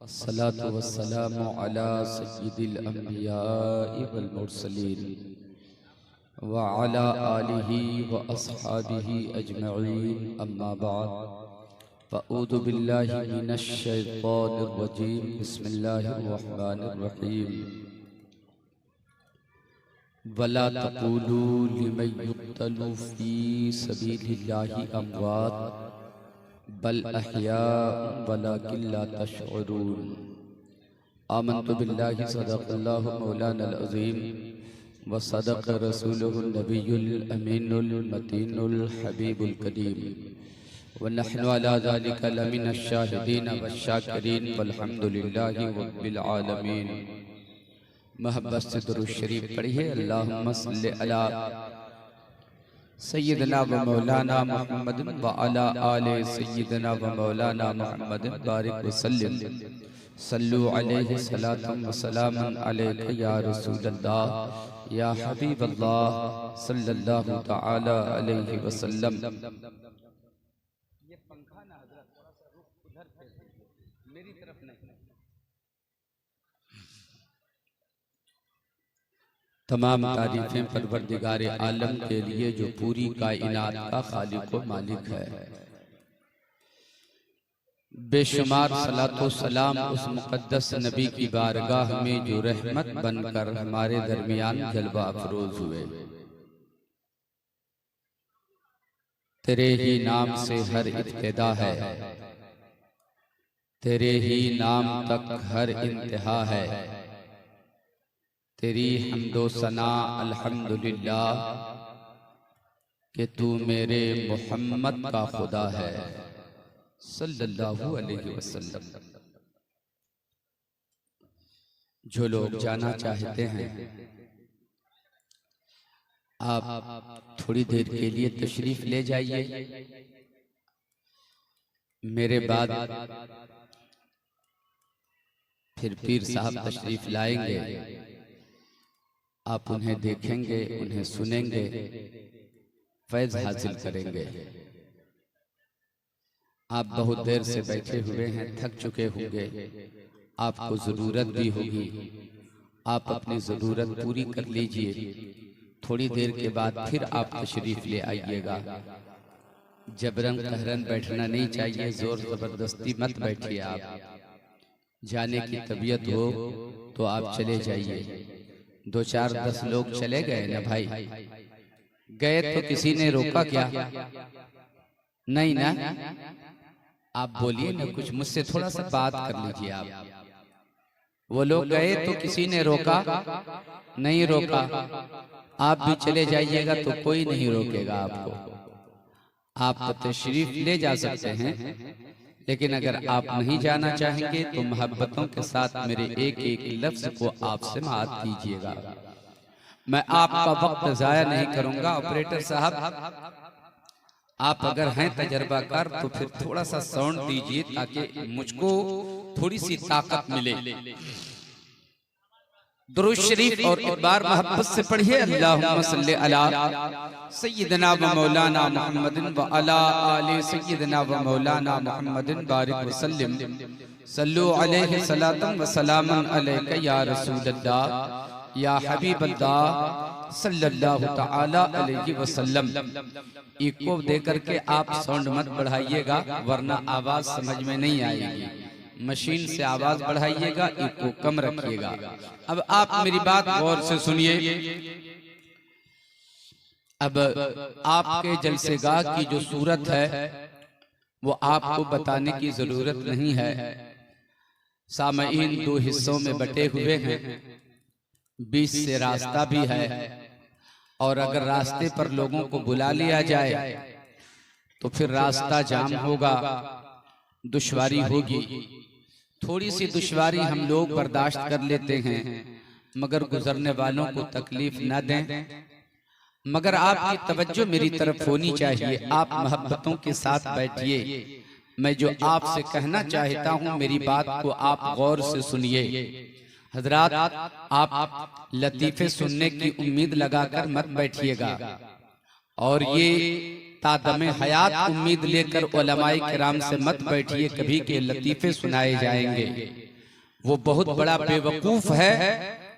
अस्सलातु वस्सलामु अला सय्यिदिल अंबियाइ वल मुरसलीन व अला आलिहि व अस्हाबिहि अजमईन अम्मा बाद फ़अऊज़ु बिल्लाहि मिनश शैतानिर रजीम बिस्मिल्लाहिर रहमानिर रहीम वला तक़ूलू लिमन युक़्तलू फ़ी सबीलिल्लाहि अमवात बल अहयाउन वलाकिन ला तशऊरून। आमन्तु बिल्लाहि सदक़ल्लाहु मौलानल अज़ीम व सदक़ रसूलुहुन नबियुल अमीनुल मतीनुल हबीबुल करीम व नहनु अला ज़ालिका लमिनश शाहिदीन वश्शाकिरीन वल्हम्दुलिल्लाहि रब्बिल आलमीन। मोहब्बत से दुरूद शरीफ पढ़िए। अल्लाहुम्मा सल्लि अला सय्यदना व मौलाना मुहम्मद व अला आले सय्यदना व मौलाना मुहम्मद बारिक व सल्लिम सल्लु अलैहि सलातम व सलामन अलैका या रसूलल्लाह या हबीबल्लाह सल्लल्लाहु तआला अलैहि वसल्लम। ये पंखा ना हज़रत थोड़ा सा रुख उधर फेर दीजिए, मेरी तरफ नहीं। तमाम तारीफें परवरदिगारे आलम के लिए जो पूरी कायनात का खालिक व मालिक है। बेशुमार सलातो सलाम उस मुक़द्दस नबी की बारगाह में जो रहमत बनकर हमारे दरमियान जलवा अफरोज हुए। तेरे ही नाम से हर इब्तिदा है, तेरे ही नाम तक हर इंतहा है। तेरी हम्दो सना अल्हम्दुलिल्लाह कि तू मेरे मोहम्मद का खुदा है सल्लल्लाहु अलैहि वसल्लम। जो लोग जाना चाहते हैं आप थोड़ी देर के लिए तशरीफ ले जाइए। मेरे बाद फिर पीर साहब तशरीफ लाएंगे। आप उन्हें देखेंगे, उन्हें सुनेंगे, फैज़ हासिल करेंगे। आप बहुत देर से बैठे हुए हैं, थक चुके होंगे, आपको ज़रूरत भी होगी। आप अपनी ज़रूरत पूरी कर लीजिए। थोड़ी देर के बाद फिर आप तशरीफ़ ले आइएगा। जबरन कहरन बैठना नहीं चाहिए, ज़ोर ज़बरदस्ती मत बैठिए। आप जाने की तबीयत हो तो आप चले जाइए। 2 4 10 लोग चले गए ना भाई, गए तो किसी ने रोका क्या? नहीं ना। आप बोलिए ना कुछ, मुझसे थोड़ा सा बात कर लीजिए। आप वो लोग गए तो किसी ने रोका? नहीं रोका। आप भी चले जाइएगा तो कोई नहीं रोकेगा आपको। आप तो तशरीफ ले जा सकते हैं, लेकिन अगर आप नहीं जाना चाहेंगे तो मोहब्बतों के साथ मेरे एक एक लफ्ज को आपसे माफ कीजिएगा। मैं आपका वक्त जाया नहीं करूंगा। ऑपरेटर साहब, आप अगर हैं तजर्बाकार तो फिर थोड़ा सा साउंड दीजिए ताकि मुझको थोड़ी सी ताकत मिले। दुरूद शरीफ और एक बार मोहब्बत से पढ़िए। अल्लाहुम्मा सल्लि अला सय्यदना व मौलाना मुहम्मदिन व अला आले सय्यदना व मौलाना मुहम्मदिन बारिक व सल्लिम सल्लु अलैहि सलातम व सलामन अलैका या रसूलल्लाह या हबीबल्लाह सल्लल्लाहु तआला अलैहि वसल्लम। इको दे करके आप साउंड मत बढ़ाइएगा, वरना आवाज समझ में नहीं आएगी। मशीन से आवाज बढ़ाइएगा, इको कम रखिएगा। अब आप मेरी बात गौर से सुनिए। अब आपके जलसेगाह की जो सूरत है वो आपको बताने की जरूरत नहीं है। सामईन 2 हिस्सों में बटे हुए हैं, बीच से रास्ता भी है। और अगर रास्ते पर लोगों को बुला लिया जाए तो फिर रास्ता जाम होगा, दुश्वारी होगी। थोड़ी सी दुश्वारी हम लोग बर्दाश्त कर लेते हैं, मगर गुजरने वालों को तकलीफ न दें। मगर आपकी तवज्जो मेरी तरफ होनी चाहिए। आप मोहब्बतों के साथ बैठिए। मैं जो आपसे कहना चाहता हूं, मेरी बात को आप गौर से सुनिए। हजरात, आप लतीफे सुनने की उम्मीद लगाकर मत बैठिएगा। और ये तादमे हयात उम्मीद लेकर उलमाए किराम से मत बैठिए कभी के लतीफे सुनाए जाएंगे। वो बहुत बड़ा बेवकूफ है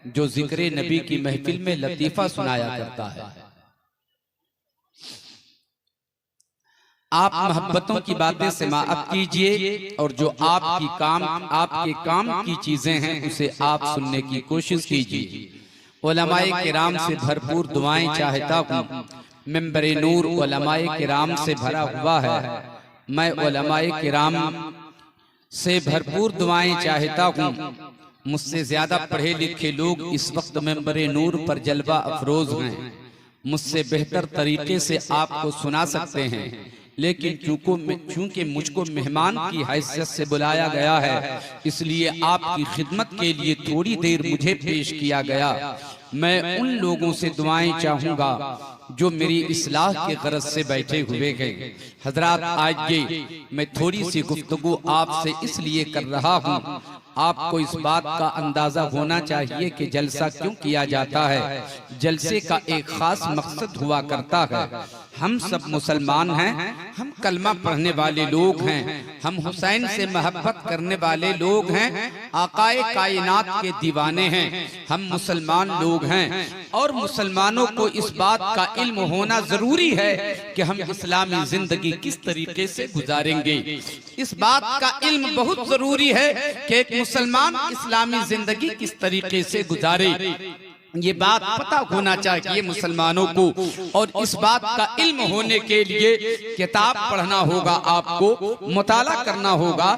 जो जिक्र नबी की महफिल में लतीफा सुनाया करता है। आप मोहब्बतों की बातें समाअत कीजिए और जो आपके काम की चीजें हैं उसे आप सुनने की कोशिश कीजिए। उलमाए किराम से भरपूर दुआएं चाहता हूँ। मिंबरे नूर उलमाए किराम से भरा हुआ है। मैं उलमाए किराम से भरपूर दुआएं चाहता हूँ। मुझसे ज्यादा पढ़े लिखे लोग इस वक्त मिंबरे नूर पर जलवा अफरोज हैं। मुझसे बेहतर तरीके से आपको सुना सकते हैं, लेकिन चूंकि मुझको मेहमान की हैसियत से बुलाया गया है, इसलिए आपकी खिदमत के लिए थोड़ी देर मुझे पेश किया गया। मैं उन लोगों से दुआएं चाहूंगा जो मेरी इस्लाह के गरज से बैठे हुए गए। हजरात, आज ये मैं थोड़ी सी गुफ्तगू आपसे इसलिए कर रहा हूँ, आपको इस बात का अंदाजा होना चाहिए कि जलसा क्यों किया जाता है। जलसे का एक खास मकसद हुआ करता है। हम सब मुसलमान हैं, हम कलमा पढ़ने वाले लोग हैं, हम हुसैन से मोहब्बत करने वाले लोग हैं, आकाए कायनात के दीवाने हैं, हम मुसलमान लोग हैं। और मुसलमानों को इस बात का इल्म होना जरूरी है कि हम इस्लामी जिंदगी किस तरीके से गुजारेंगे। इस बात का इल्म बहुत जरूरी है कि एक मुसलमान इस्लामी जिंदगी किस तरीके से गुजारे। ये बात पता होना चाहिए मुसलमानों को। और इस बात का इल्म होने के लिए किताब पढ़ना होगा, आपको मुताला करना होगा।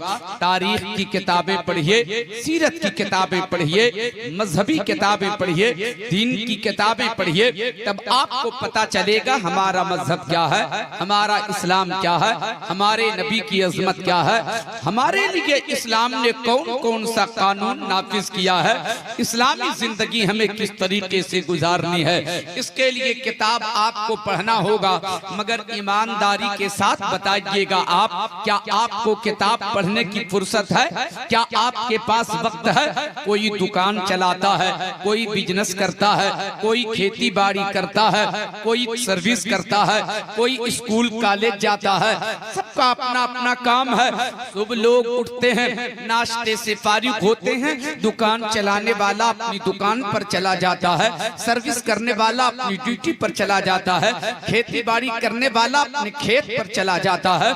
तारीख की किताबें पढ़िए, सीरत की किताबें पढ़िए, मजहबी किताबें पढ़िए, दीन की किताबें पढ़िए, तब आपको पता चलेगा हमारा मजहब क्या है, हमारा इस्लाम क्या है, हमारे नबी की अजमत क्या है, हमारे लिए इस्लाम ने कौन कौन सा कानून नाफिज किया है, इस्लामी जिंदगी हमें किस तरीके से गुजारनी है। इसके लिए किताब आपको पढ़ना होगा, मगर ईमानदारी के साथ बताइएगा आप, क्या आपको किताब पढ़ने की फुर्सत है? क्या आपके पास वक्त है? कोई दुकान चलाता है, कोई बिजनेस करता है, कोई खेती बाड़ी करता है, कोई सर्विस करता है, कोई स्कूल कॉलेज जाता है, सबका अपना अपना काम है। सुबह लोग उठते हैं, नाश्ते से फारिग होते हैं, दुकान चलाने वाला अपनी दुकान पर चला जाता है, सर्विस करने वाला अपनी ड्यूटी पर चला जाता है, खेती बाड़ी करने वाला अपने खेत पर चला जाता है।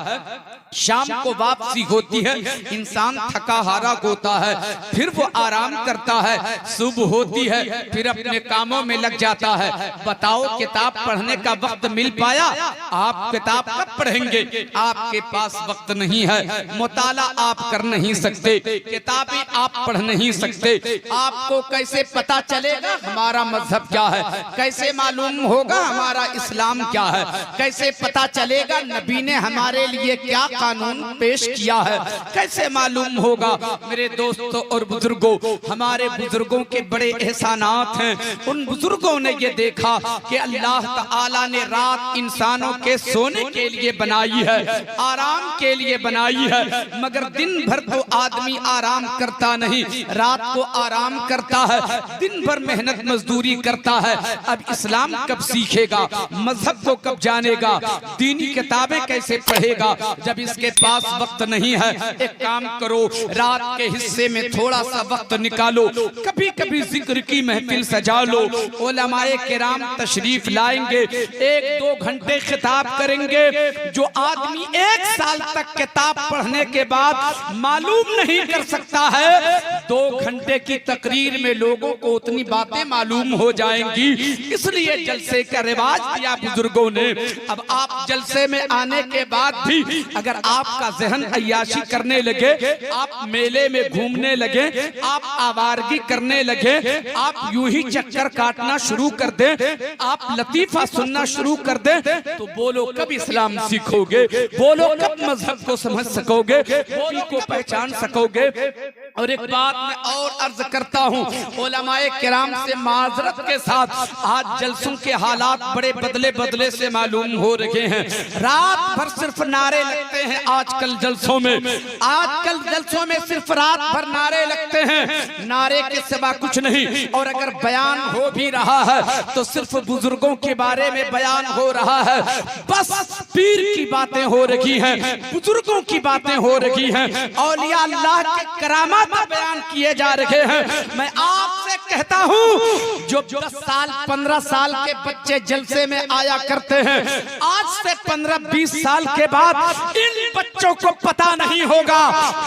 शाम को वापसी होती है, इंसान थका हारा होता है, फिर वो आराम करता है। सुबह होती है, फिर अपने कामों में लग जाता है। बताओ, किताब पढ़ने का वक्त मिल पाया? आप किताब कब पढ़ेंगे? आपके पास वक्त नहीं है, मुताला आप कर नहीं सकते, किताबें आप पढ़ नहीं सकते। आपको कैसे पता चलेगा हमारा मजहब क्या है? कैसे मालूम होगा हमारा इस्लाम क्या है? कैसे पता चलेगा नबी ने हमारे लिए क्या कानून पेश किया है? कैसे मालूम होगा? मेरे दोस्तों और बुजुर्गों, हमारे बुजुर्गों के बड़े एहसानात हैं। उन बुजुर्गों ने ये देखा कि अल्लाह ताला ने रात इंसानों के सोने के लिए बनाई है, आराम के लिए बनाई है, मगर दिन भर तो आदमी आराम करता नहीं, रात को आराम करता है, दिन भर मेहनत मजदूरी करता है। अब इस्लाम कब सीखेगा? मजहब को कब जानेगा? दीनी किताबें कैसे पढ़ेगा जब इसके पास वक्त नहीं है? एक काम करो, रात के हिस्से में थोड़ा सा वक्त निकालो, कभी कभी जिक्र की महफिल सजा लो। उलमाए किराम तशरीफ लाएंगे, 1-2 घंटे खिताब करेंगे। जो आदमी 1 साल तक किताब पढ़ने के बाद मालूम नहीं कर सकता है, 2 घंटे की तकरीर में लोगों को उतनी बातें मालूम हो जाएंगी। इसलिए जलसे का रिवाज दिया बुजुर्गों ने। अब आप जलसे में आने के बाद भी अगर आपका जहन अय्याशी करने लगे, आप मेले में घूमने लगे, आप आवारगी करने लगे, आप यूं ही चक्कर काटना शुरू कर दें, आप लतीफा सुनना शुरू कर दें, तो बोलो कब इस्लाम सीखोगे? बोलो कब मजहब को समझ सकोगे? बोलो को पहचान सकोगे? और एक बात मैं और अर्ज करता हूँ, उलमाए किराम से माजरत के साथ, आज जलसों के हालात बड़े बदले बदले से मालूम हो रहे हैं। रात भर सिर्फ नारे लगते हैं आजकल जलसों में, आजकल जलसों में सिर्फ रात भर नारे लगते हैं, नारे के सिवा कुछ नहीं। और अगर बयान हो भी रहा है तो सिर्फ बुजुर्गों के बारे में बयान हो रहा है, बस पीर की बातें हो रही हैं, बुजुर्गों की बातें हो रही हैं, औलिया अल्लाह के करामात फरमाते बयान किए जा रहे हैं। मैं आपसे कहता हूं, जो 10 साल 15 साल के बच्चे जलसे में आया करते हैं, आज से 15-20 साल के बाद इन बच्चों को पता नहीं होगा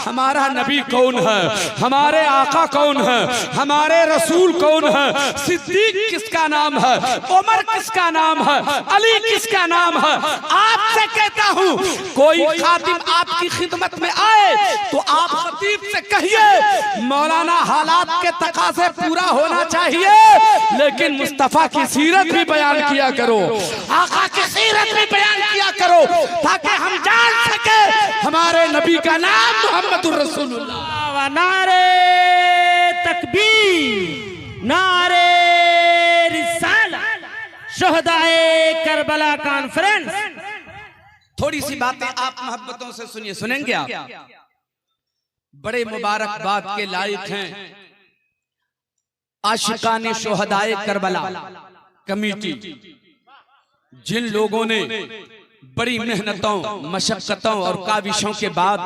हमारा नबी कौन है, हमारे आका कौन है, हमारे रसूल कौन है, सिद्दीक किसका नाम है, उमर किसका नाम है, अली किसका नाम है। आपसे कहता हूं, कोई खातिम आपकी खिदमत में आए तो आप खतीब से कहिए मौलाना हालात के तकाज़े पूरा होना चाहिए, लेकिन मुस्तफा की सीरत भी बयान किया करो, आका की सीरत भी बयान किया करो, ताकि हम जान सके हमारे नबी का नाम मोहम्मदुर रसूलुल्लाह। नारे तकबीर, नारे रिसाला, शोहदाए करबला कॉन्फ्रेंस। थोड़ी सी बातें आप मोहब्बतों से सुनिए, सुनेंगे आप? बड़े मुबारकबाद के लायक हैं आशिकाने शोहदाए करबला कमेटी, जिन लोगों ने बड़ी मेहनतों, मशक्कतों और काविशों के बाद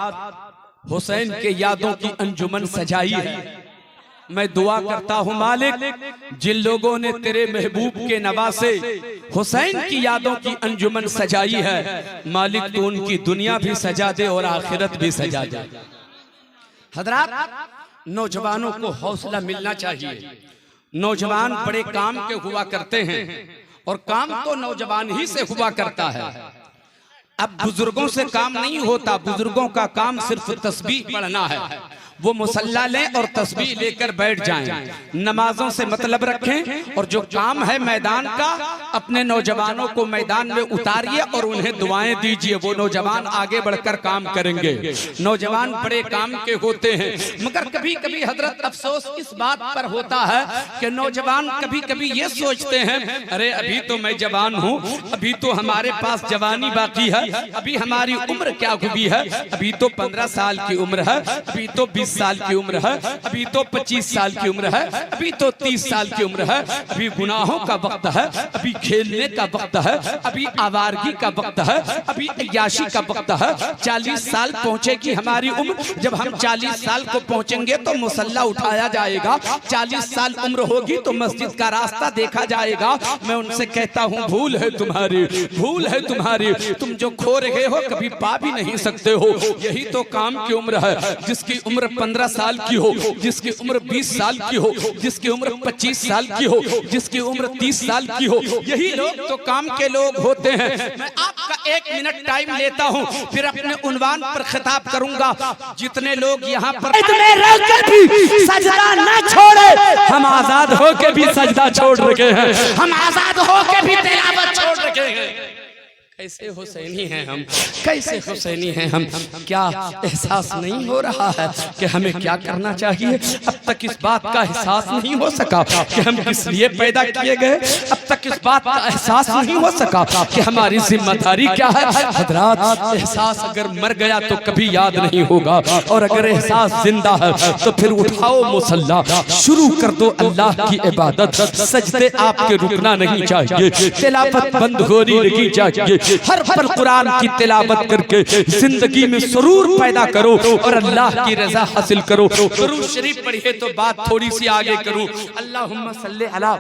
हुसैन के यादों की अंजुमन सजाई है। मैं दुआ करता हूं मालिक, जिन लोगों ने तेरे महबूब के नवासे हुसैन की यादों की अंजुमन सजाई है, मालिक तो उनकी दुनिया भी सजा दे और आखिरत भी सजा दे। हजरात, नौजवानों को हौसला मिलना चाहिए। नौजवान बड़े काम के हुआ करते हैं और काम तो नौजवान ही से हुआ करता है। अब बुजुर्गों से काम नहीं होता, बुजुर्गों का काम सिर्फ तस्बीह पढ़ना है। वो मुसल्ला लें और तस्बीह लेकर बैठ जाएं, नमाजों से मतलब रखें, और जो काम है मैदान का, अपने नौजवानों को मैदान में उतारिए और उन्हें दुआएं दीजिए। वो नौजवान आगे बढ़कर काम करेंगे। नौजवान बड़े काम के होते हैं, मगर कभी कभी हजरत अफसोस इस बात पर होता है कि नौजवान कभी कभी ये सोचते हैं, अरे अभी तो मैं जवान हूँ, अभी तो हमारे पास जवानी बाकी है, अभी हमारी उम्र क्या हुई है, अभी तो 15 साल की उम्र है, अभी तो 20 साल की उम्र है, अभी तो 25 साल की उम्र है, अभी तो 30 साल की उम्र है, अभी गुनाहों का वक्त है, अभी खेलने का वक्त है, अभी आवारगी का वक्त है, अभी अय्याशी का वक्त है। 40 साल पहुंचेगी हमारी उम्र, जब हम 40 साल को पहुंचेंगे तो मुसल्ला उठाया जाएगा। 40 साल उम्र होगी तो मस्जिद का रास्ता देखा जाएगा। मैं उनसे कहता हूँ, भूल है तुम्हारी, भूल है तुम्हारी, तुम जो खो रहे हो कभी पा भी नहीं सकते हो। यही तो काम की उम्र है। जिसकी उम्र 15 साल की हो, जिसकी उम्र 20 साल की हो, जिसकी उम्र 25 साल की हो, जिसकी उम्र 30 साल की हो, यही लोग तो काम के लोग होते हैं। मैं आपका 1 मिनट टाइम लेता हूं, फिर अपने उन्वान पर खिताब करूंगा। जितने लोग यहाँ पर भी सजदा न छोड़े, हम आजाद होके भी सजदा छोड़ रखे हैं, हम आजाद होके भी तिलावत छोड़ रखे हैं। कैसे हुसैनी हैं हम, कैसे हुसैनी हैं हम। क्या एहसास नहीं हो रहा है कि हमें क्या करना चाहिए? अब तक इस बात का एहसास नहीं हो सका कि हम किस लिए पैदा किए गए। अब तक इस बात का एहसास नहीं हो सका कि हमारी जिम्मेदारी क्या है। हजरात, एहसास अगर मर गया तो कभी याद नहीं होगा, और अगर एहसास जिंदा है तो फिर उठाओ मुसल्ला, शुरू कर दो अल्लाह की इबादत। सजदे आपके रुकना नहीं चाहिए, तिलावत बंद होनी नहीं चाहिए। हर पल कुरान की तिलावत करके जिंदगी में सुरूर पैदा करो और अल्लाह की रजा हासिल करो। दुरूद शरीफ पढ़िए तो बात थोड़ी सी आगे करूं। अल्लाहुम्मा सल्ली अला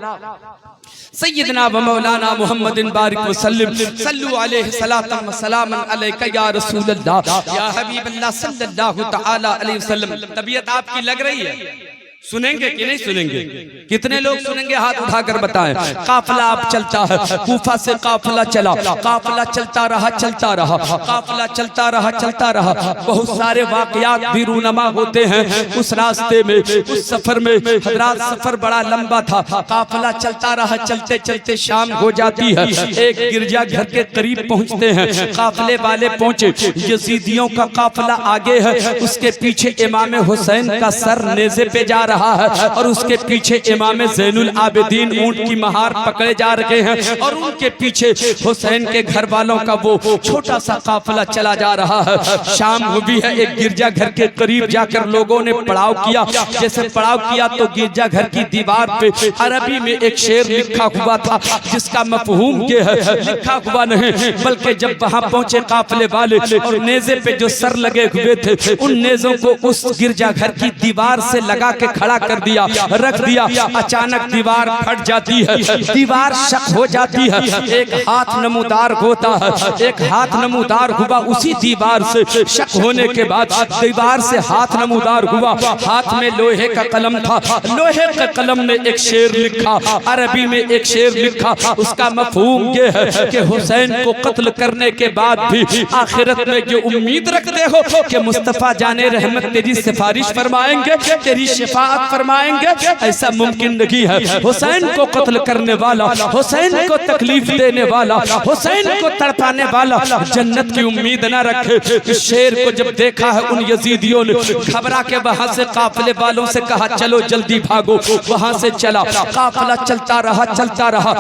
सय्यदना व मौलाना मुहम्मदिन बारिक व सल्लिम, सल्लु अलैहि सलातम व सलामन अलैका या रसूलल्लाह या हबीबल्लाह सल्लल्लाहु तआला अलैहि वसल्लम। तबीयत आपकी लग रही है? सुनेंगे कि नहीं सुनेंगे? कितने लोग सुनेंगे? हाथ उठाकर बताएं। काफिला अब चलता है, कूफा से काफिला चला, काफिला चलता रहा, चलता रहा, काफिला चलता रहा, चलता रहा। बहुत सारे वाकयात भी रूनमा होते हैं उस रास्ते में, उस सफर में। हजरात, सफर बड़ा लंबा था, काफिला चलता रहा, चलते चलते शाम हो जाती है। एक गिरजा घर के करीब पहुंचते हैं, काफिले वाले पहुंचे, यजीदियों का काफिला आगे है, उसके पीछे इमाम हुसैन का सर नेज़े पे जा रहा है और उसके पीछे इमाम ज़ैनुल आबिदीन ऊंट की महार पकड़े जा रहे हैं और उनके पीछे हुसैन के घर वालों का वो छोटा सा काफिला चला जा रहा है। शाम हुई है, एक गिरजा घर के करीब जाकर लोगों ने पड़ाव किया। जैसे पड़ाव किया तो गिरजा घर की दीवार पे अरबी में एक शेर लिखा हुआ था, जिसका मफहूम ये है, लिखा हुआ नहीं बल्कि जब वहां पहुंचे काफिले वाले और नेज़े पे जो सर लगे हुए थे उन नेज़ों को उस गिरजा घर की दीवार से लगा के खड़ा कर दिया, रख दिया। अचानक दीवार फट जाती है, दीवार शक हो जाती है, एक हाथ नमूदार होता है, एक हाथ नमूदार हुआ। उसी दीवार से शक होने के बाद दीवार से हाथ नमूदार हुआ, हाथ में लोहे का कलम था, लोहे के कलम ने एक शेर लिखा, अरबी में एक शेर लिखा। उसका मफहूम ये है कि हुसैन को कत्ल करने के बाद भी आखिरत में ये उम्मीद रखते हो कि मुस्तफा जाने रहमत तेरी सिफारिश फरमाएंगे, तेरी शिफाअत फरमाएंगे। ऐसा मुमकिन नहीं है। हुसैन को कत्ल करने वाला, हुसैन को तकलीफ देने वाला, हुसैन को तड़पाने वाला जन्नत की उम्मीद न रखे। इस शेर को जब देखा है उन यजीदियों ने घबरा के वहां से काफिले वालों से कहा चलो जल्दी भागो। वहां से चला, काफिला चलता रहा, चलता रहा।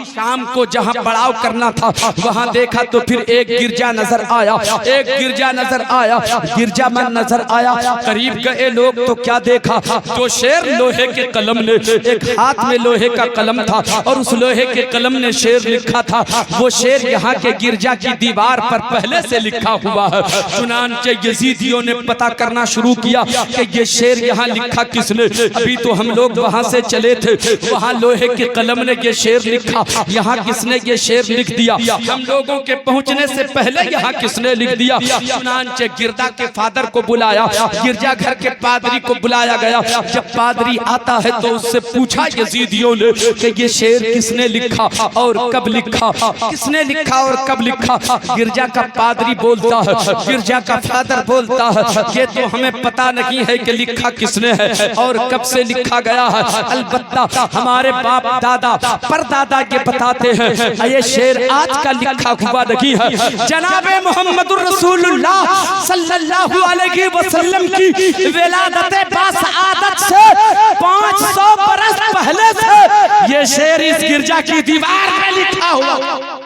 शाम को जहां पड़ाव करना था वहां देखा तो फिर एक गिरजा नजर आया, एक गिरजा नजर आया, गिरजा मन नजर आया। करीब गए लोग तो क्या देखा, जो शेर लोहे के कलम ने, एक हाथ में लोहे का कलम था और उस लोहे के कलम ने शेर लिखा था, वो शेर यहाँ के गिरजा की दीवार पर पहले से लिखा हुआ है। चुनांचे यजीदियों ने पता करना शुरू किया कि ये शेर यहाँ लिखा किसने। अभी तो हम लोग वहां से चले थे, वहां लोहे के कलम ने ये शेर लिखा, यहाँ किसने ये शेर लिख दिया, हम लोगों के पहुंचने से पहले यहाँ किसने लिख दिया। चुनांचे गिरजा के फादर को बुलाया, गिरजा घर के पादरी को बुलाया गया। जब पादरी आता है तो उससे पूछा यजीदियों ने कि ये शेर किसने लिखा और कब लिखा, किसने लिखा और कब लिखा। गिरजा का पादरी बोलता है, गिरजा का फादर बोलता है, ये तो हमें पता नहीं है कि लिखा किसने है और कब से लिखा गया है। अलबत्ता हमारे बाप दादा परदादा ये बताते हैं ये शेर आज का लिखा हुआ नहीं है। जनाबे मोहम्मदुर रसूलुल्लाह सल्लल्लाहु अलैहि वसल्लम की विलादत बासआदत से 500 बरस पहले से ये शेर इस गिरजा की दीवार में लिखा हुआ।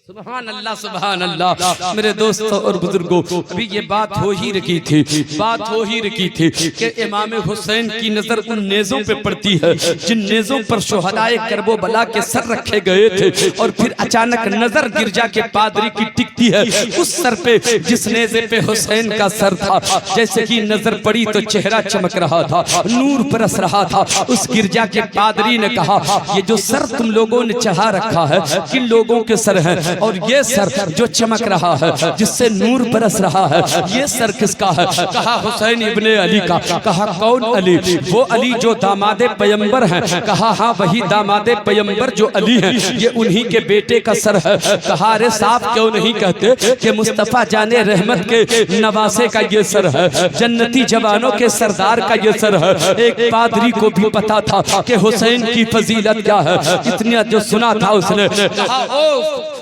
सुभान अल्लाह, सुभान अल्लाह। मेरे दोस्तों और बुजुर्गों, अभी ये बात हो ही रही थी, बात हो ही रही थी कि इमाम हुसैन की नजर उन नेज़ों पे पड़ती है जिन नेज़ों पर शुहदाए करबला के सर रखे गए थे और फिर अचानक नजर गिरजा के पादरी की टिकती है उस सर पे जिस नेज़े पे हुसैन का सर था। जैसे ही नजर पड़ी तो चेहरा चमक रहा था, नूर बरस रहा था। उस गिरजा के पादरी ने कहा ये जो सर तुम लोगों ने चढ़ा रखा है किन लोगों के सर है और ये सर जो चमक रहा है जिससे नूर बरस रहा है ये सर किसका है। कहा हुसैन इब्ने अली का। कहा कौन अली? वो अली जो दामादे पैगंबर हैं। कहा हाँ वही दामादे पैगंबर जो अली हैं, ये उन्हीं के बेटे का सर है। कहा अरे साफ क्यों नहीं कहते कि मुस्तफा जाने रहमत के नवासे का ये सर है, जन्नती जवानों के सरदार का ये सर है। एक पादरी को भी पता था कि हुसैन की फजीलत क्या है, इतना जो सुना था उसने। कहा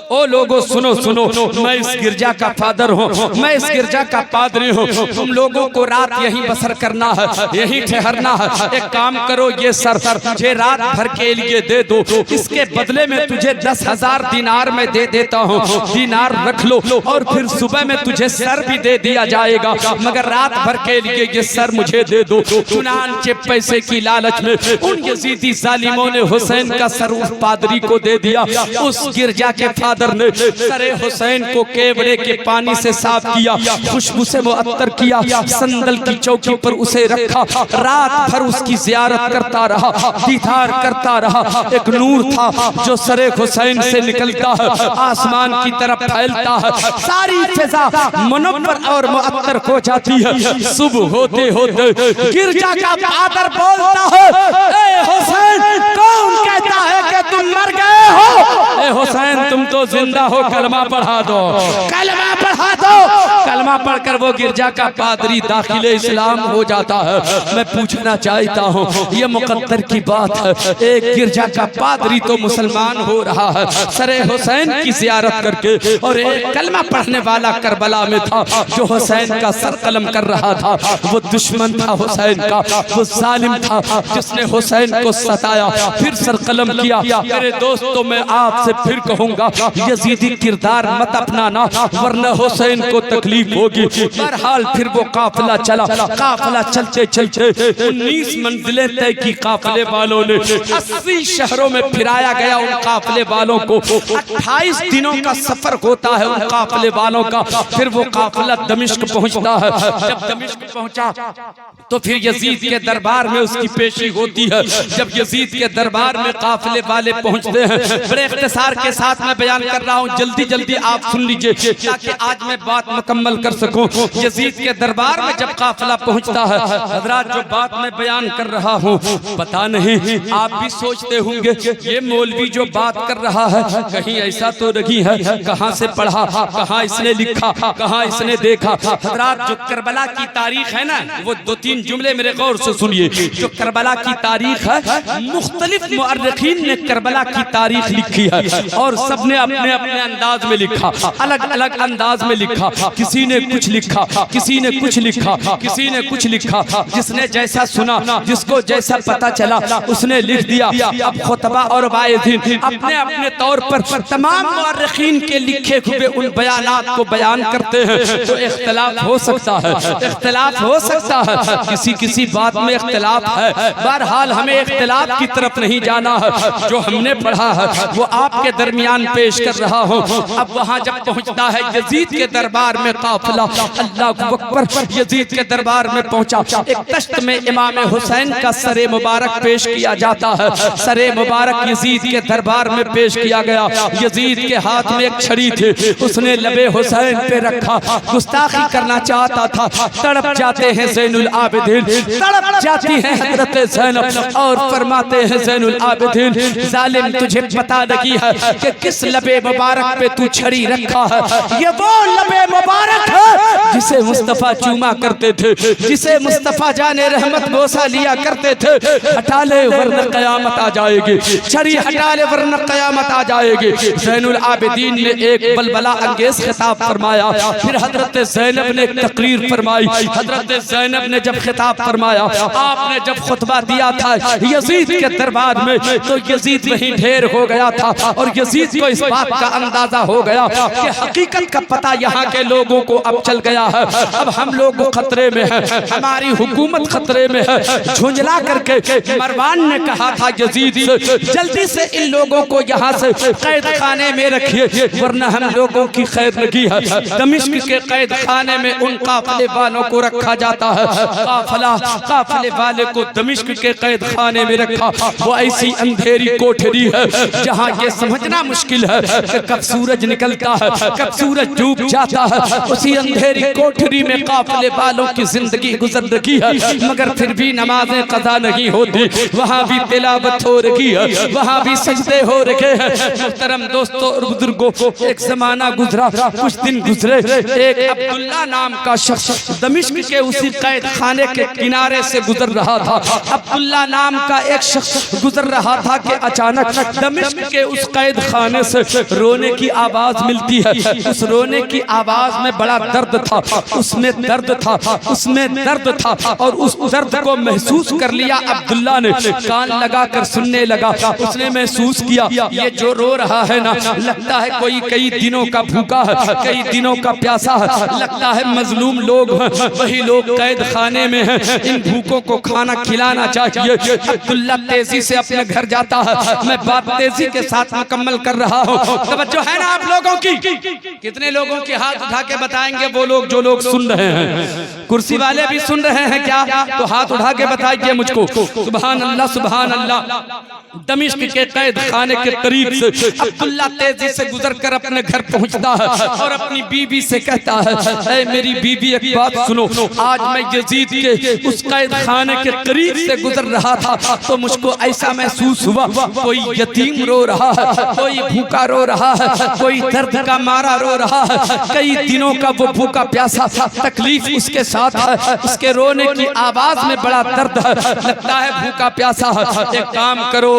ओ लोगों सुनो सुनो, मैं इस गिरजा का फादर हूँ, मैं इस गिरजा का पादरी हूँ। तुम लोगों को रात यहीं बसर करना है, यहीं ठहरना है। एक काम करो ये सर तुझे रात भर के लिए दे दो, इसके बदले में तुझे 10,000 दिनार में दे देता हूँ, दिनार रख लो और फिर सुबह में तुझे सर भी दे दिया जाएगा, मगर रात भर के लिए ये सर मुझे दे दो। चुनांचे पैसे की लालच में उन यजीदी जालिमों ने हुसैन का सर उस पादरी को दे दिया। उस गिरजा के फादर ने सरे हुसैन को केवड़े के पानी से साफ किया, खुशबू से मुअत्तर किया, संदल की चौकी पर उसे रखा। रात भर उसकी जियारत करता रहा, दीदार करता रहा। एक नूर था जो सरे हुसैन से निकलता है, आसमान की तरफ फैलता है, सारी फिजा मुनव्वर और मुअत्तर हो जाती है। सुबह होते होते गिरजा का फादर बोलता है ए हुसैन, कौन कहता है कि तुम मर गए हो? ए हुसैन तुम तो जिंदा हो, कलमा पढ़ा दो, कलमा पढ़ा दो। कलमा पढ़कर वो गिरजा का पादरी दाखिले इस्लाम हो जाता है। मैं पूछना चाहता हूँ, ये मुकद्दर की बात है, एक गिरजा का पादरी तो मुसलमान हो रहा है सरे हुसैन की ज़ियारत करके, और एक कलमा पढ़ने वाला करबला में था जो हुसैन का सर कलम कर रहा था। वो दुश्मन था हुसैन का, वो जालिम था जिसने हुसैन को सताया फिर सर कलम किया। मेरे दोस्तों, मैं आपसे फिर कहूंगा, यजीदी किरदार मत अपनाना वरना हुसैन को तकलीफ होगी। बहरहाल फिर वो काफिला चला। काफिला चलते चलते 19 मंजिलें तय की काफिले वालों ने। 80 शहरों में फिराया गया उन काफिले वालों को। 28 दिनों का सफर होता है उन काफिले वालों का। फिर वो काफिला दमिश्क पहुंचता है। जब दमिश्क पहुंचा तो फिर यजीद के दरबार में उसकी पेशी होती है। जब यजीद के दरबार में काफिले वाले पहुंचते हैं, बड़े इख्तिसार के साथ मैं बयान कर रहा हूं, जल्दी जल्दी आप सुन लीजिए ताकि आज मैं बात मुकम्मल कर सकूं। यजीद के दरबार में जब काफिला पहुंचता है, हजरात जो बात मैं बयान कर रहा हूं, पता नहीं आप भी सोचते होंगे ये मौलवी जो बात कर रहा है कहीं ऐसा तो नहीं है, कहां से पढ़ा, कहां इसने लिखा, कहां इसने देखा। हजरात जो करबला की तारीख है ना, वो 2-3 जुमले मेरे गौर से सुनिए। जो करबला की तारीख है, मुख्तलिफ मुअर्रिखीन ने करबला की तारीख लिखी है और सबने अपने अपने अंदाज में लिखा, अलग अलग अंदाज में लिखा। किसी ने कुछ लिखा, किसी ने कुछ लिखा, किसी ने कुछ लिखा। जिसने जैसा सुना, जिसको जैसा पता चला उसने लिख दिया। अब खुतबा और वाइज़ीन अपने अपने तौर पर तमाम मुअर्रिखीन के लिखे हुए उन बयानात को बयान करते हैं। तो इख्तिलाफ हो सकता है, इख्तिलाफ हो सकता है, किसी किसी बात में इख्तिलाफ है। बहरहाल हमें इख्तिलाफ की तरफ नहीं जाना है। जो हमने पढ़ा है वो आपके दरमियान पेश कर रहा हूँ। अब वहाँ जब पहुँचता है यजीद के दरबार में काफिला, अल्लाह अकबर, यजीद के दरबार में पहुँचा। एक तश्त में इमाम हुसैन का सरे मुबारक पेश किया जाता है। सरे मुबारक यजीद के दरबार में पेश किया गया। यजीद के हाथ में एक छड़ी थी, उसने लबे हुसैन पे रखा, गुस्ताखी करना चाहता था। तड़प जाते हैं ज़ैनुल आबिदीन, तड़प जाती है हज़रत ज़ैनब और फरमाते हैं ज़ैनुल आबिदीन, जालिम तुझे पता नहीं है कि किस लबे मुबारक पे तू छड़ी रखा है। ये वो लबे मुबारक है जिसे मुस्तफा चूमा करते थे, जिसे मुस्तफा जाने रहमत बोसा लिया करते थे। हटा ले वरना कयामत आ जाएगी, छड़ी हटा ले वरना कयामत आ जाएगी। ज़ैनुल आबिदीन ने एक बलबला अंगेज खिताब फरमाया। फिर हजरत ज़ैनब ने एक तकरीर फरमाई। हजरत ज़ैनब ने जब खिताब फरमाया, आपने जब खुतबा दिया था यजीद के दरबार में, तो यजीद वहीं ढेर हो गया था और यजीद को इस बात का अंदाजा हो गया कि हकीकत का पता यहाँ के लोगों को अब चल गया है। अब हम लोग खतरे में हैं, हमारी हुकूमत खतरे में है। झुंझला करके मरवान ने कहा था यजीद से, जल्दी से इन लोगों को यहाँ से कैद खाने में रखिए वरना हम लोगों की खैर नहीं है। दमिश्क के कैद खाने में उन काफिले वालों को रखा जाता है। काफिले वाले को दमिश्क के कैद खाने में रखा। वो ऐसी अंधेरी कोठरी है जहाँ ये समझना मुश्किल है कि कब सूरज निकलता है, कब सूरज डूब जाता है। उसी अंधेरी कोठरी में काफिले वालों की जिंदगी गुजर रही है, मगर फिर भी नमाजें कज़ा नहीं होती। वहाँ भी तिलावत हो रही है, वहाँ भी सजदे हो रहे हैं। मुहतरम दोस्तों और बुजुर्गों, एक जमाना गुजरा, कुछ दिन गुजरे। एक अब्दुल्ला नाम का शख्स दमिश्क के उसी कैद खाने के किनारे से गुजर रहा था। अब्दुल्ला नाम का एक शख्स गुजर रहा था कि अचानक दमिश्क के उस कैद खाने से रोने की आवाज मिलती है। उस रोने की आवाज में बड़ा दर्द था, उसमें दर्द था, उसमें दर्द था और उस दर्द को महसूस कर लिया अब्दुल्ला ने। कान लगाकर सुनने लगा। उसने महसूस किया ये जो रो रहा है ना, लगता है कोई कई दिनों का भूखा है, कई दिनों का प्यासा है, लगता है मजलूम लोग हैं, वही लोग कैद खाने में हैं, इन भूखों को खाना खिलाना चाहिए। अब्दुल्ला तेजी से अपने घर जाता है। मैं बात तेजी के साथ मुकम्मल कर रहा हूँ, तवज्जो है ना आप लोगों की? कितने लोगों के हाथ उठा के बताएंगे वो लोग जो लोग सुन रहे हैं? कुर्सी वाले भी सुन रहे हैं क्या? तो हाथ उठा के बताइए मुझको। सुभान अल्लाह, सुभान अल्लाह। दमिश्क के कैद खाने के करीब से अब्दुल्ला तेजी से गुजर कर अपने घर पहुंचता है और अपनी बीवी से कहता है, ऐ मेरी बीवी एक बात सुनो, आज मैं यजीद के उस कैद खाने के करीब से गुजर रहा था तो मुझको ऐसा महसूस हुआ कोई यतीम रो रहा है, कोई भूखा रो रहा है, कोई दर्द का मारा रो रहा है, कई दिनों का वो भूखा प्यासा था, तकलीफ उसके साथ है, उसके रोने की आवाज में बड़ा दर्द है, लगता है भूखा प्यासा है। एक काम करो,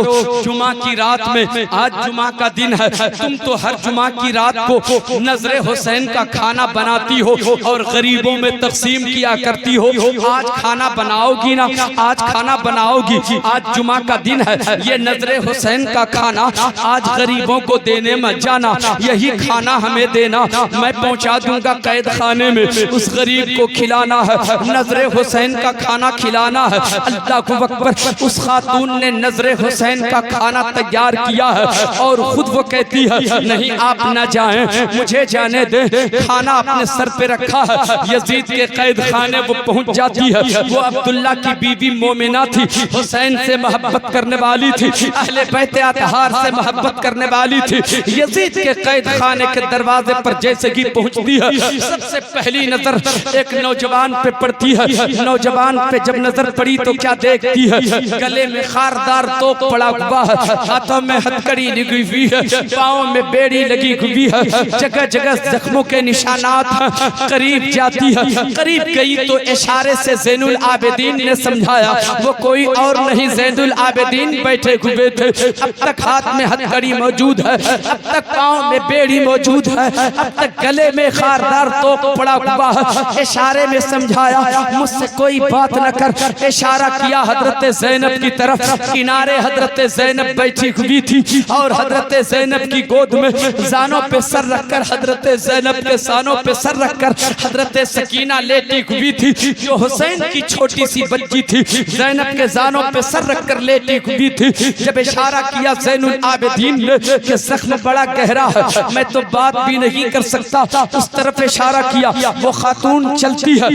जुमा की रात में, आज जुमा का दिन है, तुम तो हर जुमा की रात को नजरे हुसैन का खाना बनाती हो और गरीबों में तकसीम किया करती हो, आज खाना बनाओगी ना? आज खाना बनाओगी, आज जुमा का दिन है, ये नजरे हुसैन का खाना आज गरीबों को देने मत जाना, यही खाना हमें देना, मैं पहुंचा दूंगा कैद खाने में, उस गरीब को खिलाना है, नजरे हुसैन का खाना खिलाना है। अल्लाह अकबर। उस खातून ने नजरे हुसैन का खाना तैयार किया है और खुद वो कहती है, नहीं आप न जाएं, मुझे जाने दे, खाना अपने सर पे रखा है, यजीद के कैद खाने वो पहुंच जाती है। वो अब्दुल्ला की बीवी मोमिना थी, हुसैन से मोहब्बत करने वाली थी, अहले बैत अतहार से मोहब्बत करने वाली थी। यजीद के कैद खाने के दरवाजे पर जैसे कि पहुंचती है, सबसे पहली नजर एक नौजवान पे पड़ती है। नौजवान पे जब नजर पड़ी तो क्या देखती है? गले में खारदार तोप पड़ा हुआ है, हाथों में हथकड़ी लगी हुई है, पाँव में बेड़ी लगी हुई है, जगह जगह जख्मों के निशानात हैं। करीब जाती है, करीब गई तो इशारे से ज़ैनुल आबिदीन ने समझाया वो कोई और नहीं, ज़ैनुल आबिदीन बैठे हुए थे। अब तक हाथ में हथकड़ी मौजूद है, अब तक पाँव में बेड़ी मौजूद है, अब तक गले में खारदार तोप पड़ा हुआ है। इशारे में समझाया मुझसे कोई बात न कर, इशारा किया हजरत ज़ैनब की तरफ। किनारे हजरत ज़ैनब बैठी हुई थी और हजरत ज़ैनब की गोद में जानों पे सर रखकर, हजरत ज़ैनब के सानों पे सर रखकर हजरत सकीना लेटी हुई थी, जो हुसैन की छोटी सी बच्ची थी, ज़ैनब के जानों पे सर रखकर लेटी हुई थी। जब इशारा किया ज़ैनुल आबिदीन ने कि जख्म बड़ा गहरा है, मैं तो बात भी नहीं कर सकता, उस तरफ इशारा किया। वो खातून चलती है,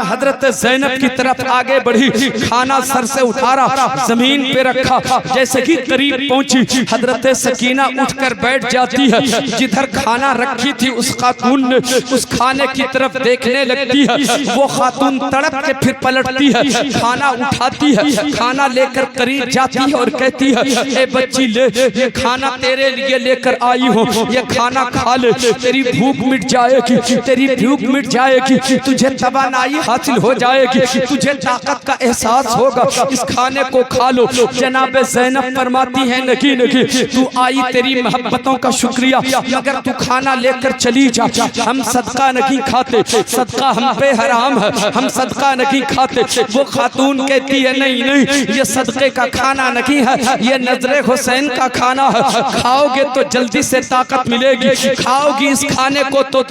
हजरत ज़ैनब की तरफ आगे बढ़ी, खाना सर से उठारा, जमीन पे रखा, जैसे कि करीब पहुंची हजरत सकीना उठकर बैठ जाती है। जिधर खाना रखी थी उस खातून ने उस खाने की तरफ देखने लगती है। वो खातून तड़प के फिर पलटती है, खाना उठाती है, खाना लेकर करीब जाती है और कहती है, ए बच्ची ले, ये खाना तेरे लिए लेकर आई हूँ, ये खाना खा ले, तेरी भूख मिट जाएगी, तेरी भूख मिट जाएगी, तुझे तवानाई हासिल हो जाएगी, तुझे ताकत का एहसास होगा, इस खाने को खा लो। जनाब ज़ैनब फरमाती है, नहीं नहीं, तू आई तेरी मोहब्बतों का शुक्रिया, मगर तू खाना लेकर चली जा, हम सदका नहीं खाते, सदका हम पे हराम है, हम सदका नहीं खाते। वो खातून कहती है, नहीं नहीं, ये सदके का खाना नहीं है, ये नजरे हुसैन का खाना है, खाओगे तो जल्दी से ताकत मिलेगी, खाओगी इस खाने को तो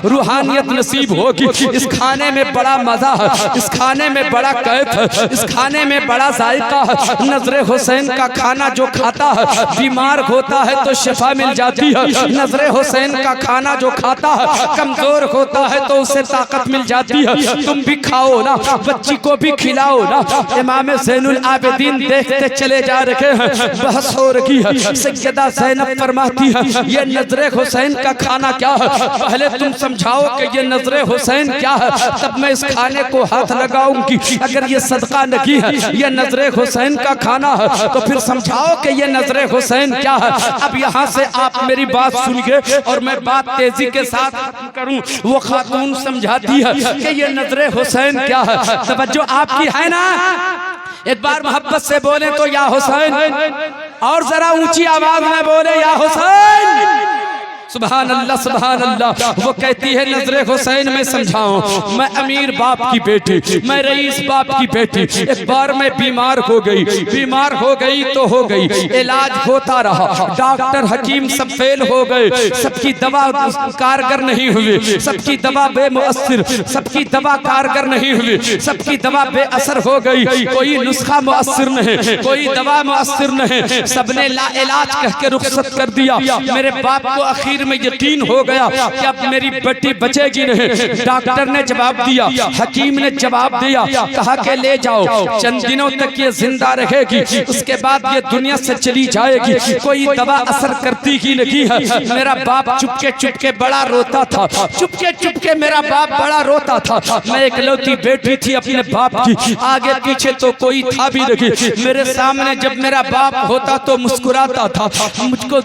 रूहानियत नसीब होगी। इस खाने में बड़ा मजा है, इस खाने में बड़ा कैफ है, इस खाने में बड़ा जायका है। नजरे हुसैन का खाना जो खाता है बीमार होता है तो शिफा मिल जाती है, नजरे हुसैन का खाना जो खाता है कमजोर होता है तो उसे ताकत मिल जाती है। तुम भी खाओ ना, बच्ची को भी खिलाओ ना। इमाम ज़ैनुल आबिदीन देखते चले जा रहे हैं, बहस हो रही है। सैयदा ज़ैनब फरमाती है, ये नजरे हुसैन का खाना क्या है? पहले तुम समझाओ कि ये नजरे हुसैन क्या है, तब मैं इस खाने को हाथ लगाऊंगी। अगर ये सदका नहीं है, ये नजरे हुसैन का खाना है, तो फिर समझाओ कि ये नजरे हुसैन क्या है। अब यहाँ से आप मेरी बात सुनिए और मैं बात तेजी के साथ करूं। वो खातून समझाती है कि ये नजरे हुसैन क्या है। तवज्जो आपकी है ना? एक बार मोहब्बत से बोले तो या हुसैन, और जरा ऊंची आवाज में बोले या हुसैन। सुभान अल्लाह, सुभान अल्लाह। वो कहती है, नजरे हुसैन में समझाऊं, मैं अमीर बाप की बेटी, मैं रईस बाप की बेटी, एक बार मैं बीमार हो गई, बीमार हो गई तो हो गई, इलाज होता रहा, डॉक्टर हकीम सब फेल हो गए, सबकी दवा कारगर नहीं हुई, सबकी दवा बेमुअस्सिर, सबकी दवा कारगर नहीं हुई, सबकी दवा बेअसर हो गई, कोई नुस्खा मुअस्सिर नहीं, कोई दवा मुअस्सिर नहीं, सबने ला इलाज कह के रुखसत कर दिया। मेरे बाप को आखिर आखिर में यकीन हो गया कि अब मेरी बेटी बचेगी नहीं। डॉक्टर ने जवाब दिया, हकीम ने जवाब दिया, कहा कि ले जाओ, चंद दिनों तक ये जिंदा रहेगी, उसके बाद ये दुनिया से चली जाएगी, कोई दवा असर करती ही नहीं है। मेरा बाप चुपके चुपके बड़ा रोता था, चुपके चुपके मेरा बाप बड़ा रोता था। मैं इकलौती बेटी थी अपने बाप की, आगे पीछे तो कोई था भी नहीं। मेरे सामने जब मेरा बाप होता तो मुस्कुराता था, मुझको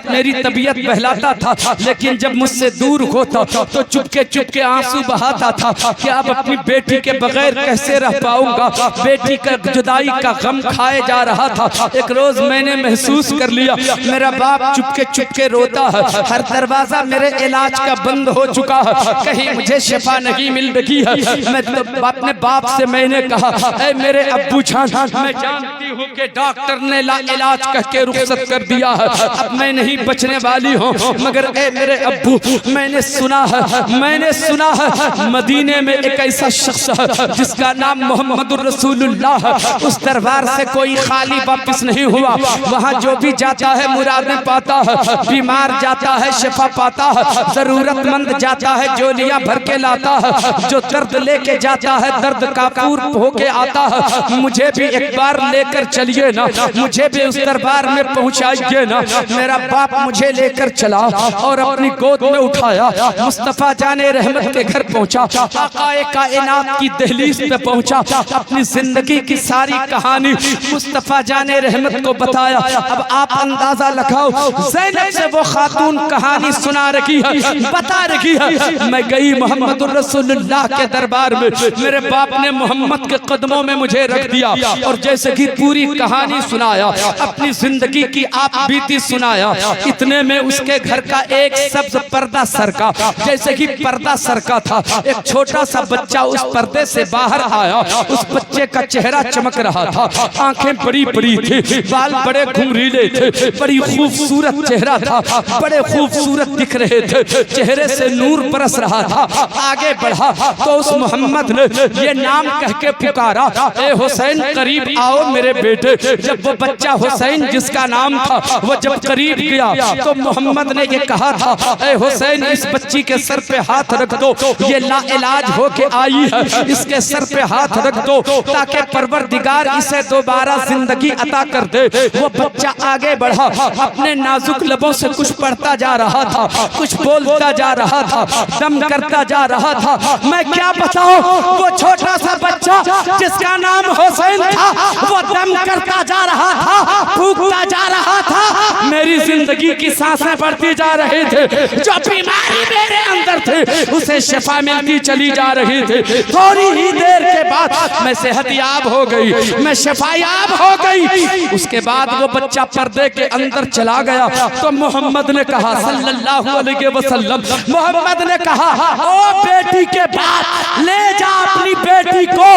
मेरी तबीयत बहलाता था, लेकिन जब मुझसे दूर होता तो चुपके चुपके आंसू बहाता था कि अब अपनी बेटी के बगैर कैसे रह पाऊंगा। बेटी का जुदाई का गम खाए जा रहा था। एक रोज मैंने महसूस कर लिया मेरा बाप चुपके चुपके रोता है, हर दरवाजा मेरे इलाज का बंद हो चुका है, कहीं मुझे शिफा नहीं मिल रही है। मैं तो अपने बाप से मैंने कहा, ऐ मेरे अब्बू जान, मैं जानती हूँ कि डॉक्टर ने इलाज कह के रुखसत कर दिया है, अब मैं नहीं बचने वाली हूँ, मगर ऐ मेरे अब्बू, मैंने सुना है मदीने में एक ऐसा शख्स है जिसका नाम मोहम्मदुर रसूलुल्लाह है। उस दरबार से कोई खाली वापस नहीं हुआ, वहाँ जो भी जाता है मुरादें पाता है, बीमार जाता है शिफा पाता है, जरूरतमंद जाता है जोलियां भर के लाता है, जो दर्द लेके जाता है दर्द काफूर होके आता है। मुझे भी एक बार लेकर चलिए ना, मुझे भी उस दरबार में पहुंचाइए ना। मेरा बाप मुझे लेकर चला और अपनी गोद में उठाया, मुस्तफा जाने रहमत के घर पहुंचा, आकाए कायनात की दहलीज पे पहुंचा, अपनी जिंदगी की सारी कहानी मुस्तफा जाने रहमत को बताया। अब आप अंदाजा लगाओ, ज़ैनब से वो खातून कहानी सुना रही है, बता रही है, मैं गई मोहम्मदुर रसूलुल्लाह के दरबार में, मेरे बाप ने मोहम्मद के कदमों में मुझे रख दिया और जैसे कि पूरी कहानी सुनाया, अपनी जिंदगी की आप बीती सुनाया। इतने में उसके घर का एक सब्ज पर्दा सरका, जैसे कि पर्दा सरका था, एक छोटा सा बच्चा उस पर्दे से बाहर आया। उस बच्चे का चेहरा चमक रहा था, आंखें बड़ी बड़ी थी, बाल बड़े घुंघरीले थे, बड़ी खूबसूरत चेहरा था, बड़े खूबसूरत दिख रहे थे, चेहरे से नूर बरस रहा था। आगे बढ़ा तो उस मोहम्मद ने ये नाम कह के पुकारा, ए हुसैन करीब आओ मेरे बेटे। जब वो बच्चा हुसैन जिसका नाम था वो जब करीब गया तो मोहम्मद ने ये कहा था, ए हुसैन इस बच्ची के सर पे हाथ रख दो, ये लाइलाज होके आई है, इसके सर पे हाथ रख दो ताकि परवरदिगार इसे दोबारा जिंदगी अता कर दे। वो बच्चा आगे बढ़ा, अपने नाजुक लबों से कुछ पढ़ता जा रहा था, कुछ बोलता जा रहा था, दम करता जा रहा था। मैं क्या बताऊं, वो छोटा सा बच्चा जिसका नाम हुसैन था वो दम करता जा रहा था, फूंकता जा रहा था। मेरी जिंदगी की सांसें बढ़ती जा रही थे, जो बीमारी मेरे अंदर थे उसे शिफा मिलती चली जा रही थी। थोड़ी ही देर के बाद मैं सेहतयाब हो गई, मैं शिफायाब हो गई। उसके बाद वो बच्चा पर्दे के अंदर चला गया तो मोहम्मद ने कहा सल्लल्लाहु अलैहि वसल्लम, मोहम्मद ने कहा, ओ बेटी के बाप, ले जा अपनी बेटी को,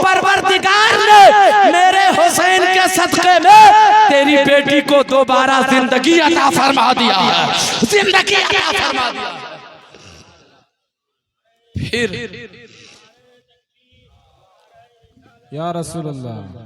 परवरदिगार ने मेरे हुसैन के सदके में तेरी बेटी को दोबारा जिंदगी अता फरमा दिया है, जिंदगी अता फरमा दिया। फिर या रसूल अल्लाह,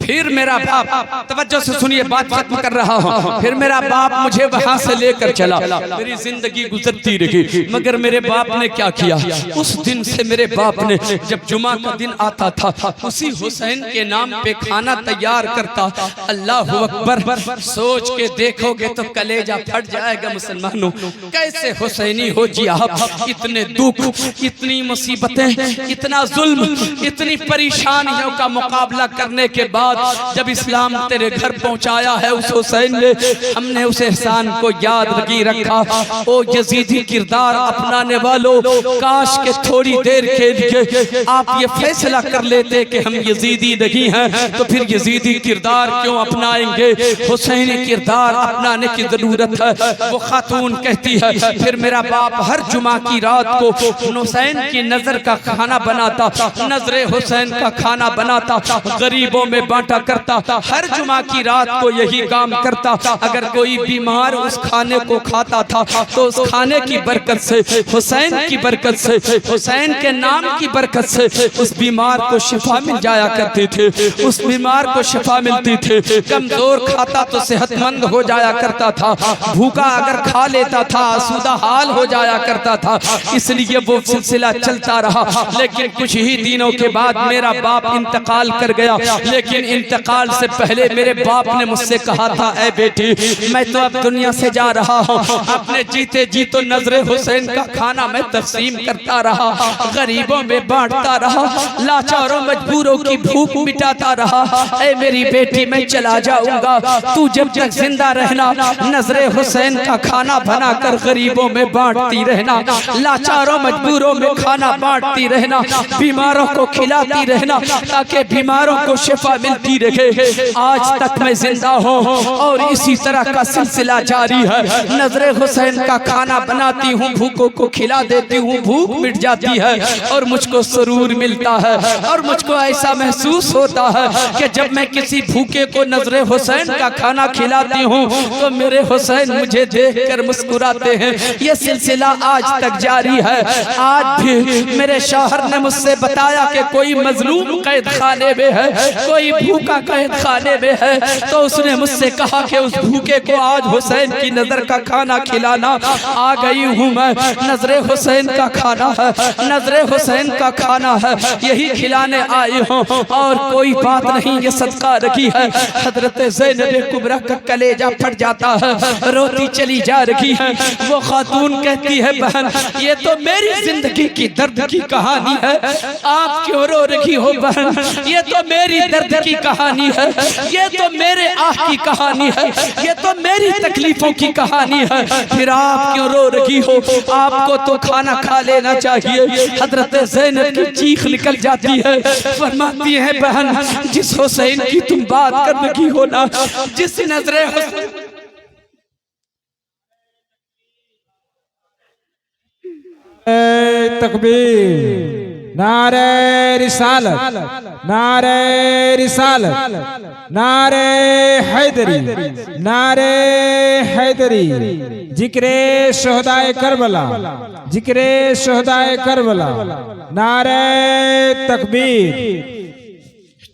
फिर मेरा बाप, तवज्जो से सुनिए, बात खत्म कर रहा हूँ। फिर मेरा बाप मुझे वहां से लेकर चला, मेरी जिंदगी गुजरती रही। मगर मेरे बाप ने क्या किया, उस दिन से मेरे बाप ने जब जुमा का दिन आता था उसी हुसैन के नाम पे खाना तैयार करता। अल्लाह अकबर, सोच के देखोगे तो कलेजा फट जाएगा मुसलमानों, कैसे हुसैनी हो जी आप। इतने दुख, इतनी मुसीबतें, इतना जुल्म, इतनी परेशानियों का मुकाबला करने के बाद जब इस्लाम तेरे घर पहुंचाया है उस हुसैन ने, हमने उस एहसान को याद नहीं रखा। ओ यजीदी किरदार अपनाने वालों, काश के थोड़ी देर के लिए आप ये फैसला कर लेते कि हम यजीदी नहीं हैं, तो फिर यजीदी किरदार क्यों अपनाएंगे, हुसैनी किरदार अपनाने की जरूरत है। वो खातून कहती है, फिर मेरा बाप हर जुमा की रात को हुसैन की नजर का खाना बनाता, नजरे हुसैन का खाना बनाता, गरीबों में बांट बांटा करता, हर जुमा की रात को यही काम करता। अगर कोई बीमार उस खाने को खाता था तो उस खाने की बरकत से, हुसैन की बरकत से, हुसैन के नाम की बरकत से उस बीमार को शिफा मिल जाया करती थी, उस बीमार को शिफा मिलती थी। कमजोर खाता तो सेहतमंद हो जाया करता था, भूखा अगर खा लेता था आसूदा हाल हो जाया करता था। इसलिए वो सिलसिला चलता रहा। लेकिन कुछ ही दिनों के बाद मेरा बाप इंतकाल कर गया। लेकिन इंतकाल से पहले मेरे बाप ने मुझसे कहा था, ऐ बेटी मैं तो अब दुनिया से जा रहा हूँ, अपने जीते जी तो नजरे हुसैन का खाना मैं तकसीम करता रहा, गरीबों में बांटता रहा, लाचारों मजबूरों की भूख मिटाता रहा। ऐ मेरी बेटी मैं चला जाऊंगा, तू जब तक जिंदा रहना नजरे हुसैन का खाना बनाकर गरीबों में बांटती रहना, लाचारों मजबूरों में खाना बांटती रहना, बीमारों को खिलाती रहना ताकि बीमारों को शिफा मिलती रहे। आज तक मैं जिंदा हूँ और इसी तरह का सिलसिला जारी है। नजरे हुसैन का खाना बनाती हूँ, भूखों को खिला देती हूँ, भूख मिट जाती है और मुझको सुरूर मिलता है। और मुझको ऐसा महसूस होता है कि जब मैं किसी भूखे को नजरे हुसैन का खाना खिलाती हूँ तो मेरे हुसैन मुझे देखकर मुस्कुराते हैं। ये सिलसिला आज तक जारी है। आज भी मेरे शौहर ने मुझसे बताया कि कोई मजलूम कैद खाने में है, कोई भूखा कैद खाने में है, तो उसने मुझसे कहा कि उस भूखे को आज हुसैन की नजर का खाना खिलाना। आ गई हूँ मैं, नजरे हुसैन का खाना है, नजरे हुसैन का खाना है, यही खिलाने आई हूँ। और कोई बात नहीं, ये सदका रखी है। हजरत ज़ैनब कुबरा का कलेजा फट जाता है, रोती चली जा रही है। वो खातून कहती है, बहन ये तो मेरी जिंदगी की दर्द की कहानी है, आप क्यों रो रही हो बहन? ये तो मेरी दर्द की कहानी है, ये तो मेरे आह की कहानी है, ये तो मेरी तकलीफों की कहानी है, फिर आप क्यों रो रही हो? आपको तो खाना खा लेना चाहिए। हजरत ज़ैनब की चीख निकल जाती है, फरमाती है, बहन जिस हुसैन की तुम बात कर रही हो ना, जिस नजरे हुसैन तकबीर, नारे रिसालत, नारे रिसालत, नारे हैदरी, नारे हैदरी, जिक्रे शोहदाए करबला, जिक्रे शोहदाए करबला, नारे तकबीर।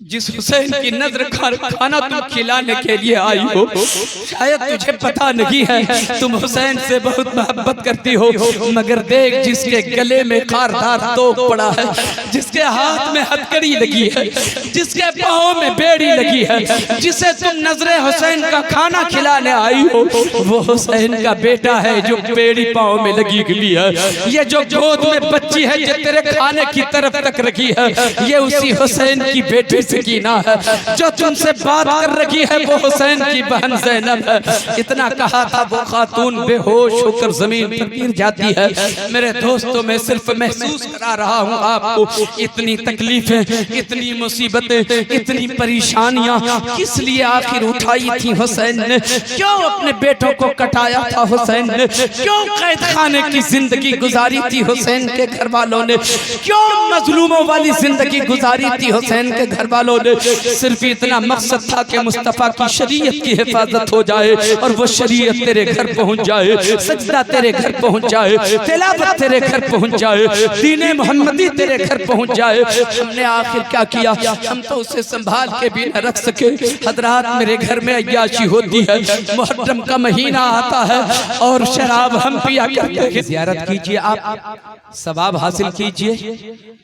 जिस हुसैन की नजर खाना तुम खिलाने के लिए आई हो, शायद तुझे पता नहीं है तुम हुसैन से बहुत मोहब्बत करती हो, मगर देख जिसके गले में खारदार तोप पड़ा है, जिसके हाथ में हथकड़ी लगी है, जिसके पाँव में बेड़ी लगी है, जिसे तुम नजरे हुसैन का खाना खिलाने आई हो, वो हुसैन का बेटा है जो बेड़ी पाँव में लगी हुई है। ये जो गोद में बच्ची है जो तेरे खाने की तरफ तक रखी है, ये उसी हुसैन की बेटी सकीना है। जो तुमसे बात कर रही है वो हुसैन की बहन ज़ैनब है। इतना कहा था, वो खातून बेहोश होकर जमीन पर गिर जाती है। मेरे दोस्तों, मैं सिर्फ महसूस करा रहा हूँ आपको, इतनी तकलीफें, इतनी मुसीबतें, इतनी परेशानियां किस लिए आखिर उठाई थी हुसैन ने? क्यों अपने बेटों को कटाया था हुसैन ने? क्यों कैद खाने की जिंदगी गुजारी थी हुसैन के घर वालों ने? क्यों मजलूमों वाली जिंदगी गुजारी थी हुसैन के घर वालों ने? सिर्फ इतना मकसद था कि मुस्तफा की शरीयत की हिफाजत हो जाए और वो शरीयत तेरे घर पहुंच जाए, सजदा तेरे घर पहुंच जाए, तिलावत तेरे घर पहुंच जाए, दीने मोहम्मदी तेरे घर पहुंच जाए। हमने आखिर क्या किया? हम तो उसे संभाल के भी न रख सके। हजरात, मेरे घर में अय्याशी होती है, मुहर्रम का महीना आता है और शराब हम पिया करते हैं। ज़ियारत कीजिए, आप सवाब हासिल कीजिए,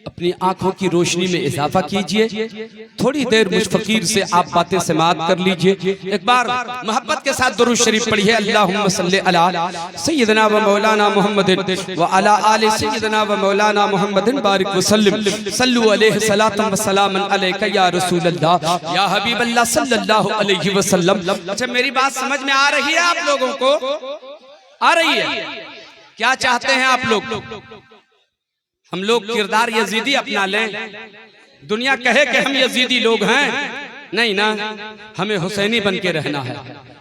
अपनी आंखों की रोशनी में इजाफा कीजिए। थोड़ी देर मुझ फकीर से आप बातें समाअत कर लीजिए। एक बार मोहब्बत के साथ दुरूद शरीफ पढ़िए। अल्लाहुम्मा सल्ली अला सय्यदना व मौलाना मुहम्मदिन व अला आलि सय्यदना व मौलाना मुहम्मदिन बारिक व सल्लिम। सल्लु अलैहि सलातन व सलामन अलैका या रसूल अल्लाह या हबीब अल्लाह सल्लल्लाहु अलैहि वसल्लम। अच्छा, मेरी बात समझ में आ रही है आप लोगों को? आ रही है? क्या चाहते हैं आप लोग? हम लोग किरदार यजीदी अपना लें? दुनिया कहे कि हम यजीदी लोग हैं? नहीं ना, हमें हुसैनी बन के रहना है,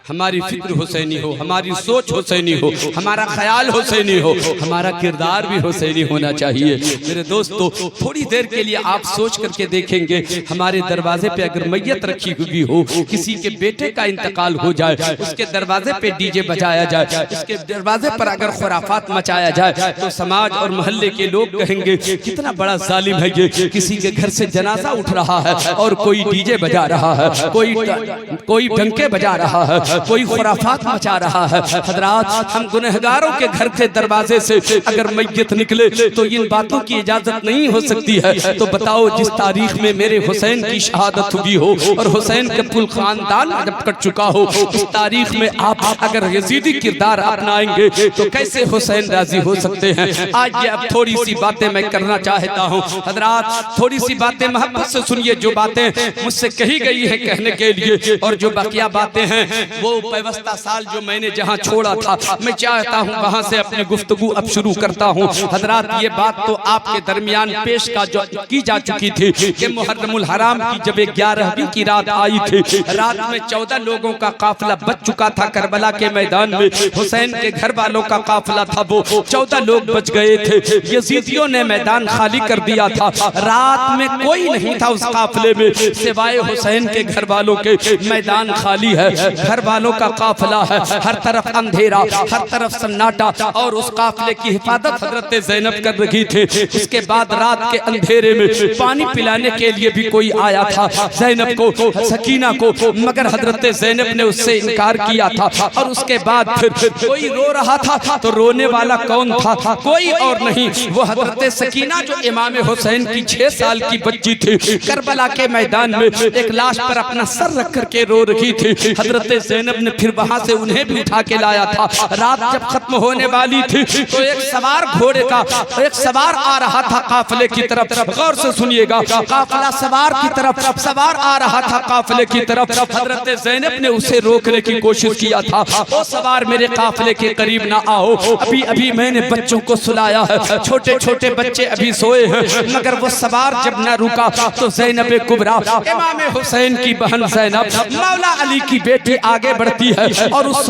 हमारी फिक्र हुसैनी हो, हमारी सोच हुसैनी हो, हमारा ख्याल हुसैनी हो, हमारा किरदार भी हुसैनी होना चाहिए। मेरे दोस्तों, थोड़ी देर के लिए आप सोच करके देखेंगे, हमारे दरवाजे पे अगर मैयत रखी हुई हो, किसी के बेटे का इंतकाल हो जाए, उसके दरवाजे पे डीजे बजाया जाए, उसके दरवाजे पर अगर खुराफात मचाया जाए, तो समाज और मोहल्ले के लोग कहेंगे कितना बड़ा जालिम है ये, किसी के घर से जनाजा उठ रहा है और कोई डीजे बजा रहा है, कोई डंके बजा रहा है, कोई खुराफात मचा रहा है। हजरात, हम गुनहगारों के घर के दरवाजे से अगर मैयत निकले तो इन बातों की इजाजत नहीं हो सकती है। तो बताओ, जिस तारीख में मेरे हुसैन की शहादत हुई हो और हुसैन के कुल खानदान जब कट चुका हो, उस तारीख में आप अगर यजीदी किरदार अपनाएंगे तो कैसे हुसैन राजी हो सकते हैं। आज ये अब थोड़ी सी बातें मैं करना चाहता हूँ। हजरात, थोड़ी सी बातें मोहब्बत से सुनिए, जो बातें मुझसे कही गई है कहने के लिए, और जो बाकिया बातें हैं वो व्यवस्था साल जो मैंने जहाँ छोड़ा था, मैं चाहता हूँ वहाँ से अपनी गुफ्तगू अब शुरू करता हूँ। हजरात, ये बात तो आपके दरमियान पेश की जा चुकी थी कि मुहर्रमुल हराम की जब 11वीं की रात आई थी, रात में 14 लोगों का काफिला बच चुका था करबला के मैदान में। हुसैन के घर वालों का काफिला था, वो 14 लोग बच गए थे। यजीदियों ने मैदान खाली कर दिया था, रात में कोई नहीं था उस काफिले में सिवाय हुसैन के घर वालों के। मैदान खाली है, घर वालों का काफिला है, हर तरफ अंधेरा, हर तरफ सन्नाटा, और उस काफिले की हिफाजत हजरत ज़ैनब कर रही थी। उसके बाद रात के अंधेरे में पानी पिलाने के लिए भी कोई आया था ज़ैनब को, सकीना को, मगर हजरत ज़ैनब ने उससे इनकार किया था। और उसके बाद फिर कोई रो रहा था, तो रोने वाला कौन था? कोई और नहीं, वो हजरत सकीना जो इमाम हुसैन की 6 साल की बच्ची थी, करबला के मैदान में एक लाश पर अपना सर रख करके रो रही थी। हजरत ज़ैनब ने फिर वहां से उन्हें भी उठा के लाया था। रात जब खत्म होने वाली थी तो एक सवार घोड़े का एक सवार आ रहा था काफिले की तरफ। गौर से सुनिएगा, काफिला सवार की तरफ सवार आ रहा था काफिले की तरफ। हजरत ज़ैनब ने उसे रोकने की कोशिश किया था, ओ सवार मेरे काफिले के करीब ना आओ, अभी अभी मैंने बच्चों को सुलाया है, छोटे छोटे बच्चे अभी सोए हैं। मगर वो सवार जब न रुका तो ज़ैनब कुबरा, इमाम हुसैन की बहन ज़ैनब, मौला अली की बेटी आगे बढ़ती है और उस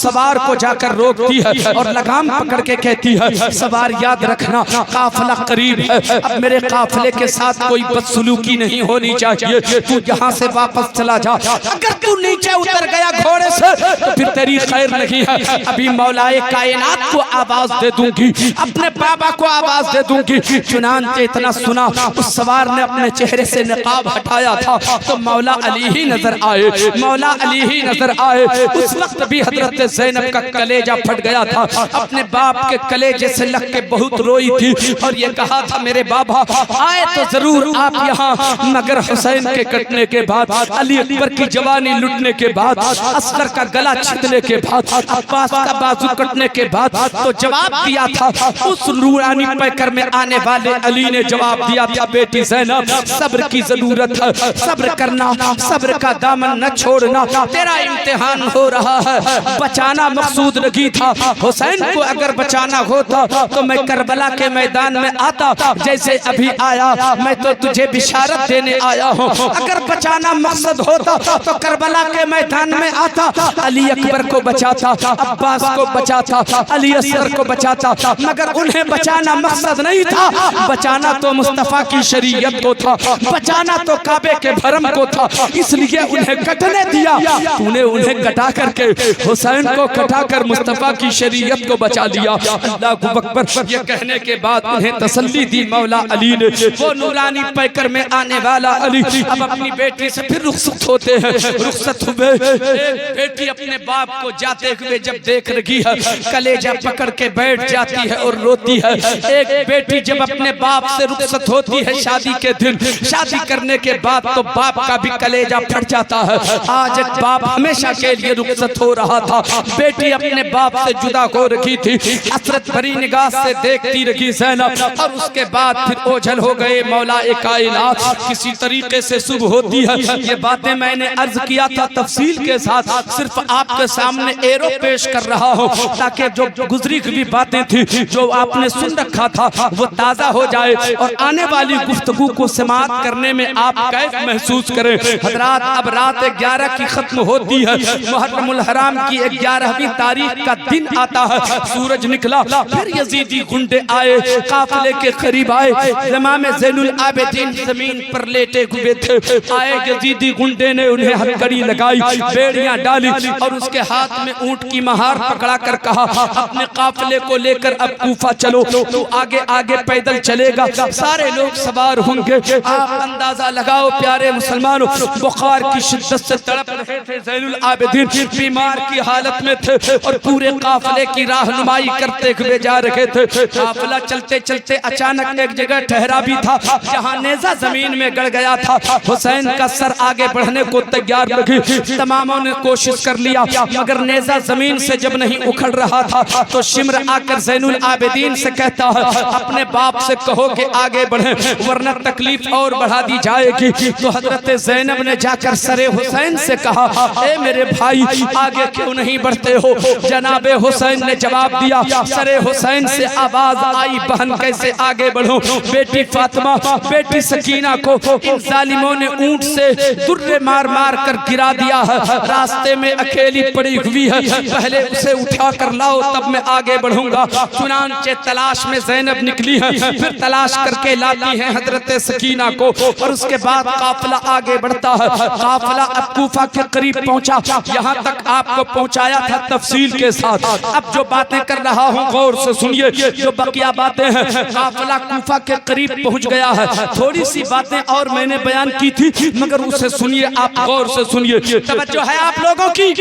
सवार को जाकर रोकती है और लगाम पकड़ के कहती है, सवार याद रखना काफिला करीब है, अब मेरे काफिले के साथ कोई बदसलूकी नहीं होनी चाहिए, तू यहाँ से वापस चला जा। अगर तू नीचे उतर गया घोड़े से तो फिर तेरी खैर नहीं है। अभी मौलाए कायनात को आवाज दे दूंगी, अपने बाबा को आवाज दे दूंगी। चुनांचे इतना सुना, उस सवार ने अपने चेहरे से निकाब हटाया था तो मौला अली ही नजर आए, मौला अली ही नजर आए। उस वक्त भी हजरत ज़ैनब का कलेजा फट गया था, अपने बाप के कलेजे से लग के बहुत रोई थी और ये कहा था, मेरे बाबा आए तो जरूर आप यहाँ, मगर हुसैन के कटने के बाद, अली अकबर की जवानी लुटने के बाद, असगर का गला छिदने के बाद, अब्बास का बाजू कटने के बाद तो जवाब दिया था। उस नूरानी पैकर में आने वाले अली ने जवाब दिया था, बेटी ज़ैनब सब्र की जरूरत है, सब्र करना, सब्र का दामन न छोड़ना, तेरा इम्तिहान हो रहा है। बचाना मकसूद नहीं था, हुसैन को अगर बचाना होता तो मैं करबला के मैदान में आता, जैसे अभी आया मैं तो तुझे बिशारत देने आया हूँ। अगर बचाना मकसद होता तो करबला के मैदान में आता, अली अकबर को बचाता, अब्बास को बचाता, अली असगर को बचाता, मगर उन्हें बचाना मकसद नहीं था। बचाना तो मुस्तफा की शरीयत को था, बचाना तो काबे के भरम को था, इसलिए उन्हें कटने दिया। तूने उन्हें कटा करके, हुसैन को कटा कर मुस्तफा की शरीयत को बचा लिया। अल्लाहु अकबर। ये कहने के बाद उन्हें तसल्ली दी मौला अली ने। वो नूरानी पैकर में आने वाला अली अब अपनी बेटी से फिर रुखसत होते हैं। रुखसत हुए, एक बेटी अपने बाप को जाते हुए जब देख रही है, कलेजा पकड़ के बैठ जाती है और रोती है। एक बेटी जब अपने बाप से रुखसत होती है शादी के दिन, शादी करने के बाद तो बाप का भी कलेजा फट जाता है। आज एक बाप हमेशा के लिए रुखसत हो रहा था, बेटी अपने बाप से जुदा हो रही थी, हसरत भरी निगाह से देखती रही ज़ैनब। और उसके बाद फिर ओझल हो गए मौला कायनात, किसी तरीके से सुबह होती है। ये बातें मैंने अर्ज किया था तफसील के साथ, सिर्फ आपके सामने एरो पेश कर रहा हूँ ताकि जो गुजरी हुई बातें थी, जो आपने सुन रखा था, वो ताज़ा हो जाए और आने वाली गुफ्तगू को समाअत करने में आप कैफ महसूस करें। हजरात, अब रात 11 की खत्म होती है। मुहर्रमुल हराम की 11वीं तारीख का दिन आता है, सूरज निकला, फिर यजीदी गुंडे आए, काफिले के करीब आए, इमाम ज़ैनुल आबिदीन जमीन पर लेटे हुए थे। आए यजीदी गुंडे ने उन्हें हथकड़ी लगाई, बेड़ियां डाली और उसके हाथ में ऊंट की महार पकड़ा कर कहा, अपने काफिले को लेकर अब कूफा चलो, तो आगे आगे पैदल चलेगा, सारे लोग सवार होंगे। आप अंदाजा लगाओ प्यारे मुसलमानों, बुखार की शिद्दत से तड़प रहे थे ज़ैनुल आबिदीन, बीमार की हालत में थे और पूरे काफिले की रहनुमाई करते हुए जा रहे थे। काफिला चलते चलते अचानक एक जगह ठहरा भी था जहां नेज़ा जमीन में गड़ गया था। हुसैन का सर आगे बढ़ने को तैयार लगी, तमामों ने कोशिश कर लिया मगर नेज़ा जमीन से जब नहीं उखड़ रहा था तो शिम्र आकर ज़ैनुल आबिदीन से कहता है, अपने बाप से कहो कि आगे बढ़े वरना तकलीफ और बढ़ा दी जाएगी। तो हजरत ज़ैनब ने जाकर सरे हुसैन से कहा, ए मेरे भाई आगे क्यों नहीं बढ़ते हो? जनाबे हुसैन ने जवाब दिया, सरे हुसैन से आवाज आई, बहन कैसे आगे बढ़ो? बेटी फातिमा, बेटी सकीना को इन जालिमों ने ऊंट से दुर्रे मार मार कर गिरा दिया है, रास्ते में अकेली पड़ी हुई है, पहले उसे उठा कर लाओ तब मैं आगे बढ़ूंगा। चुनांचे तलाश में ज़ैनब निकली है, फिर तलाश करके लाती है हजरत सकीना को और उसके बाद काफिला आगे बढ़ता है। काफिला अब कूफा के करीब पहुंचा, यहाँ तक आपको पहुंचाया था तफसील के साथ। अब जो बातें कर रहा हूँ गौर से सुनिए, जो बकिया बातें हैं। काफिला कूफा के करीब पहुंच गया है, थोड़ी सी बातें और मैंने बयान की थी मगर उसे सुनिए, आप गौर से सुनिए, तवज्जो है आप लोगों की?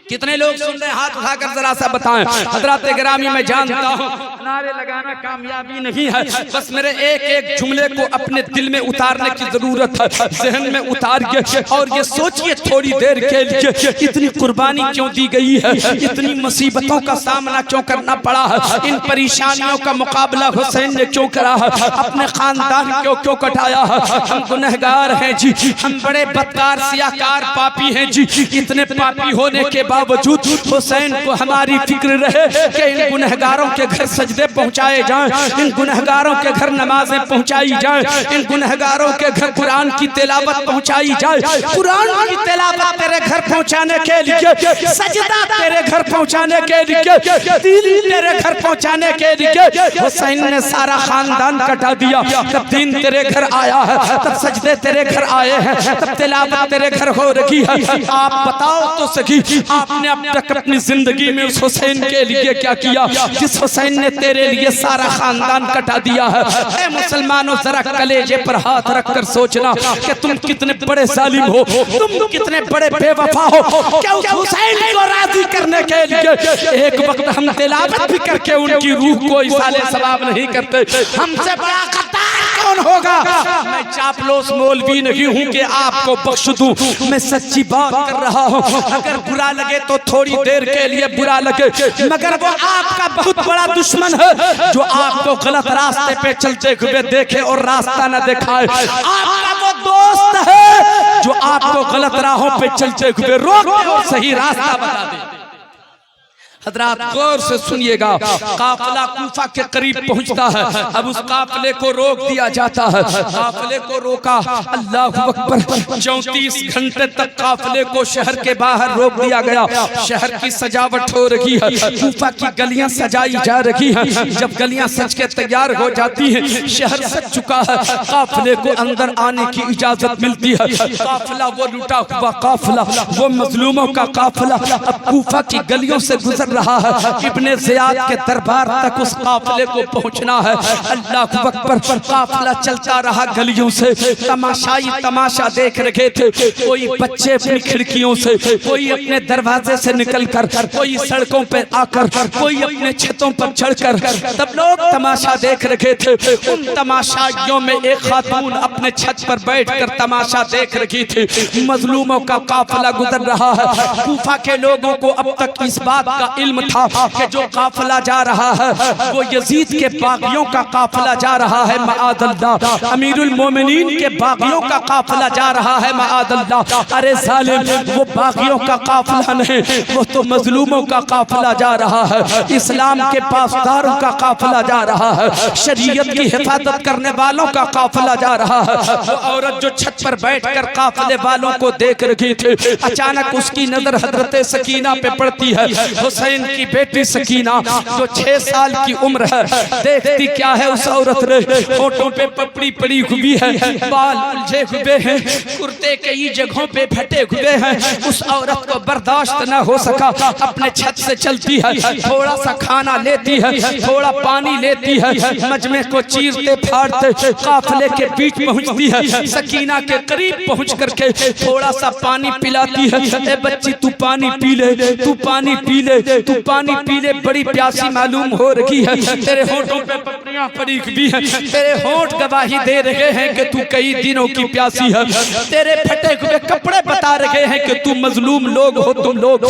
कितने लोग सुन रहे हैं हाथ उठाकर जरा सा बताएं। हजरत गिरामी मैं जानता हूँ नारे लगाना कामयाबी नहीं है, बस मेरे एक एक जुमले को अपने दिल में उतारने की जरूरत है, जहन में उतारिए और ये सोचिए थोड़ी देर के लिए इतनी कुर्बानी क्यों दी गई है, इतनी मुसीबतों का सामना क्यों करना पड़ा है, इन परेशानियों का मुकाबला हुसैन ने क्यों करा है, अपने खानदान क्यों क्यों कटाया है। हम गुनहगार हैं जी, हम बड़े बदकार सियाकार पापी हैं जी, इतने पापी होने के बावजूद हुसैन को हमारी फिक्र रहे कि इन गुनहगारों के घर सजदे पहुंचाए जाएं, इन गुनहगारों के घर नमाजें पहुंचाई जाएं, इन गुनहगारों के घर कुरान की तिलावत पहुंचाई जाए। कुरान की तिलावत तेरे घर पहुंचाने के लिए, सजदा तेरे घर पहुंचाने के लिए, दीन तेरे घर पहुंचाने के लिए हुसैन ने सारा खानदान कटा दिया। तब दीन तेरे घर आया है, तब सजदे तेरे घर आए हैं, तब तिलावत तेरे घर हो रही है। आप बताओ तो सही, आपने अब तक अपनी जिंदगी में उस हुसैन के लिए क्या किया जिस हुसैन ने तेरे लिए सारा खानदान कटा दिया है? ए मुसलमानों जरा कलेजे पर हाथ रखकर सोचना कि तुम कितने बड़े जालिम हो, तुम कितने बड़े बेवफा हो। क्या उस हुसैन को राजी करने के लिए एक वक्त हम तिलावत भी करके उनकी रूह को इसाले सवाब नहीं करते? हमसे बड़ा गद्दार कौन होगा? मैं चापलूस मौलवी नहीं हूँ कि आपको बख्श दूं, मैं सच्ची बात कर रहा हूँ। अगर बुरा लगे तो थोड़ी देर के लिए बुरा लगे, मगर वो आपका बहुत बड़ा दुश्मन है जो आपको गलत रास्ते पे चलते हुए देखे और रास्ता न दिखाए। आपका वो दोस्त है जो आपको गलत राहों पे चलते हुए रोके और सही रास्ता बता दे। हजरात गौर से सुनिएगा, काफिला कूफा के करीब पहुंचता है, अब उस काफिले को रोक दिया जाता है। काफिले को रोका, अल्लाह अकबर, 34 घंटे तक काफिले को शहर के बाहर रोक दिया गया। शहर की सजावट हो रही है, कूफा की गलियां सजाई जा रही हैं। जब गलियां सज के तैयार हो जाती हैं, शहर सज चुका है, काफिले को अंदर आने की इजाजत मिलती है। काफिला वो लुटा हुआ काफिला, वो मजलूमों का काफिला अब कूफा की गलियों से गुजर रहा है। इब्ने ज़ियाद के दरबार तक उस काफिले को पहुंचना है। अल्लाह अकबर, काफिला चलता रहा गलियों से, तमाशाई तमाशा देख रहे थे। कोई बच्चे अपनी खिड़कियों से, कोई अपने दरवाजे से निकलकर, कोई सड़कों पर आकर, कोई अपने छतों पर चढ़कर, तब लोग तमाशा देख रहे थे। उन तमाशाइयों में एक खातून अपने छत पर बैठकर तमाशा देख रही थी। मजलूमों का काफिला गुजर रहा है। कूफा के लोगों को अब तक इस बात का इल्म था कि जो काफिला जा रहा है वो यजीद के बागियों का काफिला जा रहा है माअल्लाह, अमीरुल मोमिनीन के बागियों का काफिला जा रहा है माअल्लाह। अरे जालिम, वो बागियों का काफिला नहीं, वो तो मजलूमों का काफिला जा रहा है, इस्लाम के पासदारों का काफिला जा रहा है, शरीयत की हिफाजत करने वालों का काफिला जा रहा है। वो औरत जो छत पर बैठकर काफिले वालों को देख रही थी, अचानक उसकी नजर हजरत सकीना पे पड़ती है। हुसैन की बेटी सकीना जो 6 साल की उम्र है, देखती क्या है उस औरत ने, होठों पे पपड़ी पड़ी हुई है, बाल उलझे हुए हैं, कुर्ते कई जगहों पे फटे हुए हैं। उस औरत को बर्दाश्त न हो सका, अपने छत से चलती है, थोड़ा सा खाना लेती है, थोड़ा पानी लेती है, मजमे को चीरते फाड़ते काफिले के बीच पहुंचती है, सकीना के करीब पहुंच करके थोड़ा सा पानी पिलाती है। ए बच्ची, तू पानी पी ले, तू पानी पी ले, तू पानी पी ले, बड़ी प्यासी मालूम हो रही है, तेरे होठों पे पपड़ियां पड़ी हुई हैं, तेरे होठ गवाही दे रहे हैं कि तू कई दिनों की प्यासी है, तेरे फटे हुए कपड़े बता रहे हैं कि तू मजलूम लोग हो तुम लोग।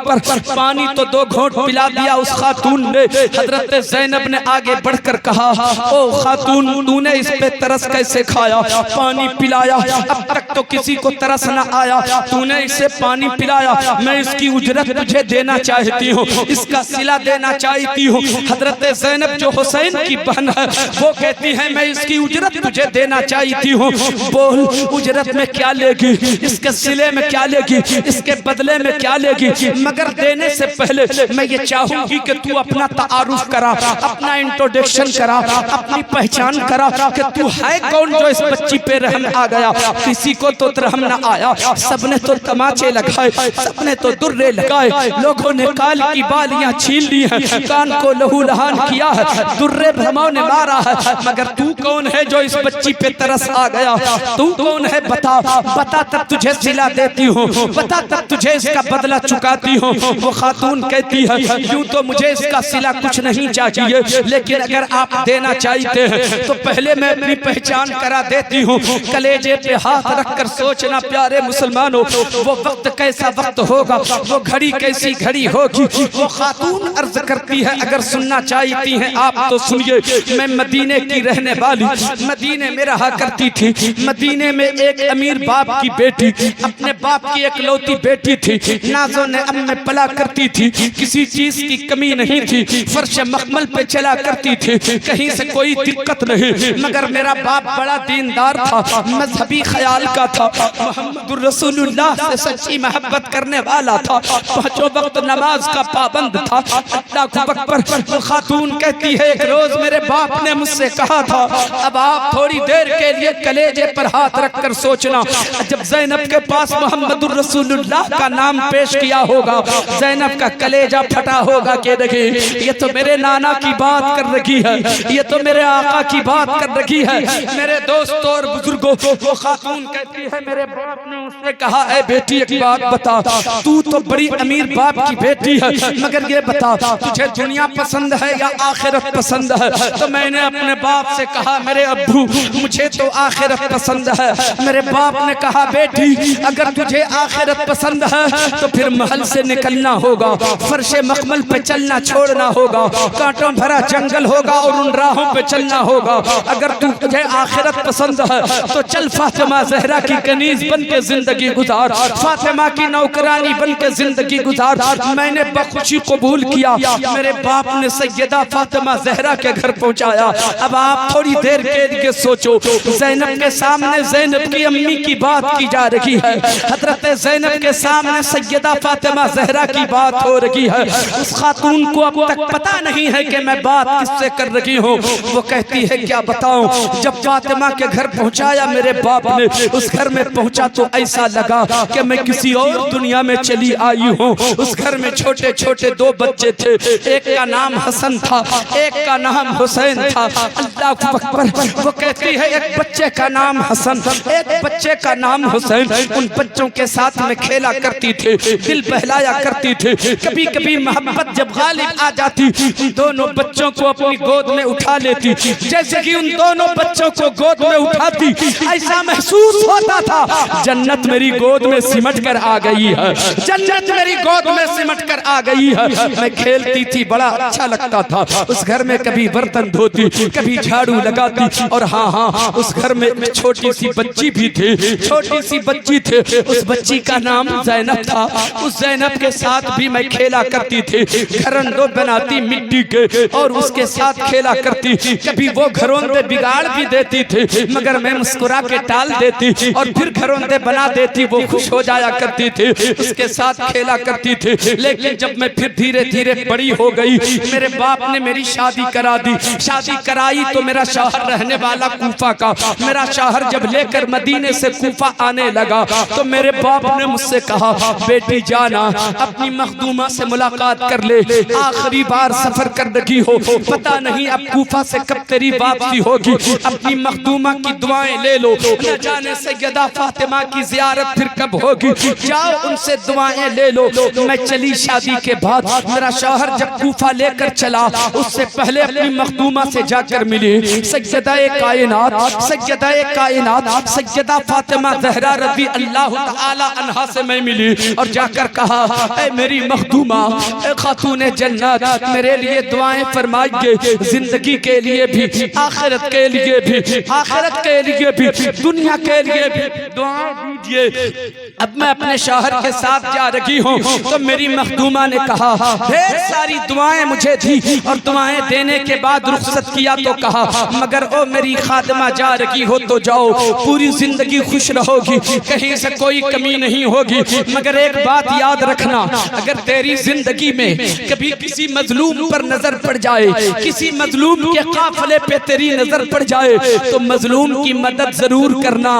पर पानी तो 2 घोंट पिला दिया उस खातून ने। हजरत ज़ैनब ने आगे बढ़कर कहा, ओ खातून, तूने इस पे तरस कैसे खाया, पानी पिलाया, अब तक तो किसी को तरस न आया, तूने इसे पानी पिलाया, मैं इसकी उजरत तुझे देना चाहती हूँ, इसका सिला देना चाहती हूँ। हजरत ज़ैनब जो हुसैन की बहन है, वो कहती है मैं इसकी उजरत तुझे देना चाहती हूँ, बोल उजरत में क्या लेगी, इसके सिले में क्या लेगी, इसके बदले में क्या लेगी, मगर देने से पहले मैं ये चाहूंगी कि तू अपना तारुफ करा, अपना इंट्रोडक्शन करा, अपनी पहचान करा कि तू है कौन जो इस बच्ची पे रहम आ गया। किसी को तो रहम न आया, सबने तो तमाचे लगाए, सबने तो दुर्रे लगाए, लोगों ने काल की बालियां छीन ली हैं, कान को लहू लहान किया है, दुर्रे भ्रमों ने मारा है, मगर तू कौन है जो इस बच्ची पे तरस आ गया, तू कौन है बता, बता तब तुझे सिला देती हूँ, बता तब तुझे इसका बदला चुकाती हूँ। वो खातून कहती है, यूं तो मुझे इसका सिला कुछ नहीं चाहिए, लेकिन अगर आप देना चाहते हैं तो पहले मैं अपनी पहचान करा देती हूँ। कलेजे पे हाथ रखकर सोचना प्यारे मुसलमानों, वो वक्त कैसा वक्त होगा, वो घड़ी कैसी घड़ी होगी। वो खातून अर्ज करती है, अगर सुनना चाहती हैं आप तो सुनिए, मैं मदीने की रहने वाली, मदीने में रहा करती थी, मदीने में एक अमीर बाप की बेटी, अपने बाप की एकलौती बेटी थी, नाज़ो नेअम में पला करती थी, किसी चीज की कमी नहीं थी, फर्श मखमल पे चला करती थी, कहीं से कोई दिक्कत नहीं, मगर मेरा बाप बड़ा दीनदार था, मजहबी ख्याल का था, मोहम्मद रसूलुल्लाह से सच्ची मोहब्बत करने वाला था, 5 वक्त नमाज का पाबंद था। अल्लाह अकबर। खातून कहती है, एक रोज मेरे बाप ने मुझसे कहा था, अब आप थोड़ी देर के लिए कलेजे पर हाथ रखकर सोचना, जब ज़ैनब के पास मोहम्मद रसूलुल्लाह का नाम पेश किया होगा, ज़ैनब का कलेजा फटा होगा कि नहीं, ये तो मेरे नाना की बात कर रही है, ये तो मेरे आका की बात कर रही है। मेरे दोस्तों और बुजुर्गों, वो खातून कहती है, मेरे बाप ने उससे कहा, है बेटी एक बात बता, तू तो बड़ी अमीर बाप की बेटी है, मगर ये बता तुझे दुनिया पसंद है या आखिरत पसंद है? तो मैंने अपने बाप से कहा, मेरे अब्बू मुझे तो आखिरत पसंद है। मेरे बाप ने कहा, बेटी अगर तुझे आखिरत पसंद है तो फिर महल से निकलना होगा, फर्शे मखमल पे चलना छोड़ना होगा, कांटों भरा जंगल होगा और उन राहों पे चलना होगा। अगर तुझे आखिरत पसंद है तो चल फातिमा ज़हरा की कनीज बन के जिंदगी गुजार, फातिमा की नौकरानी बन के जिंदगी गुजार। मैंने बखुशी कबूल किया, मेरे बाप ने सैयदा फातिमा ज़हरा के घर पहुंचाया। अब आप थोड़ी देर के लिए सोचो, ज़ैनब के सामने ज़ैनब की अम्मी की बात की जा रही है, हजरत ज़ैनब के सामने सैयदा फातिमा ज़हरा की बात हो रही है। उस खातून को अब तक पता नहीं है कि मैं बात किससे कर रही हूँ। वो कहती है, क्या बताऊं, जब फातिमा के घर पहुंचाया मेरे बाप ने, उस घर में पहुंचा तो ऐसा लगा कि मैं किसी और दुनिया में चली आई हूँ। उस घर में छोटे छोटे 2 बच्चे थे, एक का नाम हसन था, एक का नाम हुसैन था। अल्लाह अकबर। वो कहती है, एक बच्चे का नाम हसन, एक बच्चे का नाम हुसैन। उन बच्चों के साथ में खेला करती थी, दिल बहलाया करती थी। कभी कभी मोहब्बत जब गालिब आ जाती, उन दोनों बच्चों को अपनी गोद में उठा लेती। जैसे कि उन दोनों बच्चों को गोद में उठाती, ऐसा महसूस होता था जन्नत मेरी गोद में सिमट कर आ गई है, जन्नत मेरी गोद में सिमट सिमट कर आ गई है। मैं खेलती थी, बड़ा अच्छा लगता था। उस घर में कभी बर्तन धोती, कभी झाड़ू लगाती, और हाँ उस घर में एक छोटी सी बच्ची भी थी, छोटी सी बच्ची थी। उस बच्ची का नाम जैनब था। उस जैनब के साथ भी मैं खेला करती थी। घरंदो बनाती मिट्टी के और उसके साथ खेला करती। कभी वो घरौंदे बिगाड़ भी देती थी, मगर मैं मुस्कुरा के टाल देती और फिर घरौंदे बना देती। वो खुश हो जाया करती थी, उसके साथ खेला करती थी। लेकिन जब मैं फिर धीरे धीरे बड़ी हो गई, मेरे बाप ने मेरी शादी करा दी। शादी कराई तो मेरा शौहर रहने वाला कूफा का। मेरा शौहर जब लेकर मदीने से कूफा आने लगा तो मेरे बाप ने मुझसे कहा, बेटी जाना, अपनी मखदूमा से मुलाकात कर ले, आखिरी बार सफर कर रही हो, पता नहीं अब कूफा से कब तेरी वापसी होगी। अपनी मखदूमा की दुआएं ले लो, न जाने सैयदा फातिमा की जियारत फिर कब होगी, जाओ उनसे दुआएं ले लो। मैं चली शादी के बाद। मेरा शौहर जब कूफा लेकर चला, उससे पहले अपनी मखदूमा से जाकर मिली सैयदा-ए कायनात, सैयदा-ए कायनात सैयदा फातिमा ज़हरा रज़ी अल्लाह तआला अन्हा से मैं मिली और जाकर कहा, ऐ मेरी मखदूमा, ऐ खातूने जन्नत, मेरे लिए दुआएं फरमाइए, जिंदगी के लिए भी, आखिरत के लिए भी, आखिरत के लिए भी, दुनिया के लिए भी दुआएं दीजिए। अब मैं अपने शौहर के साथ जा रही हूँ तो मेरी मखदूमा ने कहा, ढेर सारी दुआएं मुझे दी और दुआएं देने के बाद रुखसत किया तो कहा, मगर ओ मेरी खादिमा जा रही हो तो जाओ, पूरी जिंदगी खुश रहोगी, कहीं से कोई कमी नहीं होगी, मगर एक बात याद रखना, अगर तेरी जिंदगी में कभी किसी मजलूम पर नजर पड़ जाए, किसी मजलूम के काफिले पे तेरी नजर पड़ जाए तो मजलूम की मदद जरूर करना।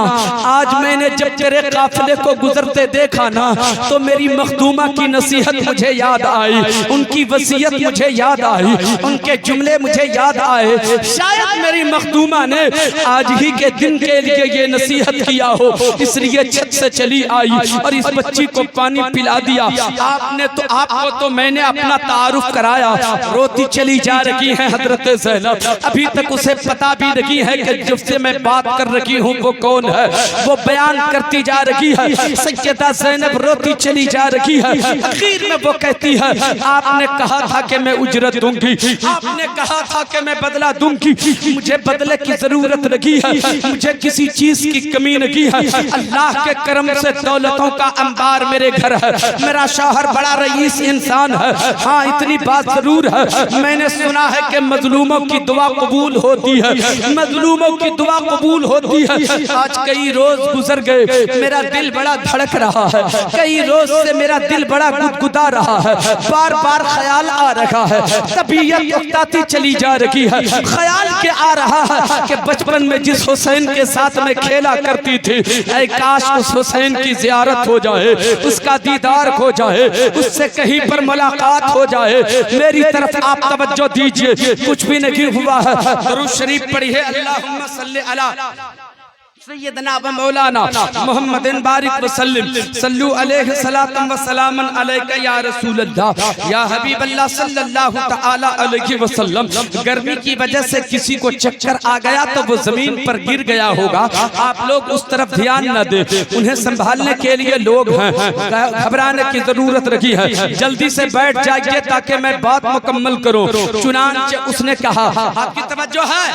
आज मैंने जब तेरे काफिले को गुजरते देखा ना तो मेरी मखदूमा की नसीहत मुझे याद आई, उनकी वसीयत मुझे याद आई, उनके जुमले मुझे याद आए। शायद मेरी मखदूमा ने आज ही के दिन के लिए ये नसीहत किया हो, इसलिए छत से चली आई और इस बच्ची को पानी पिला दिया। आपको तो मैंने अपना तारुफ कराया। रोती चली जा रही है हजरत ज़ैनब, अभी तक उसे पता भी नहीं है कि जिससे मैं बात कर रही हूँ वो कौन है। वो बयान करती जा रही है, सैयदा ज़ैनब रोती चली जा रही है। आखिर में वो कहती है, आपने कहा था कि मैं उजरत दूंगी, आपने कहा था कि मैं बदला दूंगी, मुझे बदले की जरूरत नहीं है, मुझे किसी चीज की कमी नहीं है। अल्लाह के करम से दौलतों का अंबार मेरे घर है, मेरा शौहर बड़ा रईस इंसान है। हाँ, इतनी बात जरूर है, मैंने सुना है कि मजलूमों की दुआ कबूल होती है, मजलूमों की दुआ कबूल होती है। आज कई रोज गुजर गए, मेरा दिल बड़ा धड़क रहा है, कई रोज से मेरा दिल बड़ा गुदगुदा रहा है, बार बार ख्याल आ रहा है, तबीयत उकताती चली जा रही है। ख्याल के आ रहा है कि बचपन में जिस हुसैन के साथ में खेला करती थी, ऐ काश उस हुसैन की जियारत हो जाए, उसका दीदार हो जाए, उससे कहीं पर मुलाकात हो जाए। मेरी तरफ आप तवज्जो दीजिए, कुछ भी नहीं हुआ है। दरूद शरीफ पढ़िए, अल्लाहुम्मा सल्ली अला सैयदना व मौलाना मुहम्मदिन बारिक वसल्लम, सल्लु अलैहि सलातम व सलामन अलैका या रसूल अल्लाह या हबीब अल्लाह सल्लल्लाहु तआला अलैहि वसल्लम। गर्मी की वजह से किसी को चक्कर आ गया तो वो जमीन पर गिर गया होगा, आप लोग उस तरफ ध्यान न दें, उन्हें संभालने के लिए लोग हैं, घबराने की जरूरत नहीं है, जल्दी से बैठ जाइए ताकि मैं बात मुकम्मल करूं। चुनांचे उसने कहा, आपकी तवज्जो है?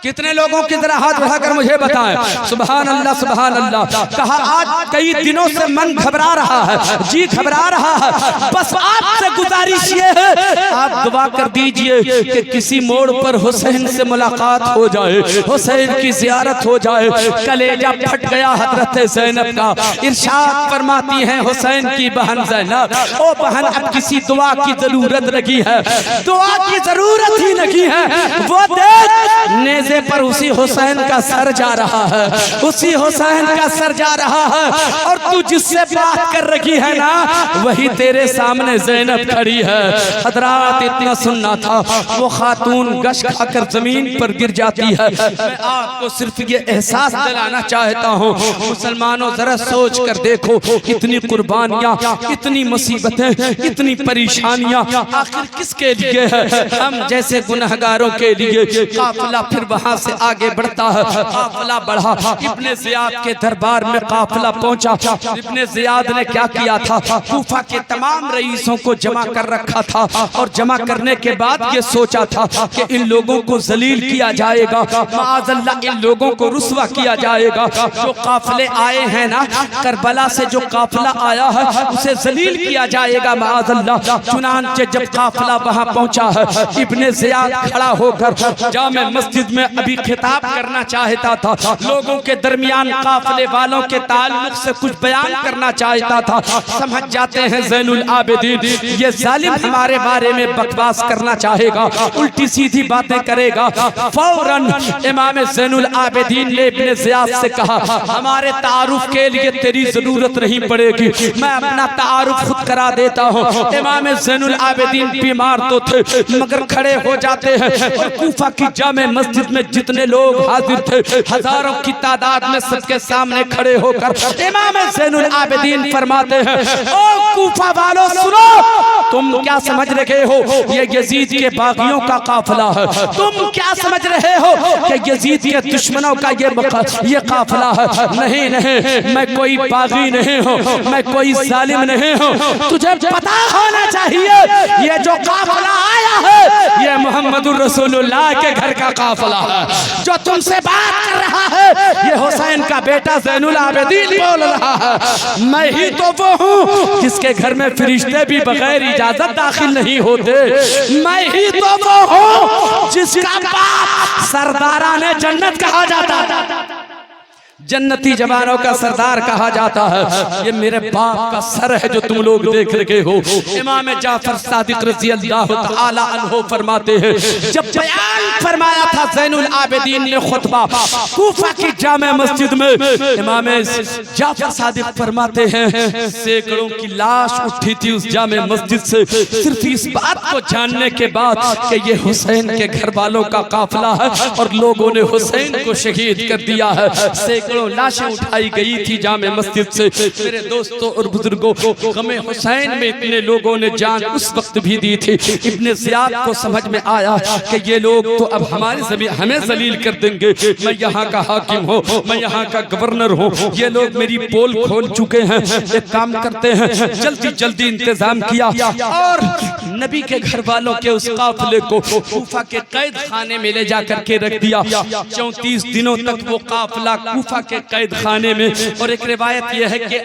कितने लोगों की तरह हाथ उठाकर मुझे बताएं। सुभान अल्लाह, सुभान अल्लाह। कहा, आज कई दिनों से मन घबरा रहा है, जी घबरा रहा है, बस आपसे गुजारिश ये है, आप दुआ कर दीजिए कि किसी मोड़ पर हुसैन से मुलाकात हो जाए, हुसैन की जियारत हो जाए। कलेजा फट गया हजरत ज़ैनब का। इरशाद फरमाती हैं हुसैन की बहन ज़ैनब, ओ बहन, अब किसी दुआ की जरूरत नहीं है, दुआ की जरूरत ही नहीं है। वो देख नेज़े पर उसी हुसैन का सर जा रहा है, उसी हुसैन का सर जा रहा है, और तू जिससे बात कर रही है ना वही तेरे सामने ज़ैनब खड़ी है। हजरात, इतना सुनना था, वो खातून गश खाकर जमीन पर गिर जाती है। मैं आपको सिर्फ ये एहसास दिलाना चाहता हूँ, मुसलमानों जरा सोच कर देखो, इतनी कुर्बानियाँ, इतनी मुसीबतें, इतनी परेशानियाँ आखिर किसके लिए है? हम जैसे गुनहगारों के लिए। काफिला फिर वहां से आगे बढ़ता है। काफिला बढ़ा, इब्ने ज़ियाद के दरबार में काफिला पहुंचा। इब्ने ज़ियाद ने क्या किया था, कूफा के तमाम रईसों को जमा कर रखा था और जमा करने के बाद ये सोचा था कि इन लोगों को जलील किया जाएगा, माअज़ल्लाह इन लोगों को रुस्वा किया जाएगा। जो काफिले आए हैं ना, करबला से जो काफिला आया है उसे जलील किया जाएगा, माअज़ल्लाह। चुनांचे जब काफिला वहां पहुंचा है, इब्ने ज़ियाद खड़ा होकर जामे मस्जिद में अभी खिताब करना चाहता था, लोगों के दरमियान काफिले वालों के ताल्लुक से कुछ बयान करना चाहता था। समझ जाते हैं ज़ैनुल आबिदीन ये जालिम हमारे बारे में बकवास करना चाहेगा, उल्टी सीधी बातें करेगा। फौरन इमाम ज़ैनुल आबिदीन ने इब्ने ज़ियाद से कहा, हमारे तारुफ के लिए तेरी जरूरत नहीं पड़ेगी, मैं अपना तारुफ खुद करा देता हूँ। इमाम ज़ैनुल आबिदीन बीमार तो थे मगर खड़े हो जाते हैं और कूफा की जामे मस्जिद में जितने लोग हाजिर थे, हजारों की तादाद में सबके सामने खड़े होकर इमाम ज़ैनुल आबिदीन फरमाते हैं, ओ कूफा वालों सुनो, तुम क्या समझ रहे हो ये यजीद के बागियों का काफिला है, तुम क्या समझ रहे हो कि यजीद के दुश्मनों का ये काफिला है। नहीं नहीं, मैं कोई बागी नहीं हूँ, मैं कोई जालिम नहीं हूँ। तुझे पता होना चाहिए ये जो काफिला आया है ये मोहम्मदुर रसूलुल्लाह के घर का काफिला है। जो तुमसे बात कर रहा है ये हुसैन का बेटा ज़ैनुल आबिदीन बोल रहा है। मैं ही तो वो हूँ जिसके घर में फरिश्ते भी बगैर इजाजत दाखिल नहीं होते। मैं ही तो वो हूँ जिसका बाप सरदाराने जन्नत कहा जाता है, जन्नती जवानों का सरदार कहा जाता है। ये मेरे बाप का सर है जो तुम लोग देख रहे हो। इमाम जाफर सादिक रज़ी अल्लाह तआला अन्हु फरमाते हैं, जब बयान फरमाया था ज़ैनुल आबिदीन ने खुतबा कूफा की जामे मस्जिद में, इमाम जाफर सादिक फरमाते हैं सैकड़ों की लाश उठी थी उस जामे मस्जिद से, सिर्फ इस बात को जानने के बाद कि ये हुसैन के घर वालों का काफिला है और लोगों ने हुसैन को शहीद कर दिया है। सैकड़ों लाशें उठाई गई थी जामे मस्जिद से। मेरे दोस्तों और बुजुर्गों, गमे हुसैन में इतने लोगों ने जान उस वक्त भी दी थी। इब्ने ज़ियाद को समझ में आया कि ये लोग तो अब हमारी ज़मीन हमें जलील कर देंगे, मैं यहाँ का हाकिम हूँ, मैं यहाँ का गवर्नर हूँ, ये लोग मेरी पोल खोल चुके हैं। एक काम करते हैं, जल्दी जल्दी इंतजाम किया और नबी के घर वालों के उस काफिले को कूफा के कैद खाने में ले जाकर के रख दिया। 34 दिनों तक वो काफिला कूफा के कैद खाने में, और एक रिवायत यह है कि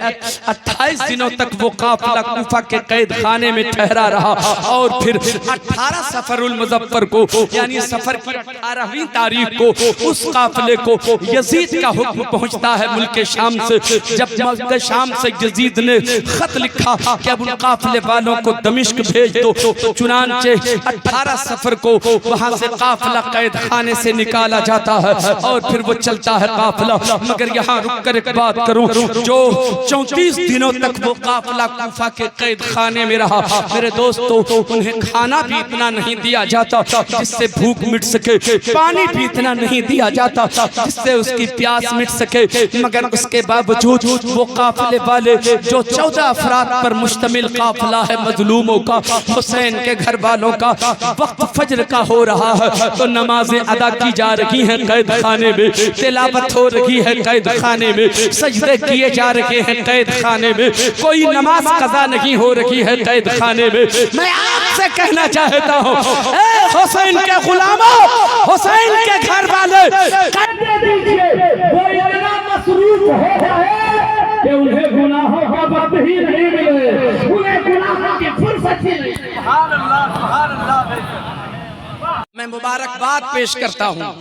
28 दिनों तक वो काफिला कूफा के कैद खाने में ठहरा रहा और फिर 18 सफरुल मुज़फ्फर को यानी सफर की 18वीं तारीख को उस काफिले को यजीद का हुक्म पहुंचता है मुल्क शाम से। जब मुल्क शाम से यजीद ने खत लिखा कि अब उन काफिले वालों को दमिश्क भेज दो, तो चुनांचे 18 सफर को वहां से काफिला कैद खाने से निकाला जाता है और फिर वो चलता है काफिला। मगर यहाँ रुक कर एक बात करूं, जो 34 दिनों तक वो काफिला कूफा के कैद खाने में रहा, मेरे दोस्तों उन्हें खाना भी इतना नहीं दिया जाता जिससे भूख मिट सके, पानी भी इतना नहीं दिया जाता जिससे उसकी प्यास मिट सके। मगर उसके बावजूद वो काफिले वाले जो 14 अफराद पर मुश्तमिल काफिला है मजलूमों का, हुसैन के घर वालों का, वक्त फजर का हो रहा है तो नमाजें अदा की जा रही हैं कैद खाने में, तिलावत हो रही है कैद खाने में, सजदे किए जा रहे हैं कैद खाने में, कोई नमाज कज़ा नहीं हो रही है कैद खाने में। मैं आपसे कहना चाहता हूँ, हुसैन के गुलामों, हुसैन के घर वाले, वो इतना मसरूफ हो गए कि उन्हें गुनाहों का वक्त ही नहीं मिले, उन्हें गुनाहों की फुर्सत ही नहीं। सुभान अल्लाह, सुभान अल्लाह। मैं मुबारकबाद पेश करता हूँ।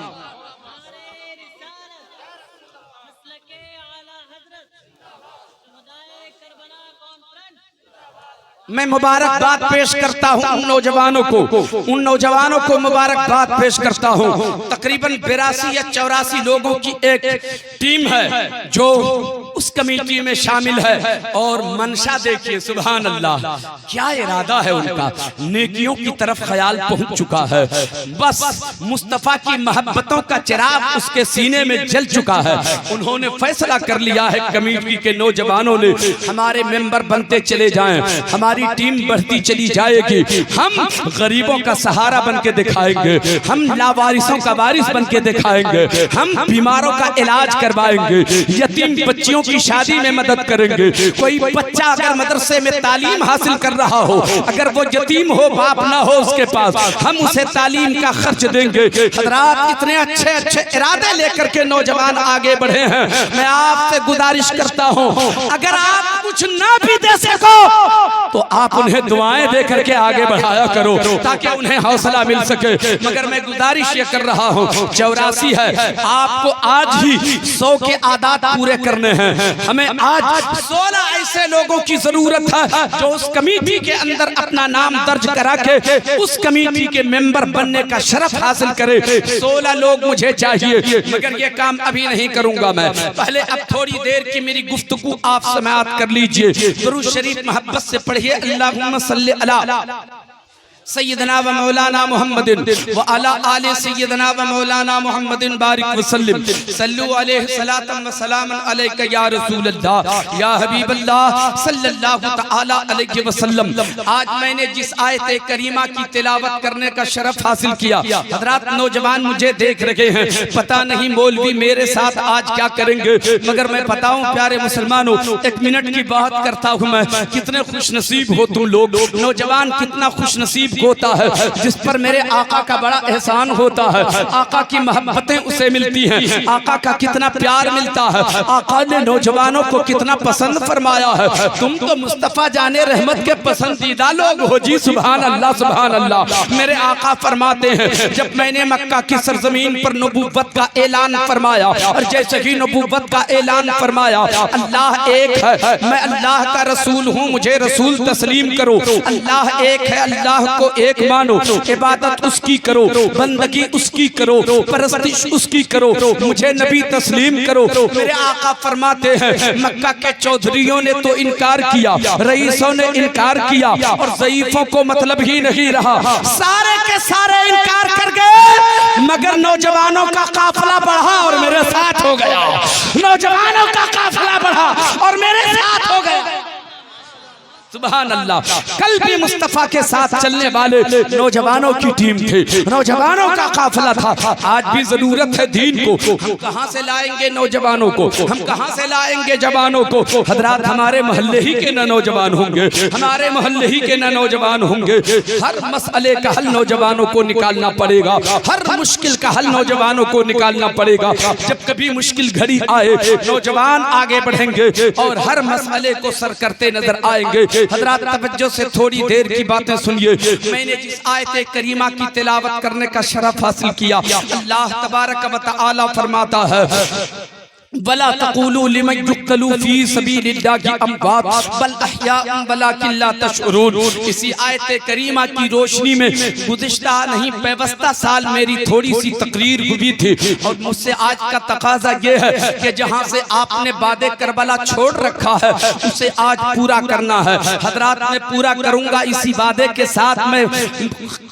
मैं मुबारकबाद पेश करता हूँ उन नौजवानों को मुबारकबाद पेश करता हूँ। तकरीबन 82 या 84 लोगों की एक टीम है जो उस कमेटी में शामिल है। और मंशा देखिए, सुभान अल्लाह, क्या इरादा है उनका, नेकियों की तरफ ख्याल पहुंच चुका है। बस मुस्तफा की मोहब्बतों का चिराग उसके सीने में जल चुका है। उन्होंने फैसला कर लिया है, कमेटी के नौजवानों ने, हमारे मेंबर बनते चले जाएं, हमारी टीम बढ़ती चली जाएगी, हम गरीबों का सहारा बन के दिखाएंगे, हम लावारिसों का वारिस बन के दिखाएंगे, हम बीमारों का इलाज करवाएंगे, यतीम बच्चियों की शादी में मदद करेंगे। कोई बच्चा अगर मदरसे में तालीम हासिल कर रहा हो, अगर वो यतीम हो, बाप ना हो उसके पास, हम उसे तालीम का खर्च देंगे। हज़रात, इतने अच्छे अच्छे इरादे लेकर के नौजवान आगे बढ़े हैं। मैं आपसे गुजारिश करता हूं, अगर आप कुछ ना भी दे सको तो आप उन्हें दुआएं दे करके आगे बढ़ाया करो, ताकि उन्हें हौसला मिल सके। मगर मैं गुजारिश ये कर रहा हूँ, 84 है, आपको आज ही 100 के आदात पूरे करने हैं। हमें आज 16 ऐसे लोगों की जरूरत है जो उस कमेटी के अंदर अपना नाम दर्ज करा के उस कमेटी के मेंबर बनने का शरफ हासिल करे। 16 लोग मुझे चाहिए, मगर ये काम अभी नहीं करूंगा मैं। पहले अब थोड़ी देर की मेरी गुफ्तगू आप समाअत कर लीजिए। दुरूद शरीफ मोहब्बत से पढ़िए, अल्लाहुम्मा सल्ली अला सय्यदना व मौलाना मुहम्मदिन व अला आले सय्यदना व मौलाना मुहम्मदिन बारिक वसल्लम सल्लु अलैहि सलातन व सलामन अलैका या रसूल अल्लाह या हबीब अल्लाह सल्लल्लाहु तआला अलैहि वसल्लम। आज मैंने जिस आयत करीमा की तिलावत करने का शरफ हासिल किया, हजरात नौजवान मुझे देख रहे हैं, पता नहीं मौलवी मेरे साथ आज क्या करेंगे, मगर मैं बताऊं प्यारे मुसलमानों, 1 मिनट की बात करता हूं मैं। कितने खुशनसीब हो तुम लोग, नौजवान कितना खुशनसीब होता है जिस पर मेरे आका का बड़ा एहसान होता है। आका की मोहब्बतें उसे मिलती हैं, आका का कितना प्यार मिलता है, आका ने नौजवानों को कितना पसंद फरमाया है। तुम तो मुस्तफा जाने रहमत के पसंदीदा लोग हो जी, सुभान अल्लाह सुभान अल्लाह। मेरे आका फरमाते हैं, जब मैंने मक्का की सरजमीन पर नबूवत का ऐलान फरमाया, और जैसे ही नबूवत का ऐलान फरमाया, अल्लाह एक है, मैं अल्लाह का रसूल हूँ, मुझे रसूल तस्लीम करो। अल्लाह एक है, अल्लाह को एक मानो, इबादत उसकी करो, बंदगी उसकी करो, परस्तिश उसकी करो, मुझे नबी तस्लीम करो। मेरे आका फरमाते हैं, मक्का के चौधरियों ने तो इनकार किया, रईसों ने इनकार किया, और ज़ईफों को मतलब ही नहीं रहा, सारे के सारे इनकार कर गए, मगर नौजवानों का काफिला बढ़ा और मेरे साथ हो गया। नौजवानों का काफिला बढ़ा और मेरे साथ हो गया। सुभान अल्लाह। कल भी मुस्तफा के साथ चलने वाले नौजवानों की टीम थी, नौजवानों का काफिला था। आज भी जरूरत है दीन को, हम कहां से लाएंगे नौजवानों को, हम कहां से लाएंगे जवानों को। हजरात, हमारे मोहल्ले ही के न नौजवान होंगे, हमारे मोहल्ले ही के न नौजवान होंगे। हर मसले का हल नौजवानों को निकालना पड़ेगा, हर मुश्किल का हल नौजवानों को निकालना पड़ेगा। जब कभी मुश्किल घड़ी आए, नौजवान आगे बढ़ेंगे और हर मसले को सर करते नजर आएंगे। हजरात, तवज्जो से थोड़ी देर की बातें सुनिए। मैंने जिस आयत करीमा की तिलावत करने का शरफ हासिल किया, अल्लाह तबारक व तआला फरमाता है, वला तक़ूलू लिमन युक़्तलू फ़ी सबीलिल्लाहि अमवात बल अहयाउन वलाकिन ला तशऊरून। इसी आयत करीमा की रोशनी में गुज़िश्ता नहीं पैवस्ता साल मेरी थोड़ी सी तकरीर हुई थी, और मुझसे आज का तकाजा ये है कि जहाँ से आपने वादे करबला छोड़ रखा है उसे आज पूरा करना है। हजरात, मैं पूरा करूँगा इसी वादे के साथ। मैं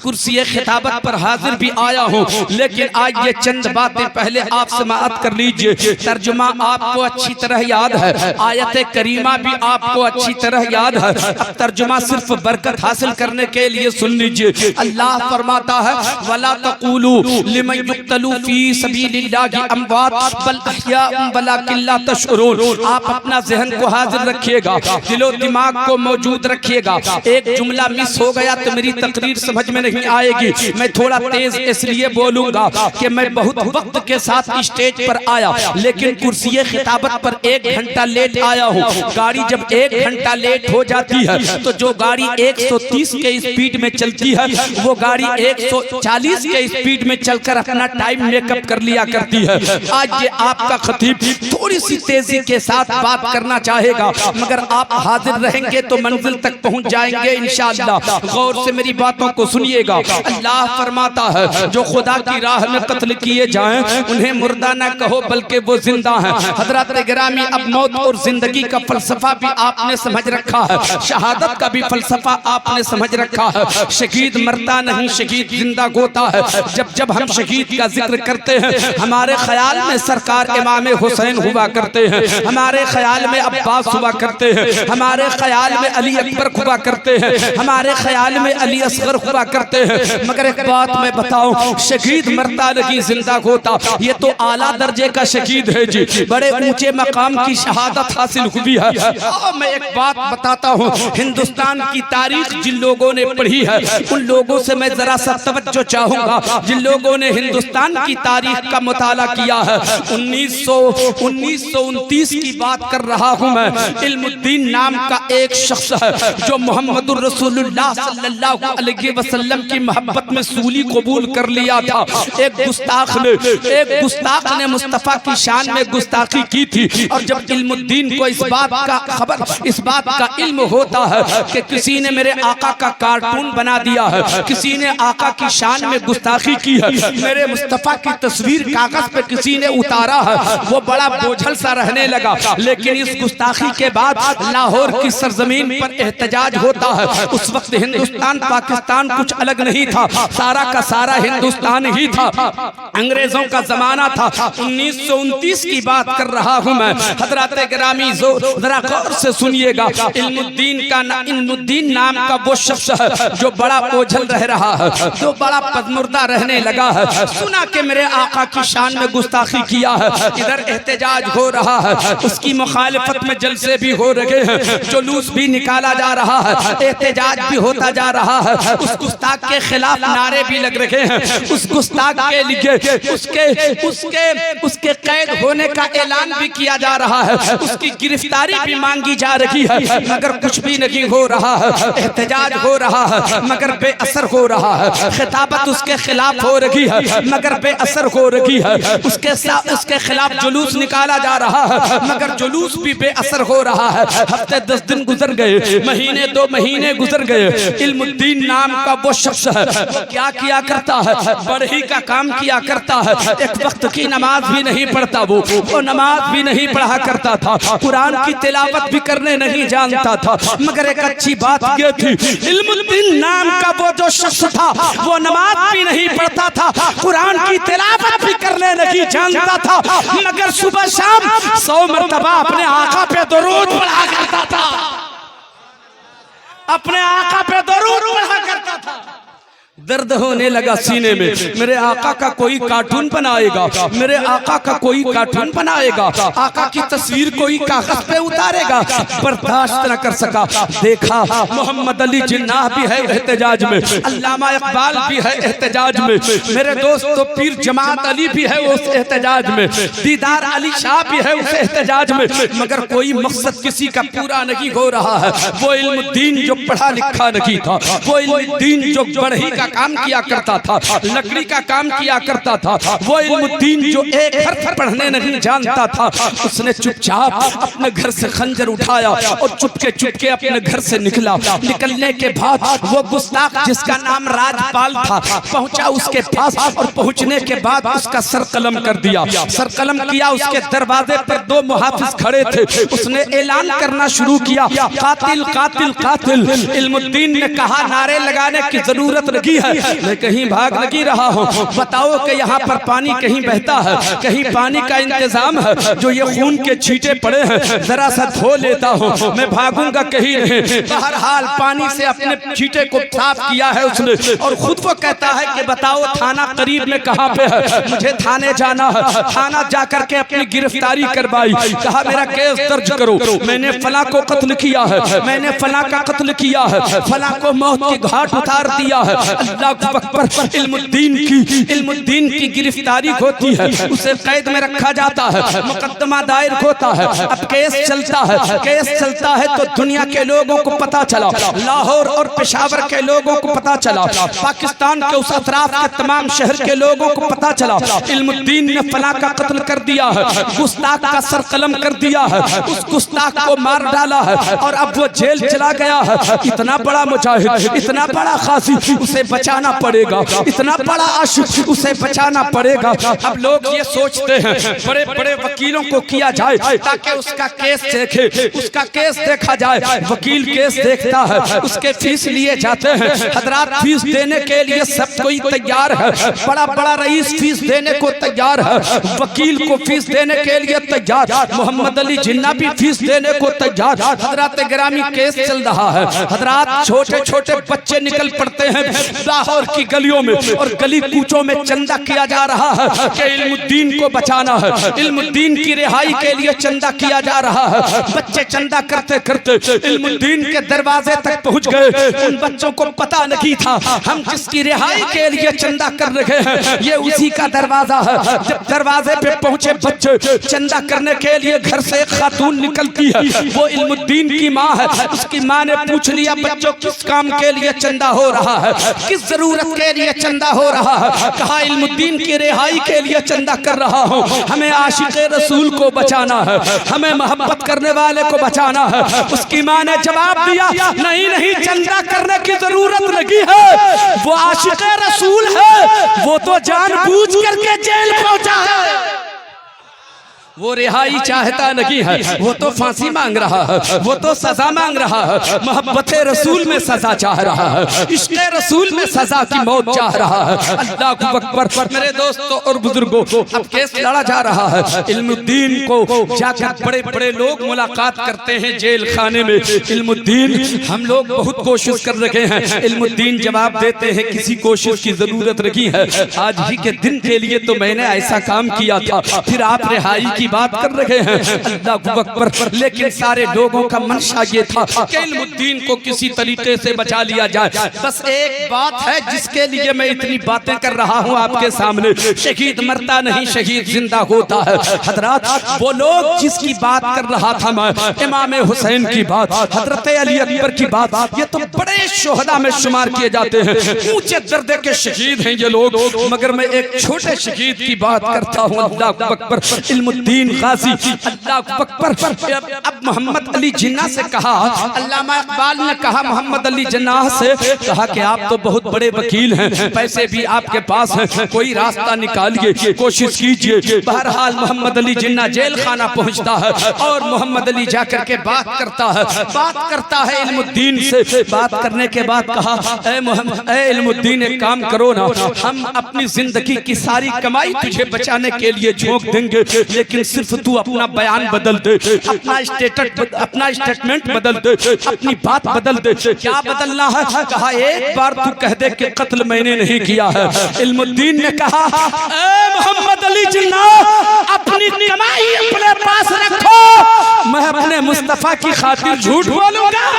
कुर्सी खिताबत पर हाजिर भी आया हूँ, लेकिन आज ये चंद बातें पहले आप समाअत कर लीजिए। तर्जुमा आपको अच्छी तरह याद है, आयत करीमा भी आपको अच्छी तरह याद है। अब तर्जुमा सिर्फ बरकत हासिल करने के लिए सुन लीजिए। अल्लाह फरमाता है, वला तक़ूलू लिमन युक़्तलू फ़ी सबीलिल्लाहि अमवात बल अहयाउन वलाकिन ला तशऊरून। आप अपना ज़हन को हाजिर रखिएगा, दिलो दिमाग को मौजूद रखिएगा। एक जुमला मिस हो गया तो मेरी तकरीर समझ में नहीं आएगी। मैं थोड़ा तेज इसलिए बोलूंगा कि मैं बहुत वक्त के साथ स्टेज पर आया, लेकिन कुर्सी खिताबत पर 1 घंटा लेट आया हूँ। गाड़ी जब 1 घंटा लेट हो जाती है तो जो गाड़ी 130 के स्पीड में चलती है वो गाड़ी 140 के स्पीड में चलकर अपना टाइम मेकअप कर लिया करती है। आज ये आपका खतीब थोड़ी सी तेजी के साथ बात करना चाहेगा, मगर आप हाजिर रहेंगे तो मंजिल तक पहुंच जाएंगे इंशाअल्लाह। गौर से मेरी बातों को सुनिएगा। अल्लाह फरमाता है, जो खुदा की राह में कत्ल किए जाएं उन्हें मुर्दा न कहो बल्कि वो जिंदा जिंदा हैं। हजरत गिरामी, अब मौत और जिंदगी का फलसफा भी आपने समझ रखा है, शहादत का भी फलसफा आपने समझ रखा है। शहीद मरता नहीं, शहीद जिंदा होता है। जब जब हम शहीद का जिक्र करते हैं हमारे ख्याल में सरकार इमाम हुसैन हुआ करते हैं, हमारे ख्याल में अब्बास हुआ करते हैं, हमारे ख्याल में अली अकबर हुआ करते हैं, हमारे ख्याल में अली असगर हुआ करते हैं। मगर एक बात मैं बताऊं, शहीद मरता नहीं जिंदा होता, ये तो आला दर्जे का शहीद है जी, बड़े ऊंचे मकाम की शहादत हासिल हुई है। मैं एक बात बताता हूँ, हिंदुस्तान की तारीख जिन लोगों ने पढ़ी है उन लोगों से मैं जरा सा तवज्जो चाहूंगा, जिन लोगों ने हिंदुस्तान की तारीख का मुताला किया है। 1929 की बात कर रहा हूँ मैं। इल्मुद्दीन नाम का एक शख्स है जो मोहम्मदुर रसूलुल्लाह सल्लल्लाहु अलैहि वसल्लम की मोहब्बत में सूली कबूल कर लिया था। एक गुस्ताख ने मुस्तफा की शान में गुस्ताखी की थी, और जब इल्मुद्दीन को इस बात का इल्म होता है कि किसी ने मेरे आका का कार्टून बना दिया है, किसी ने आका की शान में गुस्ताखी की है, मेरे मुस्तफा की तस्वीर कागज पे किसी ने उतारा है, वो बड़ा बोझल सा रहने लगा। लेकिन इस गुस्ताखी के बाद लाहौर की सरजमीन पर एहतजाज होता है। उस वक्त हिंदुस्तान पाकिस्तान कुछ अलग नहीं था, सारा का सारा हिंदुस्तान ही था, अंग्रेजों का जमाना था। 1929 की बात कर रहा हूँ मैं। हजरत गिरामी जरा गौर से सुनिएगा। इल्मुद्दीन नाम का वो शख्स है जो बड़ा बोझल रह रहा है, जो बड़ा पदमुर्दा रहने लगा है। सुना कि मेरे आका की शान में गुस्ताखी किया है, इधर एहतजाज हो रहा है, उसकी मुखालिफत में जलसे भी हो रहे हैं, जुलूस भी निकाला जा रहा है, एहतजाज भी होता जा रहा है, उस गुस्ताख के खिलाफ नारे भी लग रहे हैं, उस गुस्ताख के लिए उसके कैद होने का ऐलान भी किया जा रहा है, उसकी गिरफ्तारी भी मांगी जा रही है, मगर कुछ भी नहीं हो रहा है। एहतजाज हो रहा है मगर बेअसर हो रहा है, खिताबत उसके खिलाफ हो रही है मगर बेअसर हो रही है, उसके खिलाफ जुलूस निकाला जा रहा है मगर जुलूस भी बेअसर हो रहा है। हफ्ते 10 दिन गुजर गए, महीने 2 महीने गुजर गए। इल्मुद्दीन नाम का वो शख्स है, वो क्या किया करता है, बढ़ई का काम किया करता है। एक वक्त की नमाज भी नहीं पढ़ता, वो नमाज भी नहीं पढ़ा करता था, कुरान की तिलावत भी करने नहीं जानता था। मगर एक अच्छी बात ये थी, इल्मुद्दीन नाम का वो जो शख्स था वो नमाज भी नहीं पढ़ता था, कुरान की तिलावत भी करने नहीं जानता था, मगर सुबह शाम 100 मरतबा अपने आका पे दरूद पढ़ा करता था, अपने आका पे दरूद पढ़ा करता था। दर्द होने लगा सीने में, मेरे आका का कोई कार्टून बनाएगा, मेरे आका का कोई कार्टून बनाएगा, आका की तस्वीर कोई कागज पे उतारेगा। बर्दाश्त न कर सका। देखा मोहम्मद अली जिन्नाह भी है एहतजाज में, अल्लामा इकबाल भी है एहतजाज में, मेरे दोस्त तो पीर जमात अली भी है उस एहतजाज में, दीदार अली शाह भी है उस एहतजाज में, मगर कोई मकसद किसी का पूरा नहीं हो रहा है। वो इल्मुद्दीन जो पढ़ा लिखा नहीं था, वो इल्मुद्दीन जो बढ़ई का काम किया करता था, लकड़ी का काम किया करता था, वो इल्मुद्दीन जो एक हर्फ पढ़ने नहीं जानता था, उसने चुपचाप अपने घर से खंजर उठाया और चुपके अपने घर से निकला। निकलने के बाद वो गुस्ताख जिसका नाम राजपाल था पहुंचा उसके पास, और पहुंचने के बाद उसका सर कलम कर दिया। सर कलम किया, उसके दरवाजे पर 2 मुहाफिज खड़े थे, उसने ऐलान करना शुरू किया, कातिल कातिल कातिल। इल्मुद्दीन ने कहा, नारे लगाने की जरूरत नहीं है, मैं कहीं भाग नहीं रहा हूँ, बताओ कि यहाँ पर पानी कहीं बहता है, कहीं पानी का इंतजाम है, जो ये खून के छींटे पड़े हैं जरा सा धो लेता हूँ, मैं भागूंगा कहीं नहीं। बहरहाल पानी से अपने छींटे को साफ किया है उसने, और खुद वो कहता है कि बताओ थाना करीब में कहाँ पे है, मुझे थाने जाना है। थाना जाकर के अपनी गिरफ्तारी करवाई, कहा मेरा केस दर्ज करो, मैंने फला को कत्ल किया है, मैंने फला का कत्ल किया है, फला को मौत की घाट उतार दिया है। अल्लाह अकबर। इल्मुद्दीन की गिरफ्तारी होती है, उसे कैद में रखा जाता है, मुकदमा दायर होता है, अब केस चलता है तो दुनिया के लोगों को पता चला, लाहौर और पेशावर के लोगों को पता चला, पाकिस्तान के उस अतराफ के तमाम शहर के लोगों को पता चला, इल्मुद्दीन ने फला का कत्ल कर दिया है, गुस्ताख का सर कलम कर दिया है, उस गुस्ताख को मार डाला है और अब वो जेल चला गया है। इतना बड़ा मुजाहिद, इतना बड़ा खासी, उसे बचाना पड़ेगा, इतना बड़ा आशिक उसे बचाना पड़ेगा। अब लोग ये सोचते हैं बड़े बड़े वकीलों को किया जाए ताकि उसका केस देखे, उसका केस देखा जाए। वकील केस देखता है, उसके फीस लिए जाते हैं। हजरात फीस देने के लिए सब कोई तैयार है, बड़ा बड़ा रईस फीस देने को तैयार है, वकील को फीस देने के लिए तैयार, मोहम्मद अली जिन्ना भी फीस देने को तैयार। हजरात गिरामी केस चल रहा है। हजरात छोटे छोटे बच्चे निकल पड़ते हैं लाहौर की गलियों में और गली कूचों में चंदा किया जा रहा है कि इल्मुद्दीन को बचाना है, इल्मुद्दीन की रिहाई के लिए चंदा किया जा रहा है। बच्चे चंदा करते करते इल्मुद्दीन के दरवाजे तक पहुंच गए। उन बच्चों को पता नहीं था हम जिसकी रिहाई के लिए चंदा कर रहे हैं ये उसी का दरवाजा है। जब दरवाजे पे पहुंचे बच्चे चंदा करने के लिए, घर से एक खातून निकलती है, वो इल्मुद्दीन की माँ है। उसकी माँ ने पूछ लिया बच्चों किस काम के लिए चंदा हो रहा है, किस जरूरत के लिए चंदा हो रहा है? कहा इल्मुद्दीन की रिहाई के लिए चंदा कर रहा हूँ, हमें आशिक़े रसूल को बचाना है, हमें मोहब्बत करने वाले को बचाना है। उसकी माँ ने जवाब दिया नहीं नहीं, चंदा करने की जरूरत नहीं है, वो आशिक़े रसूल है, वो तो जानबूझ करके जेल पहुंचा है, वो रिहाई चाहता नहीं है, वो तो फांसी मांग रहा है, वो तो सजा मांग रहा है। मोहब्बत रसूल में सजा चाह रहा है, इश्क़ रसूल में सजा की मौत चाह रहा है। अल्लाह अकबर। मेरे दोस्तों और बुजुर्गों, अब केस लड़ा जा रहा है। इल्मुद्दीन को जाकर बड़े बड़े लोग मुलाकात करते हैं जेल खाने में। इल्मुद्दीन हम लोग बहुत कोशिश कर रहे हैं, इल्मुद्दीन जवाब देते हैं किसी कोशिश की जरूरत नहीं है, आज ही के दिन के लिए तो मैंने ऐसा काम किया था, फिर आप रिहाई की बात कर रहे हैं। अल्लाह अकबर। लेकिन सारे लोगों का मंशा ये था कि इल्मुद्दीन को किसी तरीके से बचा लिया जाए। बस एक बात है जिसके लिए मैं इतनी बातें कर रहा हूँ आपके सामने, शहीद मरता नहीं, शहीद जिंदा होता है। हजरात वो लोग जिसकी बात कर रहा था मैं, इमाम हुसैन की बात, हजरत अली अकबर की बात, ये तो बड़े शोहदा में शुमार किए जाते हैं, ऊंचे दर्जे के शहीद हैं ये लोग। मगर मैं एक छोटे शहीद की बात करता हूँ। अल्लाह अकबर। इल्मुद्दीन गाजी, अल्लाह अकबर। अब मोहम्मद अली जिन्ना से कहा, अल्लामा इकबाल ने कहा मोहम्मद अली जिन्ना से, कहा कि आप तो बहुत बड़े वकील हैं, पैसे भी आपके पास हैं, कोई रास्ता निकालिए, कोशिश कीजिए। बहरहाल मोहम्मद अली जिन्ना जेल खाना पहुंचता है और मोहम्मद अली जाकर के बात करता है इल्मुद्दीन से। बात करने के बाद कहा, ए इल्मुद्दीन एक काम करो ना, हम अपनी जिंदगी की सारी कमाई तुझे बचाने के लिए झोंक देंगे, लेकिन सिर्फ तू अपना बयान बदल दे, अपना स्टेटमेंट बदल दे, अपनी बात बदल दे। क्या बदलना है? कहा एक बार तू कह दे कि कत्ल मैंने नहीं किया है। इल्मुद्दीन ने कहा, ए मोहम्मद अली जिन्ना, अपनी कमाई अपने पास रखो, मैं अपने मुस्तफा की खातिर झूठ बोलूंगा?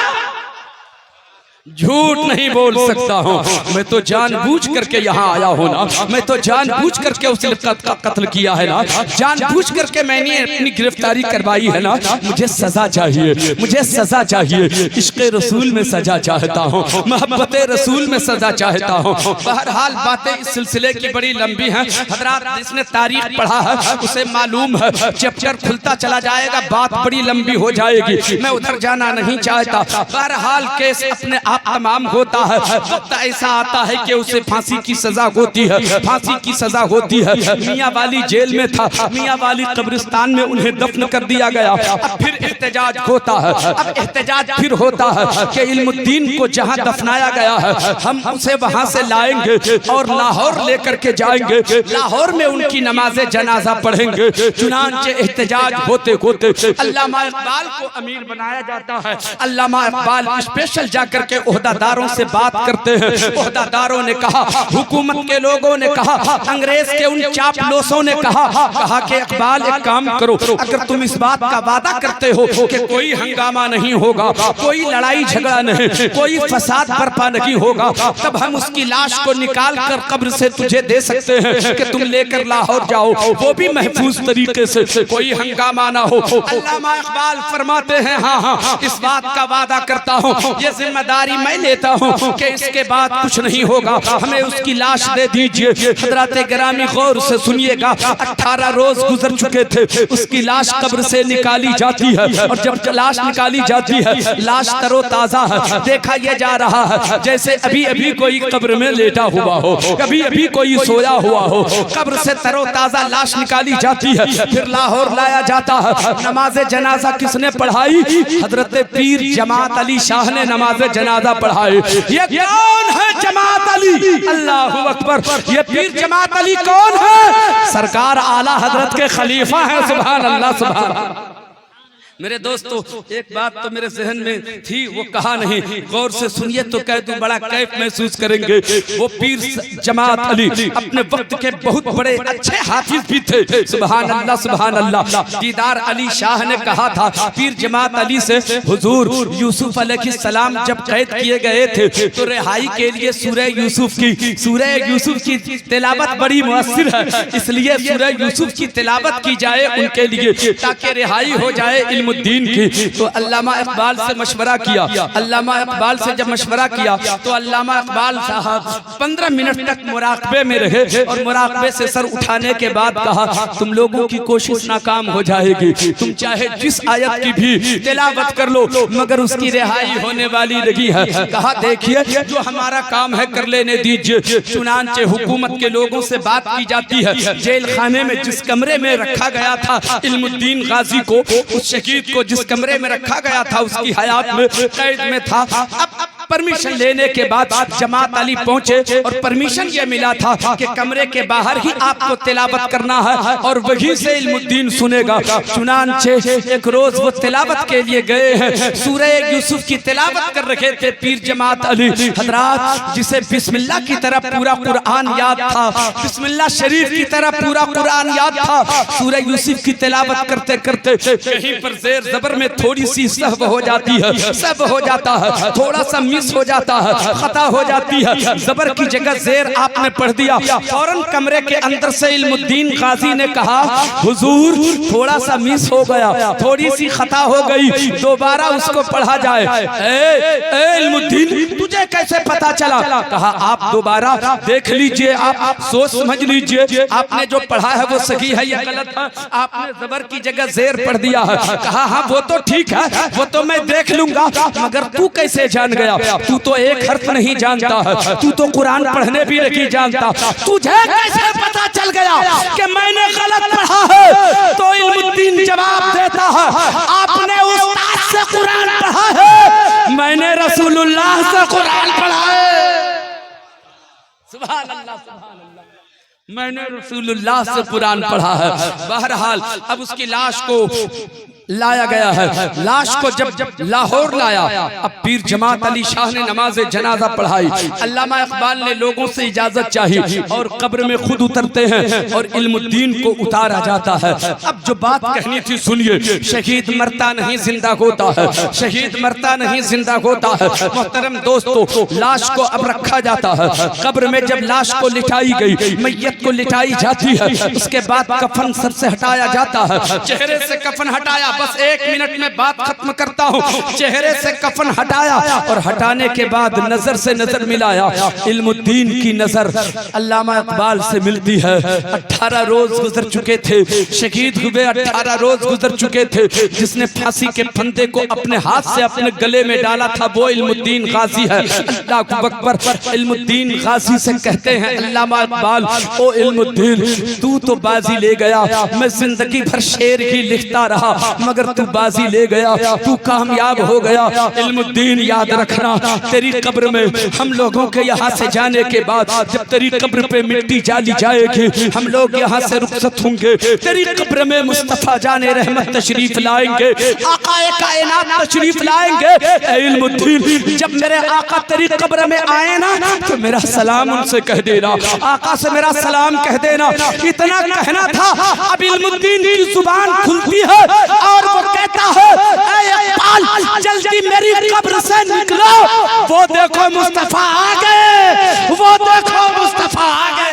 झूठ नहीं बोल सकता हूँ, मैं तो जानबूझ करके यहाँ आया हूँ ना, मैं तो जानबूझ करके उस लिफ्त का कत्ल किया है ना, जानबूझ करके मैंने अपनी गिरफ्तारी करवाई है ना, मुझे सजा चाहिए, मुझे सजा चाहिए, इश्क़ रसूल में सजा चाहता हूँ, मोहब्बत रसूल में सजा चाहता हूँ। बहरहाल बातें इस सिलसिले की बड़ी लंबी हैं। हजरात जिसने तारीख पढ़ा है उसे मालूम है, चैप्टर खुलता चला जाएगा, बात बड़ी लंबी हो जाएगी, मैं उधर जाना नहीं चाहता। बहरहाल केस अपने तमाम होता है, वक्त ऐसा आता है कि उसे फांसी की सजा होती है, फांसी की सजा होती है। मियां वाली जेल में था, मियां वाली कब्रिस्तान में उन्हें दफन कर दिया गया। अब फिर एहतजाज होता है, अब एहतजाज फिर होता है कि इल्मुद्दीन को जहां दफनाया गया है हम उसे वहां से लाएंगे और लाहौर लेकर के जाएंगे, लाहौर में उनकी नमाज़े जनाजा पढ़ेंगे। चुनांचे एहतजाज होते होते अल्लामा इकबाल को अमीर बनाया जाता है। अल्लामा इकबाल स्पेशल जाकर के ओहदादारों से बात करते हैं। ओहदादारों ने कहा, हुकूमत के लोगों ने कहा, अंग्रेज के उन चापलूसों ने कहा कि इकबाल एक काम करो, अगर तुम इस बात का वादा करते हो कि कोई हंगामा नहीं होगा, कोई लड़ाई झगड़ा नहीं, कोई फसाद बर्पा नहीं होगा, तब हम उसकी लाश को निकाल कर कब्र से तुझे दे सकते हैं कि तुम लेकर लाहौर जाओ, वो भी महफूज तरीके से, कोई हंगामा ना हो। अल्लामा इकबाल फरमाते हैं, हाँ हाँ इस बात का वादा करता हूँ, ये जिम्मेदारी जिम्मेदारी मैं लेता हूँ कि इसके बाद कुछ नहीं होगा, हमें उसकी लाश दे दीजिए। हजरत गिरामी गौर से सुनिएगा, 18 रोज गुजर चुके थे, उसकी लाश कब्र से निकाली जाती है और जब लाश निकाली जाती है लाश तरोताजा है। देखा यह जा रहा है जैसे अभी अभी कोई कब्र में लेटा हुआ हो, अभी अभी कोई सोया हुआ हो। कब्र से तरोताजा लाश निकाली जाती है, फिर लाहौर लाया जाता है। नमाज जनाजा किसने पढ़ाई? हजरत पीर जमात अली शाह ने नमाज जनाजा पढ़ाई। ये कौन है जमात अली? अल्लाहु अकबर। ये पीर जमात अली कौन है? सरकार आला हजरत के खलीफा है। सुभान अल्लाह, सुभान। मेरे दोस्तों, एक बात तो मेरे जहन में थी, वो कहा नहीं, गौर से सुनिए तो कह दूं बड़ा कैफ महसूस करेंगे। वो पीर जमात अली अपने वक्त के बहुत बड़े अच्छे हाफिज भी थे। सुभान अल्लाह, सुभान अल्लाह। दीदार अली शाह ने कहा था पीर जमात अली से, हुजूर यूसुफ अलैहिस्सलाम जब कैद किए गए थे तो रिहाई के लिए सूरह यूसुफ की तिलावत बड़ी मुअस्सिर है, इसलिए सूरह यूसुफ की तिलावत की जाए उनके लिए ताकि रिहाई हो जाए इल्मुद्दीन की। तो अल्लामा इकबाल से मशवरा किया। अल्लामा इकबाल से जब मशवरा किया तो अल्लामा इकबाल साहब 15 मिनट तक मुराकबे में रहे और मुराकबे से सर उठाने के बाद कहा, तुम लोगों की कोशिश नाकाम हो जाएगी, तुम चाहे जिस आयत की भी तिलावत कर लो मगर उसकी रिहाई होने वाली नहीं है। कहा देखिए जो हमारा काम है कर लेने दीजिए। चुनांचे हुकूमत के लोगों से बात की जाती है। जेल खाने में जिस कमरे में रखा गया था इल्मुद्दीन गाजी को, उस शहीद को जिस कमरे में रखा गया था उसकी हयात में कैद में था। अब परमिशन लेने के बाद जमात अली पहुंचे और परमिशन ये मिला था कि कमरे के बाहर ही आपको तिलावत करना है और वहीं से इल्मुद्दीन सुनेगा। चुनांचे एक रोज वो तिलावत के लिए गए हैं। सूरह यूसुफ की तिलावत कर रहे थे पीर जमात अली हजरात, जिसे बिस्मिल्लाह की तरह पूरा कुरान याद था, बिस्मिल्लाह शरीफ की तरह पूरा कुरान याद था। सूरह यूसुफ की तिलावत करते करते कहीं पर जेर जबर में थोड़ी सी सहव हो जाती है, सब हो जाता है, थोड़ा सा मिस हो जाता है, खता हो जाती है, जबर की जगह जेर आपने पढ़ दिया। फौरन कमरे के अंदर से इल्मुद्दीन गाजी ने कहा, हुजूर थोड़ा सा मिस हो गया, थोड़ी सी खता हो गई, दोबारा उसको पढ़ा जाए। ए इल्मुद्दीन तुझे कैसे पता चला? कहा आप दोबारा देख लीजिए, आप सोच समझ लीजिए, आपने जो पढ़ा है वो सही है या गलत है? आपने जबर की जगह जेर पढ़ दिया है। कहा हाँ वो तो ठीक है, वो तो मैं देख लूंगा, मगर तू कैसे जान गया? तू तो एक हर्फ नहीं जानता है, तू तो कुरान पढ़ने भी नहीं जानता, तुझे कैसे पता चल गया कि मैंने गलत पढ़ा है? तो इल्मुद्दीन जवाब देता है, आपने उस्ताद से कुरान पढ़ा है, मैंने रसूलुल्लाह से कुरान पढ़ा है। सुभान अल्लाह, सुभान अल्लाह। मैंने रसूलुल्लाह से कुरान पढ़ा है। बहरहाल अब उसकी लाश को लाया गया है। लाश को जब लाहौर लाया, अब पीर जमात अली शाह ने नमाज जनाजा पढ़ाई। अल्लामा इकबाल ने लोगों से इजाजत चाहिए और कब्र में खुद उतरते हैं और इल्मुद्दीन को उतारा जाता है। अब जो बात कहनी थी सुनिए, शहीद मरता नहीं जिंदा होता है, शहीद मरता नहीं जिंदा होता है। मोहतरम दोस्तों, लाश को अब रखा जाता है कब्र में। जब लाश को लिटाई गई, मैयत को लिटाई जाती है, उसके बाद कफन सर से हटाया जाता है, चेहरे से कफन हटाया। बस 1 मिनट में बात खत्म करता हूँ। चेहरे से कफन हटाया और हटाने के बाद नजर से नजर मिलाया। इल्मुद्दीन की नजर अल्लामा इकबाल से मिलती है। 18 रोज गुजर चुके थे, शहीद हुए 18 रोज गुजर चुके थे। जिसने फांसी के फंदे को अपने हाथ से अपने गले में डाला था वो इल्मुद्दीन गाजी है। अल्लाह अकबर। इल्मुद्दीन गाजी से कहते हैं अल्लामा इकबाल, ओ इल्मुद्दीन तू तो बाजी ले गया, मैं जिंदगी भर शेर ही लिखता रहा मगर तू बाजी ले गया, तू कामयाब हो गया। इल्मुद्दीन याद रखना, तेरी कब्र में हम लोगों के यहाँ से जाने के बाद जब तेरी कब्र पे मिट्टी डाली जाएगी, हम लोग यहाँ से रुखसत होंगे, तेरी कब्र में मुस्तफा जाने रहमत तशरीफ लाएंगे, आकाए कायनात तशरीफ लाएंगे। इल्मुद्दीन जब मेरे आका तेरी कब्र में आए ना तो मेरा सलाम उनसे कह देना, आका से मेरा सलाम कह देना। इतना कहना था। अब इल्मुद्दीन की जुबान खुलती है और वो कहता है, ऐ इकबाल जल्दी मेरी कब्र से निकलो, वो देखो मुस्तफा आ गए, वो देखो मुस्तफा आ गए।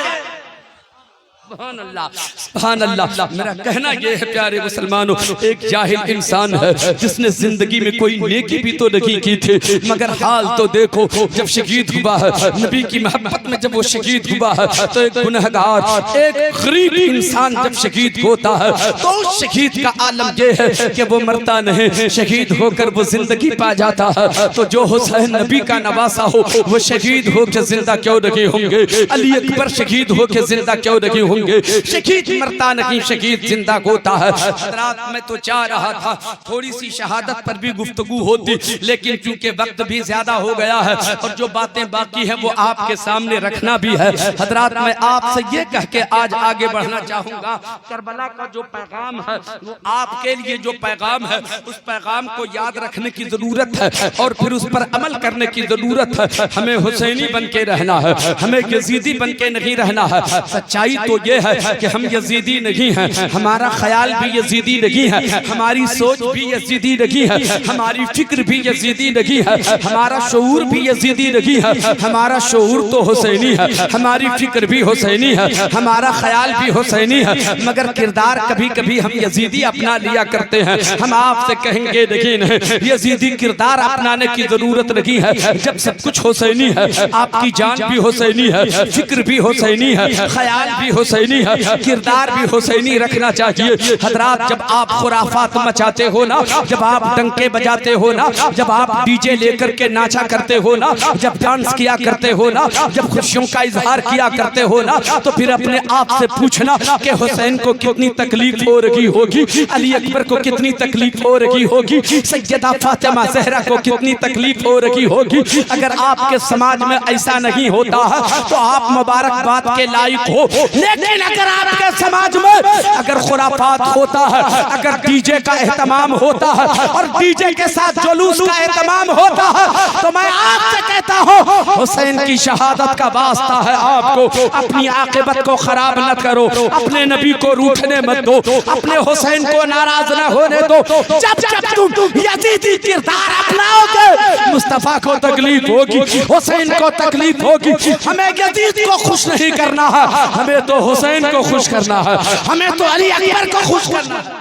सुभान अल्लाह, सुभान अल्लाह। मेरा कहना यह है प्यारे मुसलमानों, एक जाहिल इंसान है जिसने जिंदगी में कोई नेकी भी तो नहीं की थी, मगर हाल तो देखो, जब शहीद हुआ है नबी की मोहब्बत में, जब वो शहीद हुआ है तो एक गुनहगार, एक गरीब इंसान जब शहीद होता है तो शहीद का आलम यह है कि वो मरता नहीं, शहीद होकर वो जिंदगी पा जाता है। तो जो हुसैन नबी का नवासा हो वो शहीद होकर जिंदा क्यों नहीं होंगे? अली अकबर शहीद होकर जिंदा क्यों नहीं होंगे? शहीद मरता नहीं, शहीद जिंदा होता है। रात में तो चाह रहा था थोड़ी सी शहादत पर भी गुफ्तगू होती, लेकिन क्योंकि वक्त भी ज्यादा हो गया है और जो बातें बाकी हैं वो आपके सामने रखना भी है। हजरात, मैं आपसे ये कह के आज आगे बढ़ना चाहूंगा, करबला का जो पैगाम है वो आपके लिए जो पैगाम है उस पैगाम को याद रखने की जरूरत है और फिर उस पर अमल करने की जरूरत है। हमें हुसैनी बन के रहना है, हमें यजीदी बन के नहीं रहना है। सच्चाई तो ये है कि हम यजीदी नहीं हैं, हमारा ख्याल भी यजीदी नहीं है, हमारी सोच भी यजीदी नहीं है, हमारी फिक्र भी यजीदी नहीं है, हमारा शऊर भी यजीदी नहीं है। हमारा शऊर तो हुसैनी है, हमारी फिक्र भी हुसैनी है, हमारा ख्याल भी हुसैनी है, मगर किरदार कभी कभी हम यजीदी अपना लिया करते हैं। हम आपसे कहेंगे लेकिन यजीदी किरदार अपनाने की जरूरत नहीं है, जब सब कुछ हुसैनी है, आपकी जान भी हुसैनी है, फिक्र भी हुसैनी है, ख्याल भी हुसैनी है, किरदार भी हुसैनी रखना चाहिए। हजरात, जब आप खुराफात मचाते हो ना, जब आप डंके बजाते हो ना, जब आप डीजे लेकर के नाचा करते हो ना, जब डांस किया करते हो ना, जब खुशियों का इजहार किया करते हो ना, तो फिर अपने आप से पूछना कि हुसैन को कितनी तकलीफ हो रही होगी, अली अकबर को कितनी तकलीफ हो रही होगी, सैयदा फातिमा ज़हरा को कितनी तकलीफ हो रही होगी। अगर आपके समाज में ऐसा नहीं होता है तो आप मुबारकबाद के लायक हो, लेकिन अगर आपके समाज में अगर खुराफात होता है, अगर डीजे का एहतमाम होता है और डीजे के साथ जुलूस का एहतमाम होता है, तो मैं आपसे कहता हूँ हुसैन की शहादत का वास्ता है आपको अपनी आक़िबत को खराब न करो, अपने नबी को रूठने मत दो, अपने हुसैन को नाराज न होने दो। जब जब तुम यजीदी किरदार अपनाओगे मुस्तफा को तकलीफ होगी, हुसैन को तकलीफ होगी। हमें यजीद को खुश नहीं करना है, हमें तो हुसैन को खुश करना है, हमें तो अली अकबर को खुश करना है।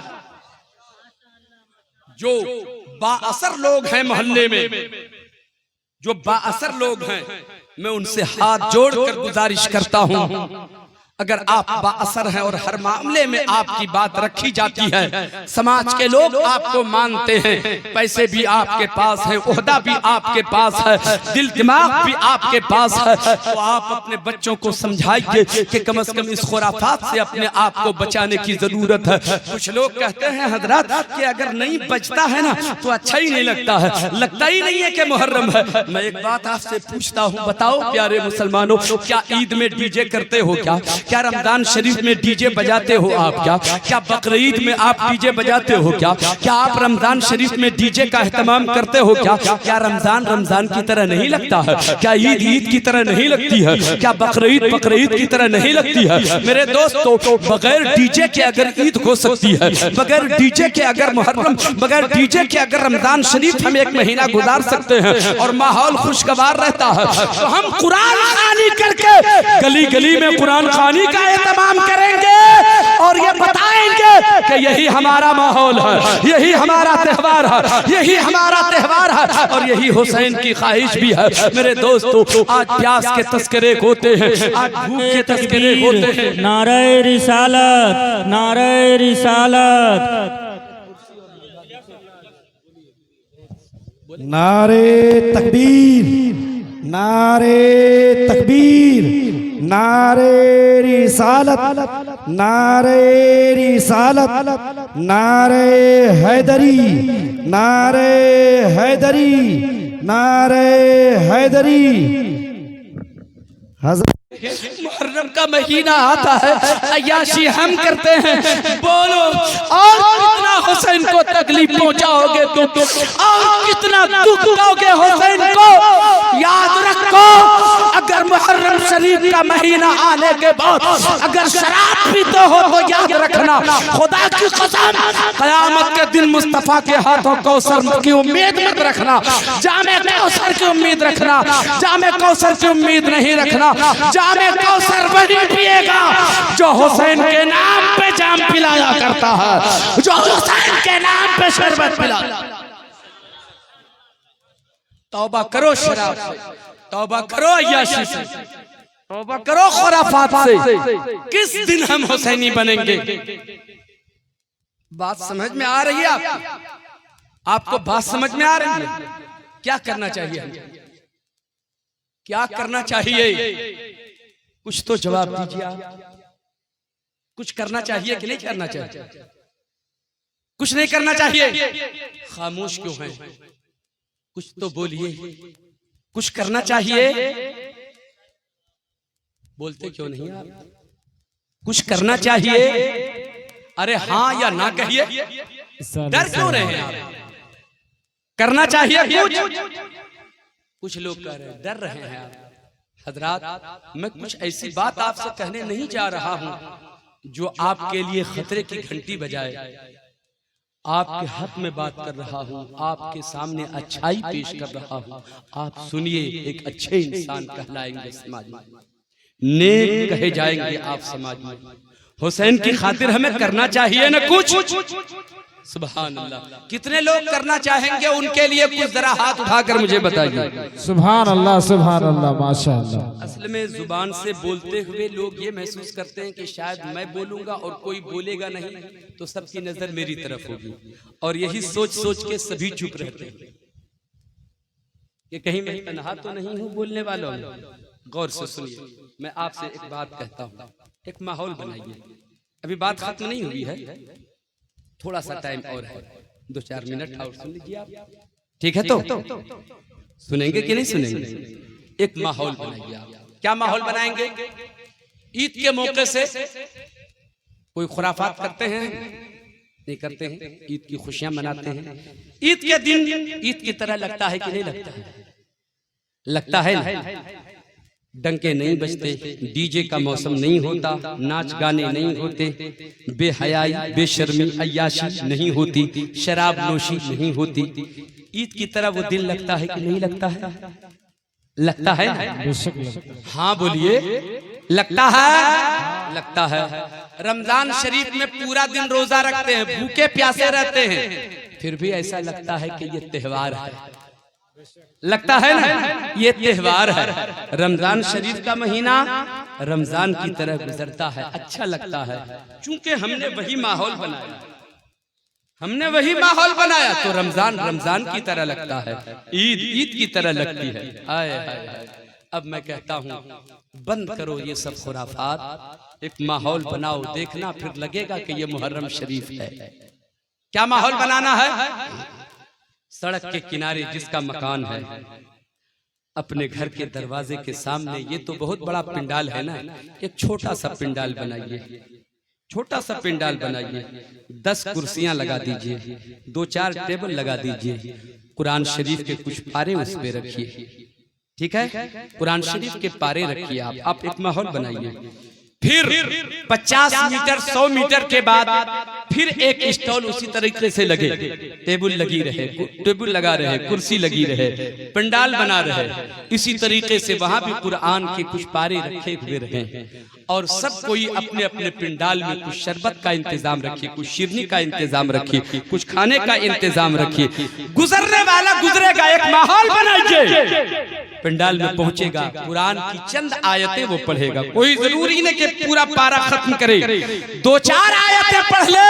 जो बाअसर लोग हैं मोहल्ले में, जो बाअसर लोग हैं, मैं उनसे हाथ जोड़कर गुजारिश करता हूं, अगर आप बाअसर हैं और हर मामले में आपकी बात रखी जाती है, समाज के लोग आपको मानते हैं, पैसे भी आपके पास है, ओहदा भी आपके पास है, दिल दिमाग भी आपके पास है, तो आप अपने बच्चों को समझाइए कि कम से कम इस खुराफात से अपने आप को बचाने की जरूरत है। कुछ लोग कहते हैं हजरत कि अगर नहीं बचता है ना तो अच्छा ही नहीं लगता है, लगता ही नहीं है कि मुहर्रम है। मैं एक बात आपसे पूछता हूँ, बताओ प्यारे मुसलमानों, क्या ईद में डीजे करते हो? क्या रमजान शरीफ में डीजे बजाते हो आप? क्या बकरीद में आप डीजे बजाते हो? क्या आप रमजान शरीफ में डीजे का एहतमाम करते हो? क्या रमजान की तरह नहीं लगता है? क्या ईद की तरह नहीं लगती है? क्या बकरीद की तरह नहीं लगती है? मेरे दोस्तों, बगैर डीजे के अगर ईद हो सकती है, बगैर डीजे के अगर मुहर्रम, बगैर डीजे के अगर रमजान शरीफ हम एक महीना गुजार सकते हैं और माहौल खुशगवार रहता है, तो हम कुरान खानी करके गली गली में कुरान खानी का एहतमाम करेंगे और ये बताएंगे कि यही हमारा माहौल है, यही हमारा त्यौहार है, यही हमारा त्यौहार है और यही हुसैन की ख्वाहिश भी है। मेरे दोस्तों, आज प्यास के तस्करे होते हैं, आज भूख के तस्करे होते हैं। नारे रिसालत, नारे रिसालत, नारे तकबीर, नारे तकबीर, नारे रिसालत, नारे रिसालत, नारे हैदरी, नारे हैदरी, नारे हैदरी। मुहर्रम का महीना आता है, अय्याशी हम करते हैं, बोलो और कितना हुसैन को तकलीफ पहुंचाओगे तुम, और कितना दुख दोगे हुसैन को? याद रखो अगर मुहर्रम शरीफ का महीना आने के बाद अगर शराब पीते हो तो याद रखना, खुदा की कसम क़यामत के दिन मुस्तफा के हाथों कौसर की उम्मीद मत रखना, जामे कौसर की उम्मीद रखना, जामे कौसर की उम्मीद नहीं रखना। जामे कौसर वही पिएगा जो हुसैन के नाम पे जाम पिलाया करता है, जो हुसैन के नाम पे शरबत पिलाया। तौबा करो शराब से, तौबा करो अय्याशी से, तौबा करो खुराफात से। किस दिन हम हुसैनी बनेंगे? बात समझ में आ रही है आपको? बात समझ में आ रही है? क्या करना चाहिए? क्या करना चाहिए? कुछ तो जवाब दीजिए आप। कुछ करना चाहिए कि नहीं करना चाहिए? कुछ नहीं करना चाहिए? खामोश क्यों हैं? कुछ तो बोलिए। कुछ करना चाहिए? बोलते क्यों नहीं आप? कुछ करना चाहिए? अरे हाँ या ना कहिए। डर क्यों रहे हैं आप? करना चाहिए कुछ लोग कह रहे हैं, डर रहे हैं आप। हजरात, मैं कुछ ऐसी बात आपसे कहने नहीं जा रहा हूं जो आपके लिए खतरे की घंटी बजाए। आपके हक में बात कर रहा हूँ, आपके सामने अच्छाई पेश कर रहा हूँ। आप सुनिए, एक अच्छे इंसान कहलाएंगे समाज में, नेक कहे जाएंगे आप समाज में। हुसैन की खातिर हमें करना चाहिए ना कुछ। सुभान अल्लाह। कितने लोग करना चाहेंगे उनके लिए कुछ जरा हाथ उठाकर मुझे बताइए। सुभान अल्लाह, सुभान अल्लाह, माशाअल्लाह। असल में जुबान से बोलते हुए लोग ये महसूस करते हैं कि शायद मैं बोलूंगा और कोई बोलेगा नहीं तो सबकी नजर मेरी तरफ होगी, और यही सोच सोच के सभी चुप रहते हैं कि कहीं मैं तन्हा तो नहीं हूँ बोलने वालों में। गौर से सुनिए, मैं आपसे एक बात कहता हूँ, एक माहौल बनाइए। अभी बात खत्म नहीं हुई है, थोड़ा सा टाइम और है, 2-4 मिनट और सुन लीजिए आप, ठीक है? तो सुनेंगे कि नहीं सुनेंगे? एक माहौल बनाइए आप। क्या माहौल बनाएंगे? ईद के मौके से कोई खुराफात करते हैं? नहीं करते हैं। ईद की खुशियां मनाते हैं। ईद के दिन ईद की तरह लगता है कि नहीं लगता है? लगता है ना? डंके नहीं बजते, डीजे का मौसम नहीं होता, नाच गाने नहीं होते, बेहयाई बेशर्मी अय्याशी नहीं होती, शराब नोशी नहीं होती। ईद की तरह वो दिन लगता है कि नहीं लगता है? लगता है ना? हाँ बोलिए, लगता है? लगता है। रमजान शरीफ में पूरा दिन रोजा रखते हैं, भूखे प्यासे रहते हैं, फिर भी ऐसा लगता है कि ये त्योहार है। लगता है ना ये त्योहार है। रमजान शरीफ का महीना रमजान की तरह गुजरता है, अच्छा लगता है। चूंकि हमने वही माहौल बनाया, हमने वही माहौल बनाया तो रमजान रमजान की तरह लगता है, ईद ईद की तरह लगती है। आए हाय। अब मैं कहता हूँ, बंद करो ये सब खुराफात, एक माहौल बनाओ, देखना फिर लगेगा कि ये मुहर्रम शरीफ है। क्या माहौल बनाना है? सड़क के किनारे जिसका मकान है, अपने घर के दरवाजे के सामने, ये तो बहुत बड़ा पिंडाल है ना, एक छोटा सा पिंडाल बनाइए, छोटा सा पिंडाल बनाइए, 10 कुर्सियां लगा दीजिए, 2-4 टेबल लगा दीजिए, कुरान शरीफ के कुछ पारे उस पे रखिए, ठीक है? कुरान शरीफ के पारे रखिए आप एक माहौल बनाइए। फिर 50 मीटर 100 मीटर के बाद फिर एक स्टॉल उसी तरीके से लगे, टेबल लगी रहे, टेबल लगा रहे, कुर्सी लगी रहे, पंडाल बना रहे, इसी तरीके से वहां भी कुरान के कुछ पारे रखे हुए रहे, और सब कोई अपने अपने पंडाल में कुछ शरबत का इंतजाम रखिए, कुछ शिरनी का इंतजाम रखिए, कुछ खाने का इंतजाम रखिए। गुजरने वाला गुजरेगा, एक माहौल बनाइए, पंडाल में पहुंचेगा, कुरान की चंद आयतें वो पढ़ेगा। कोई जरूरी नहीं कि पूरा पारा खत्म करे, 2-4 आयतें पढ़ ले,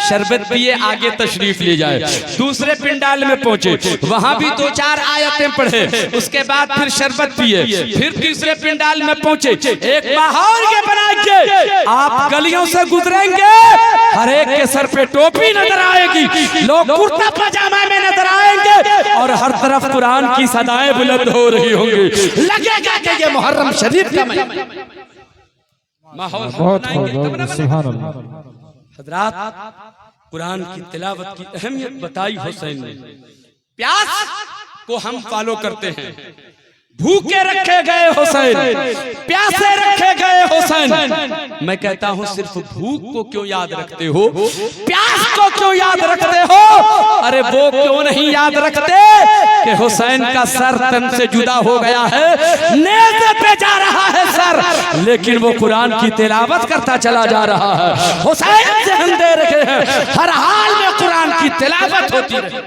शरबत पिए, आगे तशरीफ ले जाए। दूसरे पंडाल में पहुंचे, वहां भी 2-4 आयतें पढ़े, उसके बाद फिर शरबत पिए, फिर तीसरे पंडाल में पहुंचे। एक माहौल ये बनाइए, आप गलियों से गुजरेंगे, हर एक के सर पे टोपी नजर आएगी, लोग कुर्ता पजामा में नजर आएंगे, और हर तरफ कुरान की सदाएं बुलंद हो रही होंगी। लगेगा कि ये मुहर्रम शरीफ का माहौल बहुत सुभान अल्लाह। हजरात, कुरान की तिलावत की अहमियत बताई हुसैन ने। प्यास को हम फॉलो करते हैं, भूखे रखे गए हुसैन, प्यासे रखे गए हुसैन। मैं कहता हूं सिर्फ भूख को क्यों याद रखते हो, प्यास को क्यों याद रखते हो? अरे वो क्यों नहीं याद रखते कि हुसैन का सर तन से जुदा हो गया है, नेज़े पे जा रहा है सर, लेकिन वो कुरान की तिलावत करता चला जा रहा है। हुसैन ज़हन दे रखे हैं, हर हाल में कुरान की तिलावत होती रहे।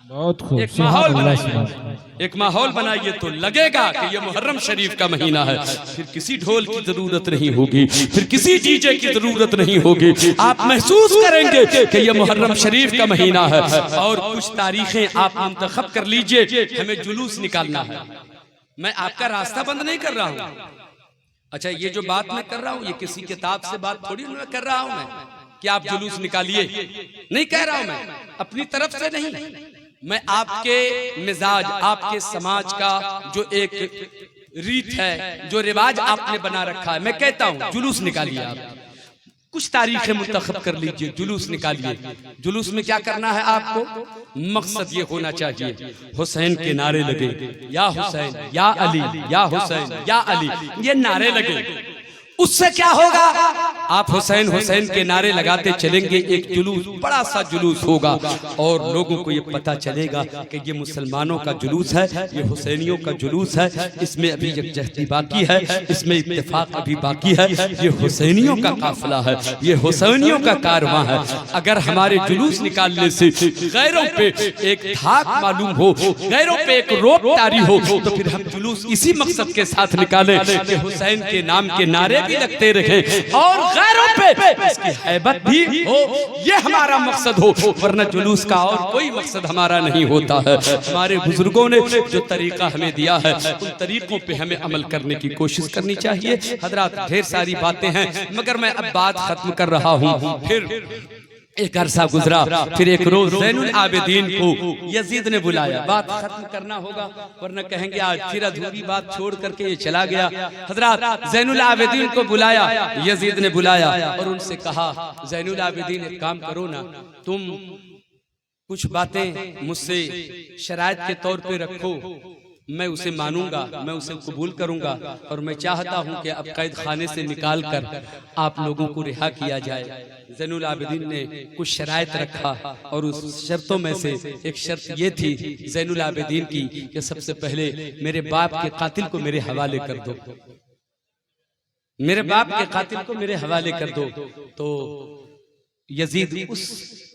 बहुत खूब। एक माहौल बनाइए, एक माहौल बनाइए तो लगेगा कि ये मुहर्रम शरीफ का महीना है। फिर किसी ढोल की जरूरत नहीं होगी, फिर किसी डीजे की जरूरत नहीं होगी। आप महसूस करेंगे कि ये मुहर्रम शरीफ का महीना है। और कुछ तारीखें आप मुंतखब कर लीजिए, हमें जुलूस निकालना है। मैं आपका रास्ता बंद नहीं कर रहा हूँ। अच्छा, ये जो बात मैं कर रहा हूँ, ये किसी किताब से बात थोड़ी मैं कर रहा हूँ मैं कि आप जुलूस निकालिए, नहीं कह रहा हूँ मैं, अपनी तरफ से नहीं। मैं आपके मिजाज, आपके समाज का जो एक रीत है, जो रिवाज आपने बना रखा है, मैं कहता हूँ जुलूस निकालिए। आप कुछ तारीखें मुंतखब कर लीजिए, जुलूस निकालिए। जुलूस में क्या करना है आपको? मकसद ये होना चाहिए हुसैन के नारे लगे, या हुसैन या अली, या हुसैन या अली, ये नारे लगे। उससे क्या होगा? आप हुसैन हुसैन के नारे लगाते चलेंगे, एक जुलूस, बड़ा सा जुलूस होगा और लोगों को ये पता चलेगा कि ये मुसलमानों का जुलूस है, ये हुसैनियों का जुलूस है। इसमें अभी यकजहती बाकी है, इसमें इत्तेफाक अभी बाकी है। ये हुसैनियों का काफिला है, ये हुसैनियों का कारवां है। अगर हमारे जुलूस निकालने से गैरों पे एक धाक मालूम हो, गैरों पे एक रोक तारी हो, तो फिर हम जुलूस इसी मकसद के साथ निकालें कि हुसैन के नाम के नारे भी लगते रहे और गैरों पे इसकी हैबत भी हो, ये हमारा मकसद हो। वरना जुलूस का और कोई मकसद हमारा नहीं होता है। हमारे बुजुर्गों ने जो तरीका हमें दिया है, उन तरीकों पे हमें अमल करने की कोशिश करनी चाहिए। हजरात, ढेर सारी बातें हैं, मगर मैं अब बात खत्म कर रहा हूँ। फिर एक अरसा गुजरा, फिर एक रोज ज़ैनुल आबिदीन को यजीद ने बुलाया। बात खत्म करना होगा, वरना कहेंगे आज फिर अधूरी बात छोड़ करके ये चला गया। हजरात, ज़ैनुल आबिदीन को बुलाया, यजीद ने बुलाया और उनसे कहा, ज़ैनुल आबिदीन एक काम करो ना, तुम कुछ बातें मुझसे शराइत के तौर पे रखो, मैं उसे मानूंगा, मैं उसे कबूल करूंगा और मैं चाहता हूं कि अब कैद खाने से निकाल कर आप लोगों को रिहा किया जाए। ज़ैनुल आबिदीन ने कुछ शराइत रखा और उस शर्तों में से एक शर्त ये थी ज़ैनुल आबिदीन की कि सबसे पहले मेरे बाप के कातिल को मेरे हवाले कर दो, मेरे बाप के कातिल को मेरे हवाले कर दो। तो यजीद उस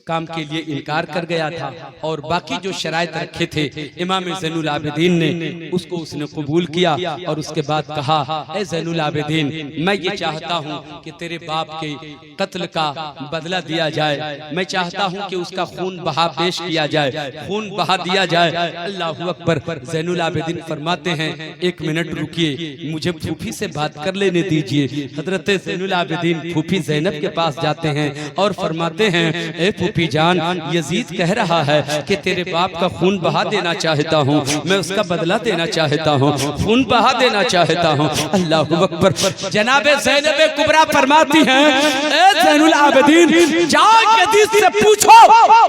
काम के लिए इनकार कर गया था और बाकी जो शराइत रखे थे इमाम ज़ैनुल आबिदीन ने उसको उसने कबूल किया और उसके बाद कहा, ए ज़ैनुल आबिदीन, मैं ये चाहता हूँ कि तेरे बाप के कत्ल का बदला दिया जाए, मैं चाहता हूँ कि उसका खून बहा पेश किया जाए, खून बहा दिया जाए। अल्लाहु अकबर। ज़ैनुल आबिदीन फरमाते हैं, एक मिनट रुकिए, मुझे फूफी से बात कर लेने दीजिए। हजरत ज़ैनुल आबिदीन फूफी ज़ैनब के पास जाते हैं और फरमाते हैं, ए फूफी जान, यजीद कह रहा है कि तेरे बाप का खून बहा देना चाहता हूँ, मैं उसका बदला देना चाहता हूँ, खून बहा देना चाहता हूँ। अल्लाहु अकबर। जनाबे ज़ैनब कुबरा फरमाती हैं, ए ज़ैनुल आबिदीन, जाओ यजीद से पूछो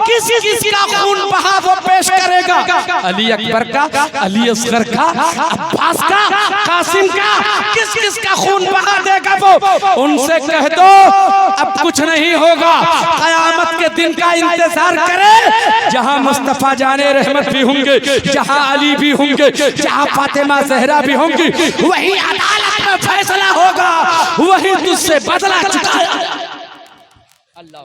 किस का खून बहा वो पेश करेगा, अली अकबर का, अली असगर का, अब्बास का, कासिम का, किस का खून बहा देगा वो। उनसे कह दो अब कुछ नहीं होगा, क़यामत के दिन का इंतजार करे, जहां मुस्तफा जाने रहमत भी होंगे, जहां अली भी होंगे, जहां फातिमा ज़हरा भी होंगी, वही अदालत में फैसला होगा, वही तुझसे बदला चुकाया। अल्लाह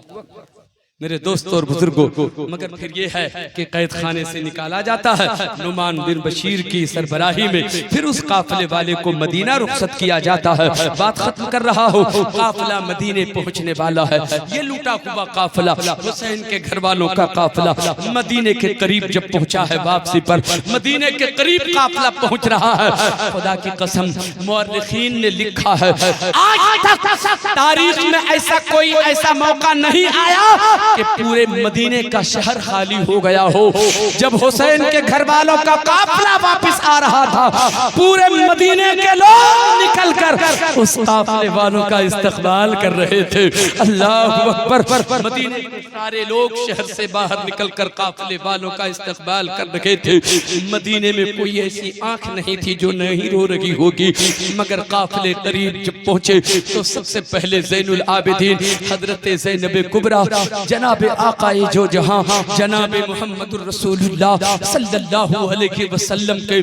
मेरे दोस्तों और बुजुर्गों, मगर फिर ये है कि कैद खाने से निकाला जाता है नुमान बिन बशीर की सरबराही में, फिर उस काफिले वाले को मदीना रुखसत किया जाता है। बात खत्म कर रहा हो, काफिला मदीने पहुंचने वाला है। ये लूटा हुआ काफिला, हुसैन के घर वालों का काफिला मदीने के करीब जब पहुंचा है, वापसी पर मदीने के करीब काफिला पहुंच रहा है। खुदा की कसम, मुअर्रिखीन ने लिखा है, आज तक तारीख में ऐसा कोई ऐसा मौका नहीं आया कि पूरे मदीने का शहर खाली हो गया हो। जब हुसैन के घर वालों का काफिला वापस आ रहा था, पूरे मदीने के लोग निकलकर उस काफिले वालों का इस्तकबाल कर रहे थे। अल्लाहु अकबर। मदीने के सारे लोग शहर से बाहर निकलकर काफिले वालों का इस्तकबाल कर रहे थे। मदीने में कोई ऐसी आंख नहीं थी जो नहीं रो रही होगी, मगर काफिले करीब जब पहुंचे तो सबसे पहले ज़ैनुल आबिदीन हजरत ज़ैनब कुबरा जनाबे आकाए जो जहां जनाबे मोहम्मदुर रसूलुल्लाह सल्लल्लाहु अलैहि वसल्लम के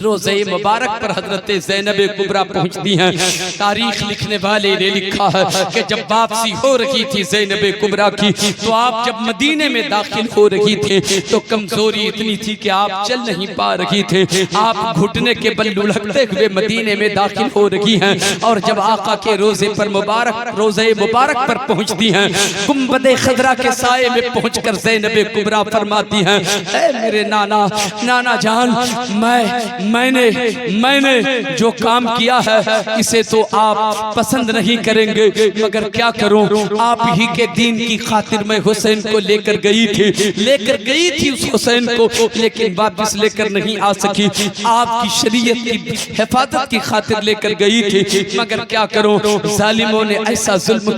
रोज़े मुबारक पर हजरत ज़ैनब कुबरा पहुंचती हैं। तारीख लिखने वाले ने लिखा है कि जब वापसी हो रही थी ज़ैनब कुबरा की, तो आप जब मदीने में दाखिल हो रही थे तो कमजोरी इतनी थी कि आप चल नहीं पा रही थे। आप घुटने के बल लुढ़कते हुए मदीने में दाखिल हो रही हैं, और जब आका के रोजे मुबारक पर पहुंचती हैं, गुंबदे खदरा के साये में पहुंचकर ज़ैनब कुबरा फरमाती हैं, ऐ मेरे नाना जान, मैंने जो काम किया है इसे तो आप पसंद नहीं करेंगे, मगर क्या करूं, आप ही के दीन की खातिर मैं हुसैन को लेकर गई थी उस हुसैन को, लेकिन वापस लेकर नहीं आ सकी। आपकी शरीयत की हिफाजत की खातिर लेकर गई थी, मगर क्या करूं, जालिमों ने ऐसा जुल्म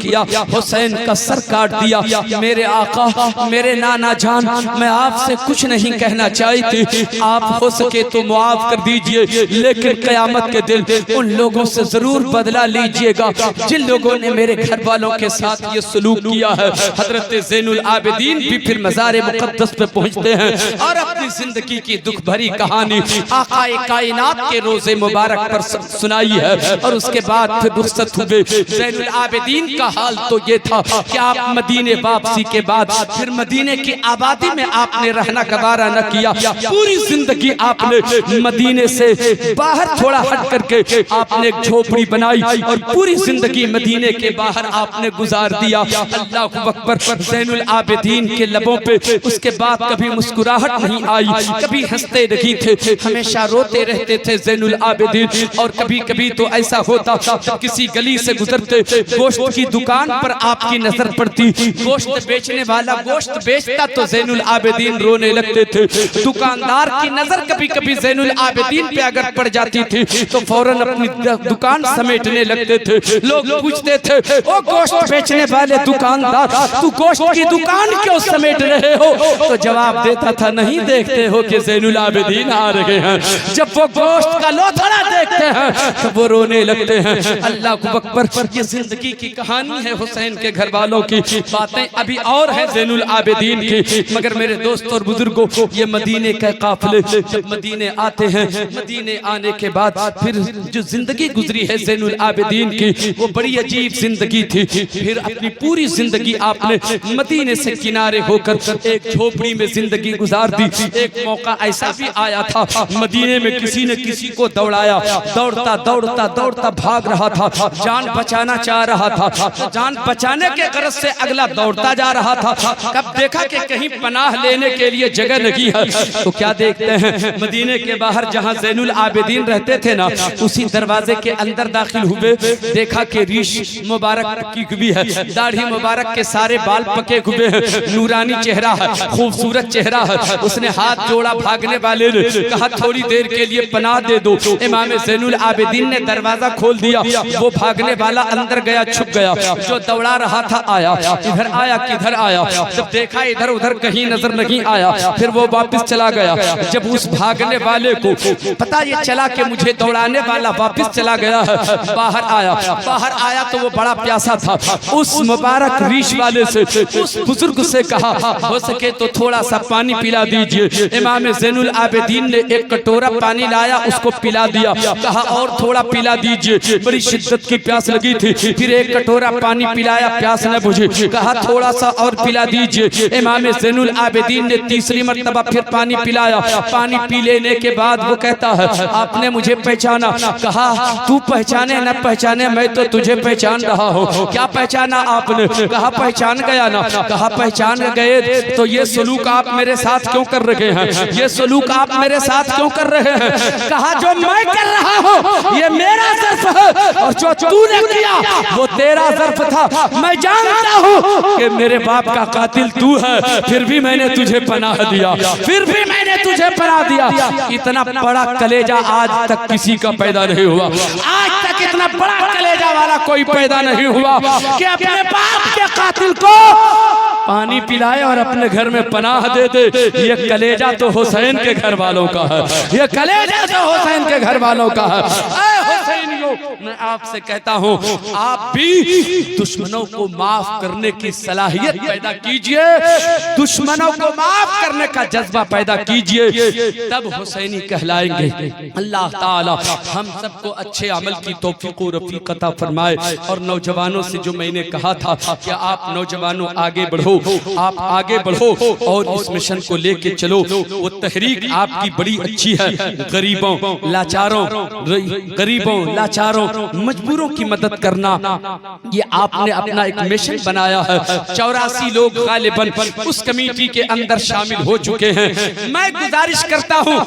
किया, हुसैन का सर काट दिया। मेरे आका, मेरे नाना जान, मैं आपसे कुछ नहीं कहना चाहती, आप हो सके तो मुआफ कर दीजिए, लेकिन क़यामत के दिन उन लोगों से जरूर बदला लीजिएगा जिन लोगों ने मेरे घर वालों के साथ ये सलूक किया है। हजरत ज़ैनुल आबिदीन भी फिर मज़ार मुक़द्दस पे पहुंचते हैं और अपनी जिंदगी की दुख भरी कहानी आकाए कायनात के रोजे मुबारक पर सुनाई है, और उसके बाद फिर रुखसत हुए। ज़ैनुल आबिदीन का हाल तो ये था कि आप मदीने वापसी के बाद फिर मदीने की आबादी में आपने रहना गवारा न किया, पूरी जिंदगी आपने मदीने से बाहर थोड़ा हट करके आपने एक झोपड़ी बनाई और पूरी जिंदगी मदीने के बाहर आपने गुजार दिया। अल्लाहु अकबर। ज़ैनुल आबिदीन के लबों पे उसके बाद कभी मुस्कुराहट नहीं आई, कभी हंसते नहीं थे, हमेशा रोते रहते थे ज़ैनुल आबिदीन। और कभी कभी तो ऐसा होता जब किसी गली से गुजरते, गोश्त की दुकान पर आपकी नजर पड़ती, गोश्त बेचने वाला गोश्त बेचता तो ज़ैनुल आबिदीन रोने लगते थे। दुकानदार की नजर कभी कभी ज़ैनुल आबिदीन पे अगर पड़ जाती थी तो फौरन अपनी दुकान समेटने लगते थे। लोग पूछते थे, ओ गोश्त बेचने वाले दुकानदार, तू गोश्त की दुकान क्यों समेट रहे हो? तो जवाब देता था, नहीं देखते हो कि ज़ैनुल आबिदीन आ रहे हैं। जब वो गोश्त का लोथड़ा देखते हैं तो वो रोने लगते हैं। अल्लाहु अकबर। ये जिंदगी की कहानी है हुसैन के घर वालों की, बातें अभी और हैं ज़ैनुल आबिदीन की, मगर मेरे दोस्तों और बुजुर्गों, ये मदीने के काफिले जब मदीने आते हैं, मदीने आने के बाद फिर जो जिंदगी गुजरी है ज़ैनुल आबिदीन की, वो बड़ी अजीब जिंदगी थी। फिर अपनी पूरी जिंदगी आपने मदीने से किनारे होकर एक झोपड़ी में जिंदगी गुजार दी। एक मौका ऐसा भी आया था, मदीने में किसी ने किसी को दौड़ाया, दौड़ता भाग रहा था, जान बचाना चाह रहा था, जान बचाने के गरज से अगला दौड़ता जा रहा था। कब देखा कि कहीं पनाह लेने के लिए जगह नहीं है, तो क्या देखते हैं, मदीने के बाहर जहां ज़ैनुल आबिदीन रहते थे ना, उसी दरवाजे के अंदर दाखिल हुए, देखा कि रीश मुबारक की हुई है, दाढ़ी मुबारक के सारे बाल पके हुए हैं, नूरानी चेहरा है, खूबसूरत चेहरा है। उसने हाथ जोड़ा, भागने वाले ने कहा थोड़ी देर के लिए पनाह दे दो। इमाम ज़ैनुल आबिदीन ने दरवाजा खोल दिया, वो भागने वाला अंदर गया, छुप गया। जो दौड़ा रहा था आया, इधर आया, किधर आया, जब देखा इधर उधर कहीं नजर नहीं आया, फिर वो वापस चला गया। जब उस भागने वाले को पता ये चला कि मुझे दौड़ाने वाला वापस चला गया है, बाहर आया तो वो बड़ा प्यासा था। उस मुबारक रीश वाले से, उस बुजुर्ग से कहा, हो सके तो थोड़ा सा पानी पिला दीजिए। इमाम ज़ैनुल आबिदीन ने एक कटोरा पानी लाया, उसको पिला दिया, कहा और थोड़ा पिला दीजिए, बड़ी शिद्दत की प्यास लगी थी। फिर एक कटोरा पानी पिलाया, प्यास न बुझी, कहा थोड़ा सा और पिला दीजिए। इमाम ज़ैनुल आबिदीन ने तीसरी मर्तबा फिर पानी पिलाया। पानी पी लेने के बाद वो कहता है, आपने मुझे पहचाना? कहा तू पहचाने न पहचाने, मैं तो तुझे पहचान रहा हूँ। क्या पहचाना आपने? कहा पहचान गया ना। कहा पहचान गए तो ये सलूक आप मेरे साथ क्यों कर रहे हैं? ये सलूक आप मेरे साथ क्यों कर रहे हैं? कहा जो मैं कर रहा हूँ ये मेरा ज़र्फ है, और जो तूने किया वो तेरा ज़र्फ था मैं जानता हूँ कि मेरे बाप का कातिल तू है, फिर भी मैंने तुझे पनाह दिया, फिर भी मैंने तुझे पनाह दिया। इतना बड़ा कलेजा आज तक किसी का पैदा नहीं हुआ, आज तक इतना बड़ा कलेजा वाला कोई पैदा नहीं हुआ कि अपने बाप के कातिल को पानी पिलाए और अपने घर में पनाह दे दे। ये कलेजा तो हुसैन के घर वालों का है, ये कलेजा तो हुसैन के घर वालों का है। ऐ हुसैनियों, मैं आपसे कहता हूँ आप भी दुश्मनों को माफ करने की सलाहियत पैदा कीजिए, दुश्मनों को माफ करने का जज्बा पैदा कीजिए, तब हुसैनी कहलाएंगे। अल्लाह ताला हम सबको अच्छे अमल की तौफीक और रफीक अता फरमाए। और नौजवानों से जो मैंने कहा था कि आप नौजवानों आगे बढ़ो, आप आगे बढ़ो और इस मिशन को लेके चलो। वो तहरीक आपकी बड़ी अच्छी है, गरीबों लाचारों मजबूरों की मदद करना, ये आपने अपना एक मिशन बनाया है। 84 लोग गालिबन उस कमेटी के अंदर शामिल हो चुके हैं। मैं गुजारिश करता हूँ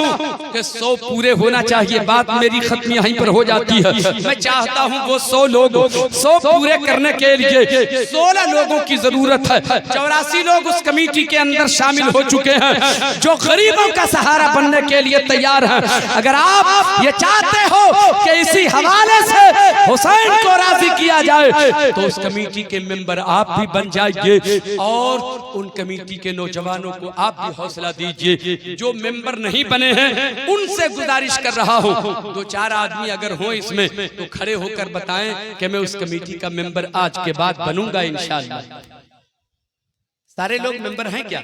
कि 100 पूरे होना चाहिए, बात मेरी खत्म यहीं पर हो जाती है। मैं चाहता हूँ वो 100 लोग 100 पूरे करने के लिए 16 लोगों की जरूरत है। 84 लोग उस कमेटी के अंदर शामिल हो चुके हैं जो गरीबों का सहारा बनने के लिए तैयार हैं। अगर आप ये चाहते हो कि इसी हवाले से हुसैन को राजी किया जाए तो उस कमेटी के मेंबर आप भी बन जाइए और उन कमेटी के नौजवानों को आप भी हौसला दीजिए। जो मेंबर नहीं बने हैं उनसे गुजारिश कर रहा हूँ, 2-4 आदमी अगर हो इसमें तो खड़े होकर बताएं कि मैं उस कमेटी का मेंबर आज के बाद बनूंगा इंशाअल्लाह। सारे लोग मेंबर हैं क्या?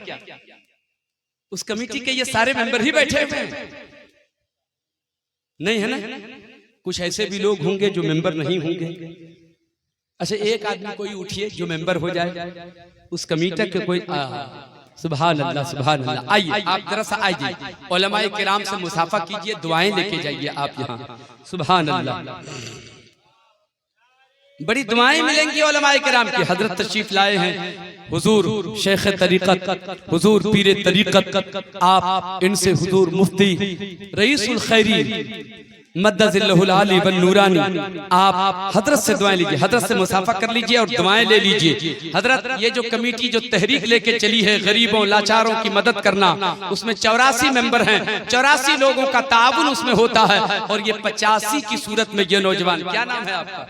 उस कमेटी के ये सारे मेंबर ही बैठे हुए हैं? नहीं है ना? कुछ ऐसे भी लोग होंगे जो मेंबर नहीं होंगे। अच्छा, एक आदमी कोई उठिए जो मेंबर हो जाए उस कमेटी के। कोई सुभान अल्लाह, सुभान अल्लाह। आइए आप जरा सा आइए, उलमाए किराम से मुसाफा कीजिए, दुआएं लेके जाइए आप यहाँ। सुभान अल्लाह, बड़ी दुआएं मिलेंगी उलमाए किराम की। हजरत तशरीफ लाए हैं हुजूर शेख तरीक़त, हुजूर पीर तरीक़त, आप इनसे हुजूर मुफ्ती रईसुल खैरी मद्दज़िल्लहुल आली वन नूरानी, आप हजरत से दुआएं लीजिए, हजरत से मुसाफा कर लीजिए और दुआएं ले लीजिए। हजरत ये जो कमेटी जो तहरीक लेके चली है गरीबों लाचारों की मदद करना, उसमें 84 मेंबर हैं, 84 लोगों का ताउन उसमें होता है। और ये 85 की सूरत में ये नौजवान, क्या नाम है आपका?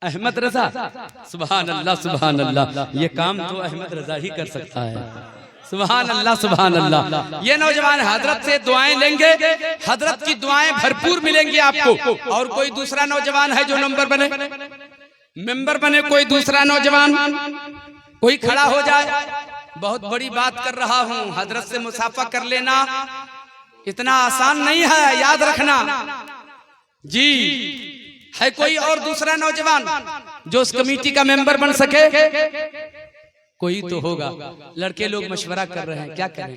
अहमद रजा। सुभान अल्लाह, सुभान अल्लाह। ये काम तो अहमद रजा ही कर सकता है। सुभान अल्लाह, सुभान अल्लाह। ये नौजवान हजरत से दुआएं लेंगे, हजरत की दुआएं भरपूर मिलेंगी आपको। और कोई दूसरा नौजवान है जो मेंबर बने, कोई दूसरा नौजवान कोई खड़ा हो जाए। बहुत बड़ी बात कर रहा हूँ, हजरत से मुसाफा कर लेना इतना आसान नहीं है, याद रखना जी। है कोई और दूसरा नौजवान जो उस कमेटी का मेंबर बन सके? कोई तो होगा। लड़के लोग मशवरा कर रहे हैं, क्या करें,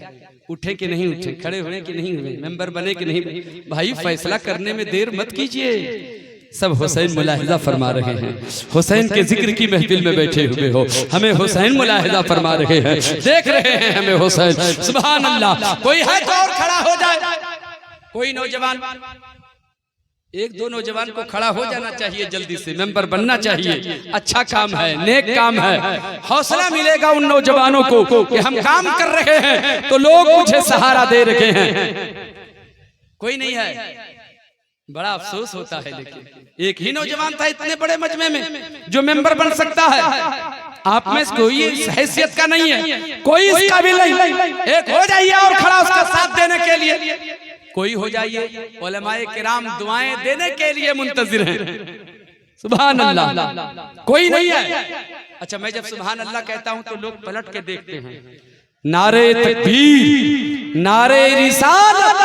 उठे कि नहीं उठे, खड़े हुए कि नहीं हुए, मेंबर बने कि नहीं। भाई फैसला करने में देर मत कीजिए। सब हुसैन मुलाहिजा फरमा रहे हैं, हुसैन के जिक्र की महफिल में बैठे हुए हो, हमें हुसैन मुलाहिजा फरमा रहे हैं, देख रहे हैं हमें हुसैन। सुभान अल्लाह। कोई है तो और खड़ा हो जाए, कोई नौजवान, 1-2 नौजवान को खड़ा हो जाना चाहिए, जल्दी से मेंबर बनना चाहिए। अच्छा काम है, नेक काम है, हौसला मिलेगा उन नौजवानों को कि हम काम कर रहे हैं तो लोग मुझे सहारा दे रहे हैं। कोई नहीं है, बड़ा अफसोस होता है। लेकिन एक ही नौजवान था इतने बड़े मजमे में जो मेंबर बन सकता है। आप में कोई हैसियत का नहीं है, कोई इस काबिल नहीं। एक हो जाइए और खड़ा उसका साथ देने के लिए, कोई हो जाइए। उलमाए किराम दुआएं देने के लिए मुंतजिर हैं। सुभान अल्लाह। कोई नहीं है। अच्छा, मैं जब सुभान अल्लाह कहता हूं तो लोग पलट के देखते हैं। नारे तकबीर, नारे रिसालत,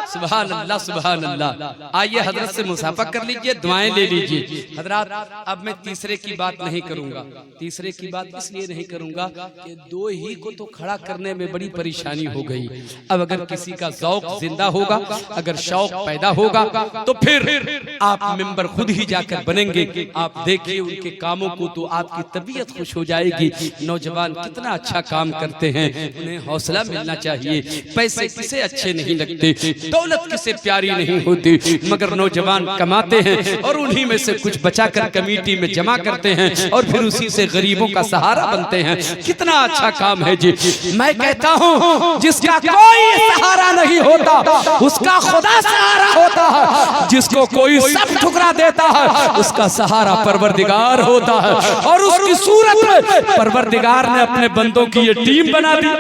सुभान अल्लाह, सुभान अल्लाह। आइए हजरत से मुसाफा कर लीजिए, दुआएं ले लीजिए। हजरत, अब मैं तीसरे की बात नहीं करूंगा। तीसरे की बात इसलिए नहीं करूंगा कि 2 ही को तो खड़ा करने में बड़ी परेशानी हो गई। अब अगर किसी का ज़ौक जिंदा होगा, अगर शौक पैदा होगा तो फिर आप मेंबर खुद ही जाकर बनेंगे। आप देखिए उनके कामों को तो आपकी तबीयत खुश हो जाएगी। नौजवान कितना अच्छा काम करते हैं, उन्हें हौसला मिलना चाहिए। पैसे किसे अच्छे नहीं लगते। दौलत किसे प्यारी नहीं होती, मगर नौजवान कमाते हैं और उन्हीं में से कुछ बचाकर कमेटी में जमा करते हैं और फिर उसी से गरीबों का सहारा बनते हैं। कितना अच्छा काम है जी। मैं कहता हूँ जिसका कोई सहारा नहीं होता उसका खुदा सहारा होता है, जिसको कोई सब ठुकरा देता है उसका सहारा परवरदिगार होता है। और उसकी सूरत में परवरदिगार ने अपने बंदों की ये टीम बना दी।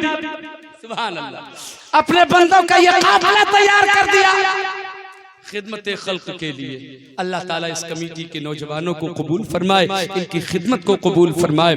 सुभान अल्लाह, अपने बंदों का ये काफिला तैयार कर दिया खिदमत खल्क के लिए। अल्लाह ताला इस कमेटी के नौजवानों को कबूल फरमाए, इनकी खिदमत को कबूल फरमाए।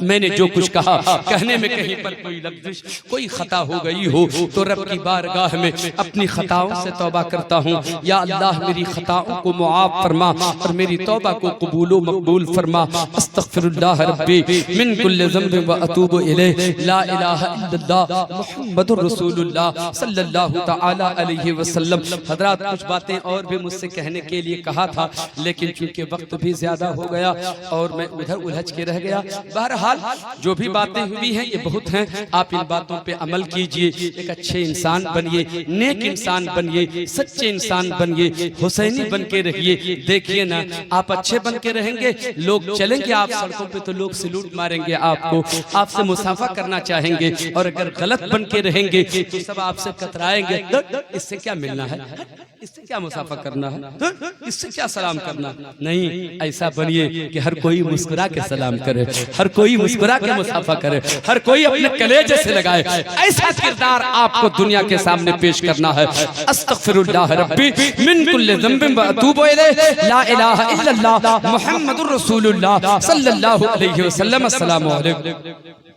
मैंने जो कुछ कहा कहने में कहीं पर कोई लफ्ज़ कोई खता हो गई हो तो रब की बारगाह में अपनी खताओं से तौबा करता हूँ। या अल्लाह मेरी खताओं को मुआफ फरमा और मेरी तौबा को कबूल मकबूल फरमा। अस्तगफिरुल्लाह रब्बी मिन कुल्लि ज़ंबिन व अतूबु इलैह। ला इलाहा इल्लल्लाह मुहम्मदुर रसूलुल्लाह सल्लल्लाहु तआला अलैहि वसल्लम। हज़रात कुछ बातें और भी मुझसे कहने के लिए कहा था, लेकिन चूंकि वक्त भी ज्यादा हो गया और मैं उधर उलझ के रह गया। बहरहाल जो भी बातें हुई हैं ये बहुत हैं, आप इन बातों पे अमल कीजिए, एक अच्छे इंसान बनिए, नेक इंसान बनिए, सच्चे इंसान बनिए, हुसैनी बन के रहिए। देखिए ना, आप अच्छे बन के रहेंगे, लोग चलेंगे आप सड़कों पे तो लोग सैल्यूट मारेंगे आपको, आपसे मुसाफा करना चाहेंगे। और अगर गलत बन के रहेंगे तो सब आपसे कतराएंगे। इससे क्या मिलना है, इससे क्या मुसाफा करना है, इससे क्या सलाम करना। नहीं, ऐसा बनिए कि हर कोई मुस्कुरा के सलाम करे, हर कोई मुस्कुरा के मुसाफा करे, हर कोई अपने कलेजे से लगाए। ऐसा किरदार आपको दुनिया के सामने पेश करना है। अस्तगफिरुल्लाह रब्बी मिन कुल्लि ज़ंबिन व अतूबु इलैह। ला इलाहा इल्लल्लाह मुहम्मदुर रसूलुल्लाह सल्लल्लाहु अलैहि वसल्लम। अस्सलामु अलैकुम।